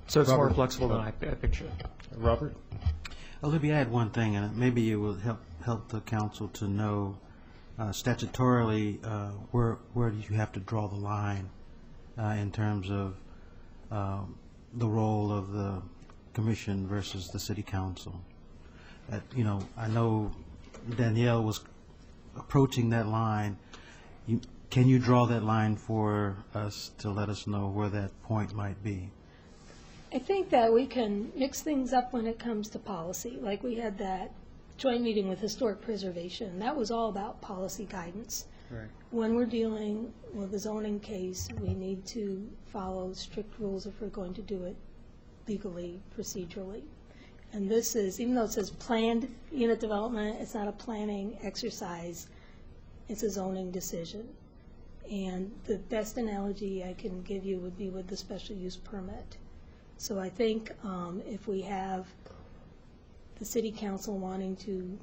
S4: So it's more
S1: Robert.
S4: flexible than I picture.
S1: Robert?
S19: Olivia, I had one thing, and maybe it will help the council to know statutorily where do you have to draw the line in terms of the role of the commission versus the city council. I know Danielle was approaching that line. Can you draw that line for us to let us know where that point might be?
S18: I think that we can mix things up when it comes to policy. Like we had that joint meeting with Historic Preservation. That was all about policy guidance.
S19: Right.
S18: When we're dealing with a zoning case, we need to follow strict rules if we're going to do it legally, procedurally. And this is, even though it says planned unit development, it's not a planning exercise. It's a zoning decision. And the best analogy I can give you would be with the special use permit. So I think if we have the city council wanting to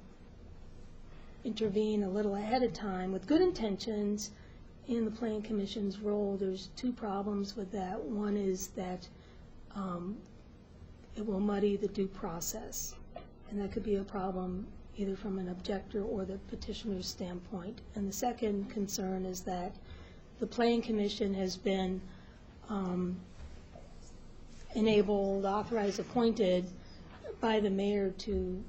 S18: intervene a little ahead of time with good intentions in the Plan Commission's role, there's two problems with that. One is that it will muddy the due process, and that could be a problem either from an objector or the petitioner's standpoint. And the second concern is that the Plan Commission has been enabled, authorized, appointed by the mayor to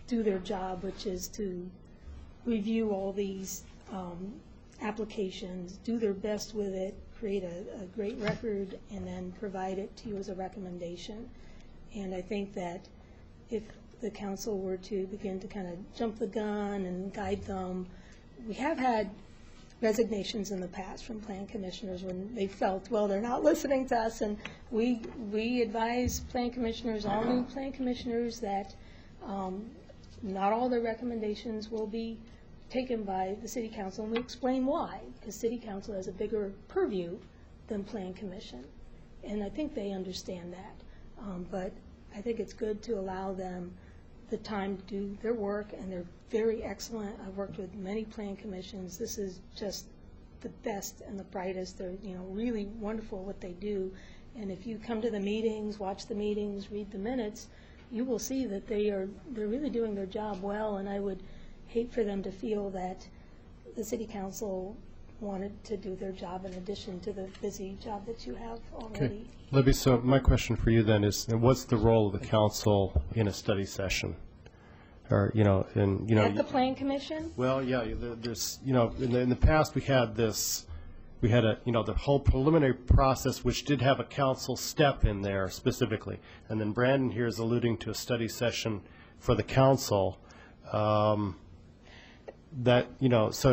S18: do their job, which is to review all these applications, do their best with it, create a great record, and then provide it to you as a recommendation. And I think that if the council were to begin to kind of jump the gun and guide them, we have had resignations in the past from Plan Commissioners when they felt, well, they're not listening to us, and we advise Plan Commissioners, all new Plan Commissioners, that not all their recommendations will be taken by the City Council, and we explain why, because City Council has a bigger purview than Plan Commission, and I think they understand that. But I think it's good to allow them the time to do their work, and they're very excellent. I've worked with many Plan Commissions. This is just the best and the brightest. They're really wonderful what they do, and if you come to the meetings, watch the meetings, read the minutes, you will see that they're really doing their job well, and I would hate for them to feel that the City Council wanted to do their job in addition to the busy job that you have already.
S1: Okay. Libby, so my question for you then is, what's the role of the council in a study session? Or,
S18: At the Plan Commission?
S1: Well, yeah, there's, in the past we had the whole preliminary process, which did have a council step in there specifically. And then Brandon here is alluding to a study session for the council. So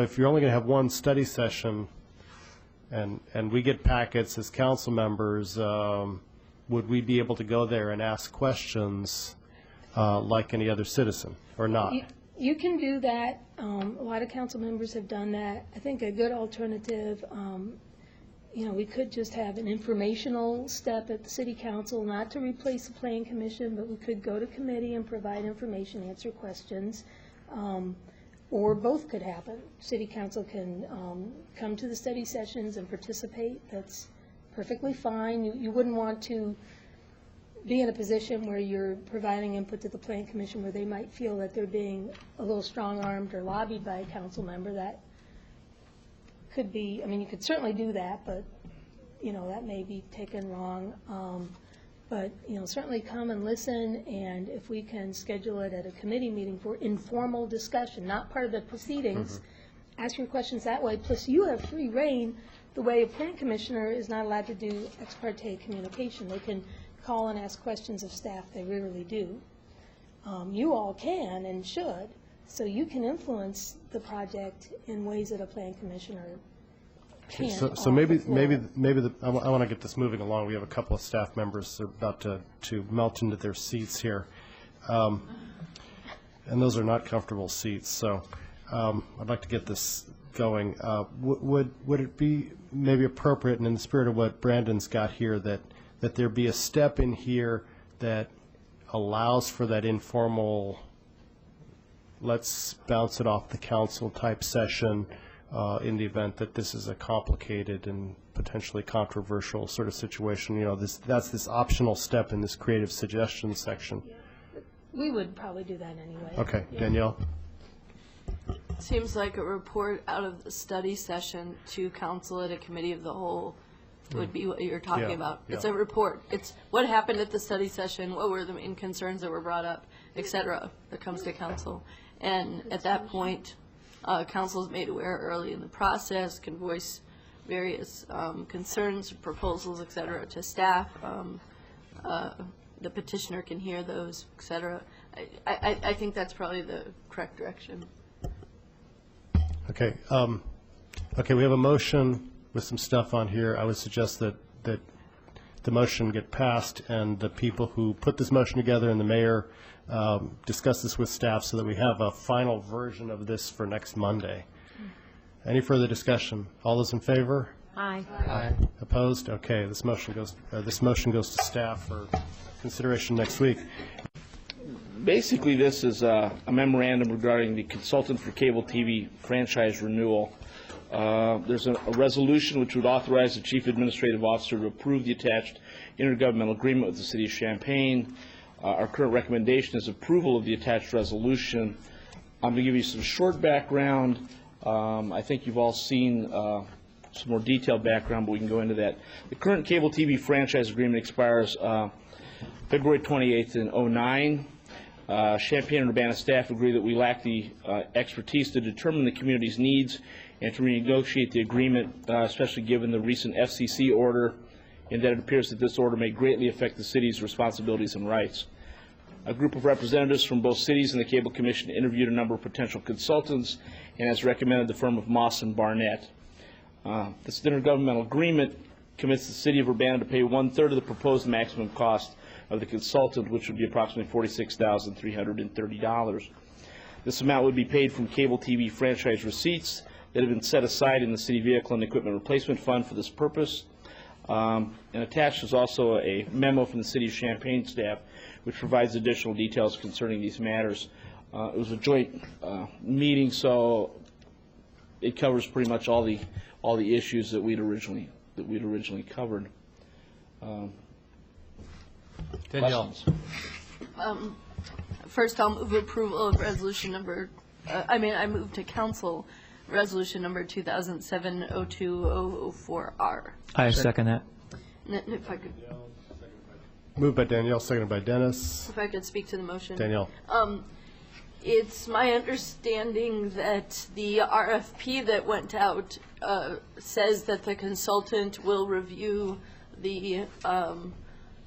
S1: if you're only going to have one study session, and we get packets as council members, would we be able to go there and ask questions like any other citizen, or not?
S18: You can do that. A lot of council members have done that. I think a good alternative, we could just have an informational step at the City Council, not to replace the Plan Commission, but we could go to committee and provide information, answer questions. Or both could happen. City Council can come to the study sessions and participate. That's perfectly fine. You wouldn't want to be in a position where you're providing input to the Plan Commission where they might feel that they're being a little strong-armed or lobbied by a council member. That could be, you could certainly do that, but, that may be taken wrong. But, certainly come and listen, and if we can schedule it at a committee meeting for informal discussion, not part of the proceedings, ask your questions that way. Plus, you have free reign the way a Plan Commissioner is not allowed to do ex parte communication. They can call and ask questions of staff. They rarely do. You all can and should, so you can influence the project in ways that a Plan Commissioner can't.
S1: So maybe I want to get this moving along. We have a couple of staff members that are about to melt into their seats here, and those are not comfortable seats. So I'd like to get this going, would it be maybe appropriate, and in the spirit of what Brandon's got here, that there be a step in here that allows for that informal, let's bounce it off the council type session in the event that this is a complicated and potentially controversial sort of situation? You know, that's this optional step in this creative suggestions section.
S18: We would probably do that anyway.
S1: Okay,
S18: Yeah.
S1: Danielle?
S3: Seems like a report out of the study session to council at a committee of the whole would be what you're talking
S1: Yeah,
S3: about. It's
S1: yeah.
S3: a report. It's what happened at the study session, what were the main concerns that were brought up, et cetera, that comes to council. And at that point, council is made aware early in the process, can voice various concerns, proposals, et cetera, to staff. The petitioner can hear those, et cetera. I think that's probably the correct direction.
S1: Okay. Okay, we have a motion with some stuff on here. I would suggest that the motion get passed, and the people who put this motion together and the mayor discuss this with staff so that we have a final version of this for next Monday. Any further discussion? All those in favor?
S9: Aye.
S1: Opposed? Okay, this motion goes to staff for consideration next week.
S20: Basically, this is a memorandum regarding the consultant for cable TV franchise renewal. There's a resolution which would authorize the Chief Administrative Officer to approve the attached intergovernmental agreement with the City of Champaign. Our current recommendation is approval of the attached resolution. I'm going to give you some short background. I think you've all seen some more detailed background, but we can go into that. The current cable TV franchise agreement expires February 28th in 2009. Champaign and Urbana staff agree that we lack the expertise to determine the community's needs and to renegotiate the agreement, especially given the recent FCC order, and that it appears that this order may greatly affect the city's responsibilities and rights. A group of representatives from both cities and the Cable Commission interviewed a number of potential consultants and has recommended the firm of Moss and Barnett. This intergovernmental agreement commits the City of Urbana to pay 1/3 of the proposed maximum cost of the consultant, which would be approximately $46,330. This amount would be paid from cable TV franchise receipts that have been set aside in the City Vehicle and Equipment Replacement Fund for this purpose. And attached is also a memo from the City of Champaign staff, which provides additional details concerning these matters. It was a joint meeting, so it covers pretty much all the issues that we'd originally covered.
S10: Danielle.
S20: Questions?
S3: First, I'll move approval of resolution number, I move to council resolution number 2007-02004R.
S4: I second that.
S3: And if I could,
S1: Moved by Danielle, seconded by Dennis.
S3: if I could speak to the motion.
S1: Danielle.
S3: It's my understanding that the RFP that went out says that the consultant will review the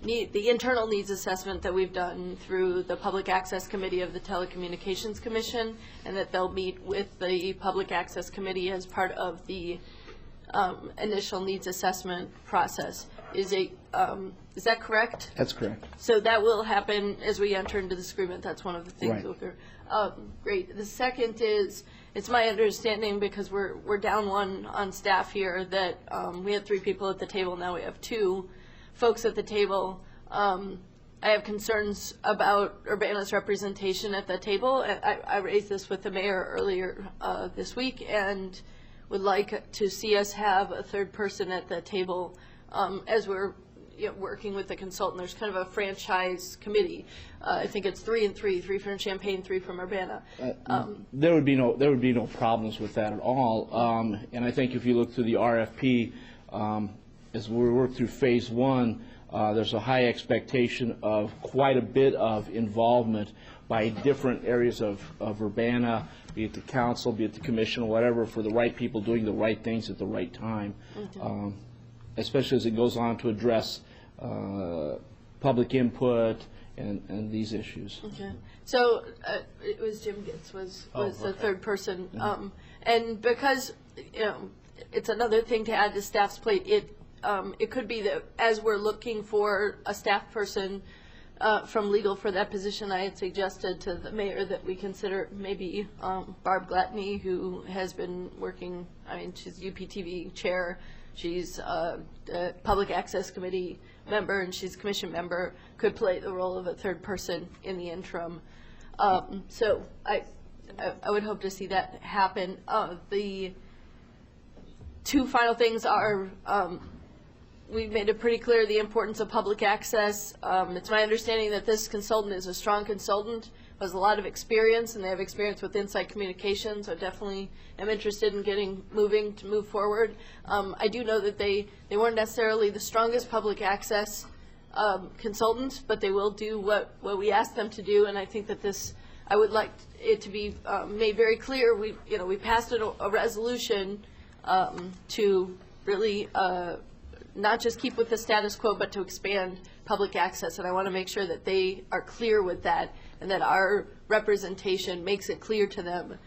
S3: internal needs assessment that we've done through the Public Access Committee of the Telecommunications Commission, and that they'll meet with the Public Access Committee as part of the initial needs assessment process. Is that correct?
S20: That's correct.
S3: So that will happen as we enter into this agreement. That's one of the things.
S20: Right.
S3: That we're, great. The second is, it's my understanding, because we're down one on staff here, that we had 3 people at the table, now we have 2 folks at the table. I have concerns about Urbana's representation at the table. I raised this with the mayor earlier this week, and would like to see us have a 3rd person at the table as we're working with the consultant. There's kind of a franchise committee. I think it's 3 and 3 from Champaign, 3 from Urbana.
S20: There would be no problems with that at all. And I think if you look through the RFP, as we work through phase 1, there's a high expectation of quite a bit of involvement by different areas of Urbana, be it the council, be it the commission, or whatever, for the right people doing the right things at the right time.
S3: Okay.
S20: Especially as it goes on to address public input and these issues.
S3: Okay. So it was Jim Gitz was the 3rd person. And because, it's another thing to add to staff's plate, it could be that as we're looking for a staff person from legal for that position, I had suggested to the mayor that we consider maybe Barb Glatney, who has been working, I mean, she's UPTV chair, she's a public access committee member, and she's commission member, could play the role of a third person in the interim. So I would hope to see that happen. The two final things are, we've made it pretty clear the importance of public access. It's my understanding that this consultant is a strong consultant, has a lot of experience, and they have experience with Insight Communications, so definitely am interested in move forward. I do know that they weren't necessarily the strongest public access consultants, but they will do what we asked them to do, and I think that this, I would like it to be made very clear. We passed a resolution to really not just keep with the status quo, but to expand public access. And I want to make sure that they are clear with that, and that our representation makes it clear to them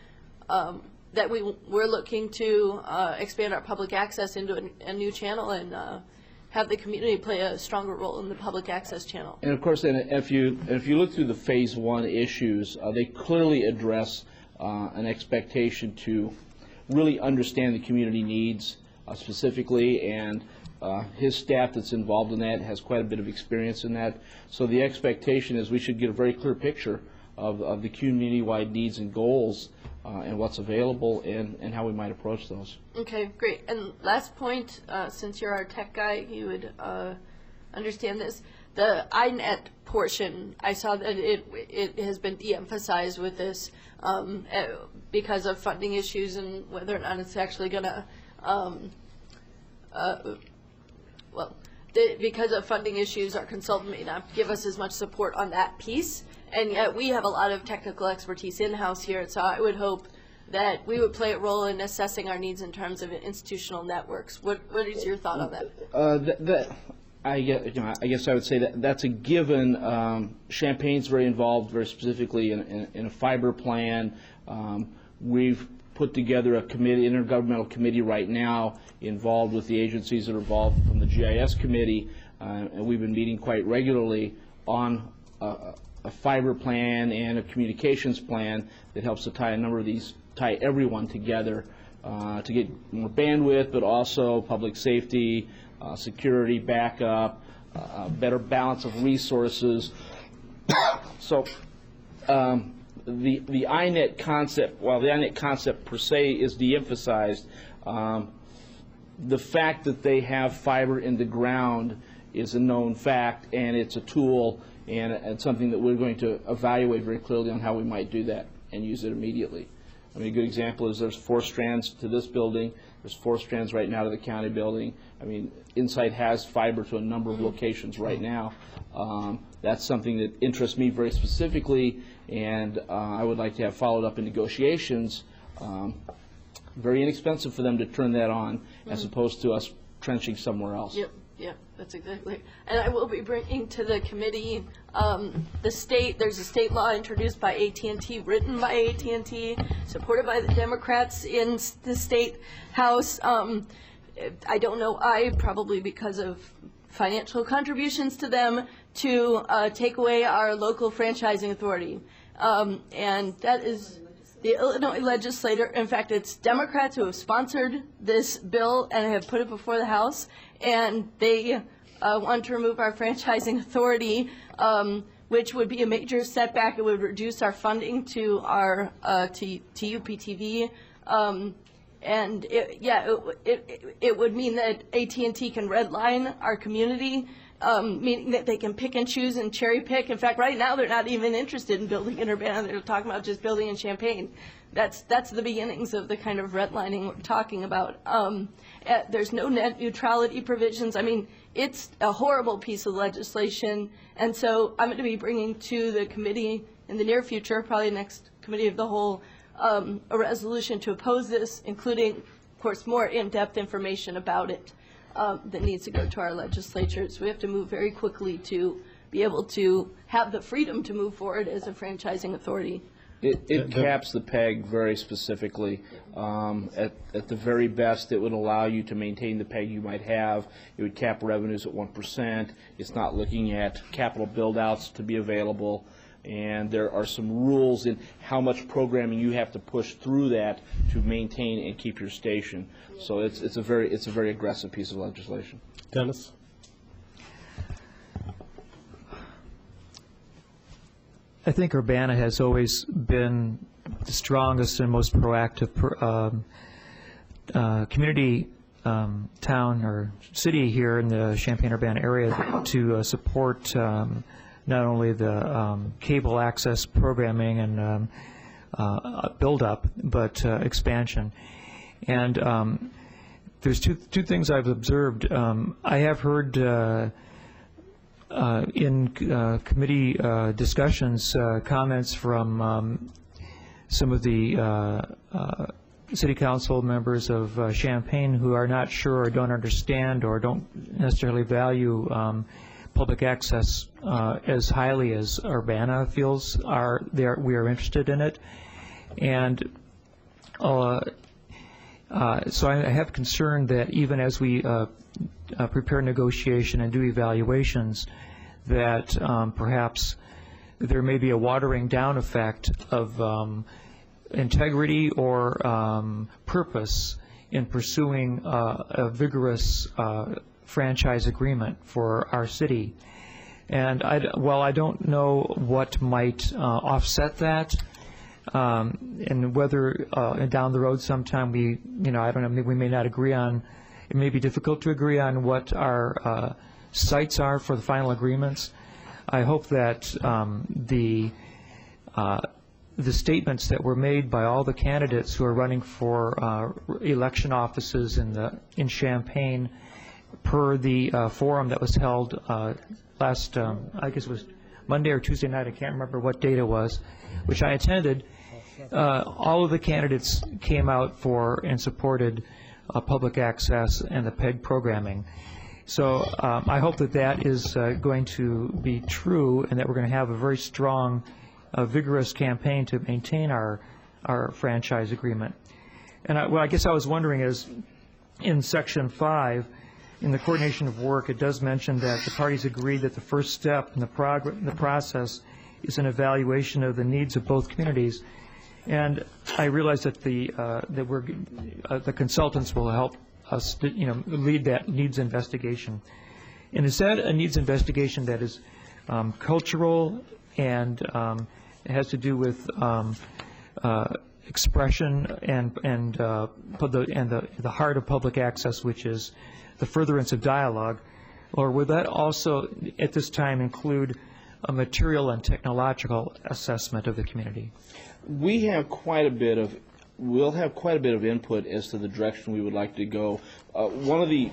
S3: that we're looking to expand our public access into a new channel and have the community play a stronger role in the public access channel.
S20: And of course, if you look through the phase 1 issues, they clearly address an expectation to really understand the community needs specifically, and his staff that's involved in that has quite a bit of experience in that. So the expectation is we should get a very clear picture of the community-wide needs and goals and what's available and how we might approach those.
S3: Okay, great. And last point, since you're our tech guy, you would understand this. The INET portion, I saw that it has been de-emphasized with this because of funding issues and whether or not it's actually going to because of funding issues, our consultant may not give us as much support on that piece, and yet we have a lot of technical expertise in-house here, so I would hope that we would play a role in assessing our needs in terms of institutional networks. What is your thought on that?
S20: I guess I would say that's a given. Champaign's very involved, very specifically in a fiber plan. We've put together a committee, intergovernmental committee right now involved with the agencies that are involved from the GIS committee, and we've been meeting quite regularly on a fiber plan and a communications plan that helps to tie everyone together to get more bandwidth, but also public safety, security, backup, better balance of resources. So the INET concept, while the INET concept per se is de-emphasized, the fact that they have fiber in the ground is a known fact, and it's a tool and something that we're going to evaluate very clearly on how we might do that and use it immediately. I mean, a good example is there's 4 strands to this building. There's 4 strands right now to the county building. I mean, Insight has fiber to a number of locations right now. That's something that interests me very specifically, and I would like to have followed up in negotiations. Very inexpensive for them to turn that on, as opposed to us trenching somewhere else.
S3: Yep, that's exactly. And I will be bringing to the committee there's a state law introduced by AT&T, written by AT&T, supported by the Democrats in the state house. I don't know, probably because of financial contributions to them, to take away our local franchising authority. And that is the Illinois legislator. In fact, it's Democrats who have sponsored this bill and have put it before the House, and they want to remove our franchising authority, which would be a major setback. It would reduce our funding to our to UPTV. And it would mean that AT&T can redline our community, meaning that they can pick and choose and cherry pick. In fact, right now they're not even interested in building in Urbana. They're talking about just building in Champaign. That's the beginnings of the kind of redlining we're talking about. There's no net neutrality provisions. I mean, it's a horrible piece of legislation. And so I'm going to be bringing to the committee in the near future, probably next committee of the whole, a resolution to oppose this, including, of course, more in-depth information about it that needs to go to our legislatures. We have to move very quickly to be able to have the freedom to move forward as a franchising authority.
S20: It caps the PEG very specifically. At the very best, it would allow you to maintain the PEG you might have. It would cap revenues at 1%. It's not looking at capital build-outs to be available. And there are some rules in how much programming you have to push through that to maintain and keep your station. So it's a very aggressive piece of legislation.
S1: Dennis?
S4: I think Urbana has always been the strongest and most proactive community town or city here in the Champaign-Urbana area to support not only the cable access programming and build-up, but expansion. And there's two things I've observed. I have heard in committee discussions comments from some of the city council members of Champaign who are not sure or don't understand or don't necessarily value public access as highly as Urbana feels we are interested in it. And so I have concern that even as we prepare negotiation and do evaluations, that perhaps there may be a watering down effect of integrity or purpose in pursuing a vigorous franchise agreement for our city. And while I don't know what might offset that, and whether down the road sometime I don't know, maybe we may not agree on, it may be difficult to agree on what our sites are for the final agreements. I hope that the statements that were made by all the candidates who are running for election offices in Champaign per the forum that was held last, I guess it was Monday or Tuesday night, I can't remember what date it was, which I attended, all of the candidates came out for and supported public access and the PEG programming. So I hope that that is going to be true and that we're going to have a very strong, vigorous campaign to maintain our franchise agreement. And what I guess I was wondering is, in Section 5, in the coordination of work, it does mention that the parties agreed that the first step in the process is an evaluation of the needs of both communities. And I realize that the consultants will help us, lead that needs investigation. And is that a needs investigation that is cultural and it has to do with expression and the heart of public access, which is the furtherance of dialogue, or would that also at this time include a material and technological assessment of the community?
S20: We'll have quite a bit of input as to the direction we would like to go. One of the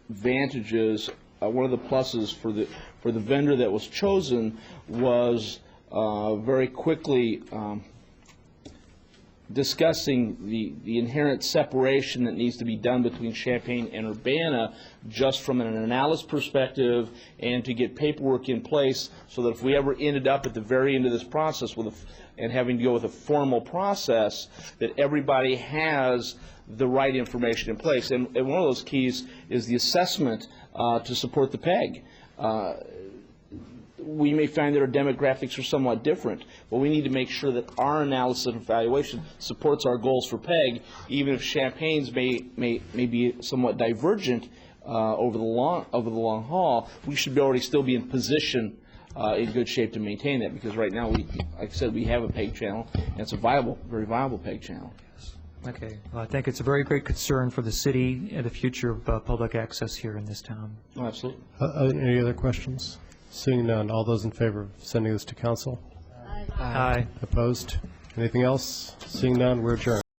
S20: advantages, one of the pluses for the vendor that was chosen was very quickly discussing the inherent separation that needs to be done between Champaign and Urbana, just from an analysis perspective, and to get paperwork in place so that if we ever ended up at the very end of this process and having to go with a formal process, that everybody has the right information in place. And one of those keys is the assessment to support the PEG. We may find that our demographics are somewhat different, but we need to make sure that our analysis and evaluation supports our goals for PEG, even if Champaign's may be somewhat divergent over the long haul. We should already still be in position, in good shape to maintain that, because right now, like I said, we have a PEG channel, and it's a very viable PEG channel.
S4: Okay. Well, I think it's a very great concern for the city and the future of public access here in this town.
S20: Oh, absolutely.
S1: Any other questions? Seeing none, all those in favor of sending this to council?
S4: Aye.
S1: Opposed? Anything else? Seeing none, we're adjourned.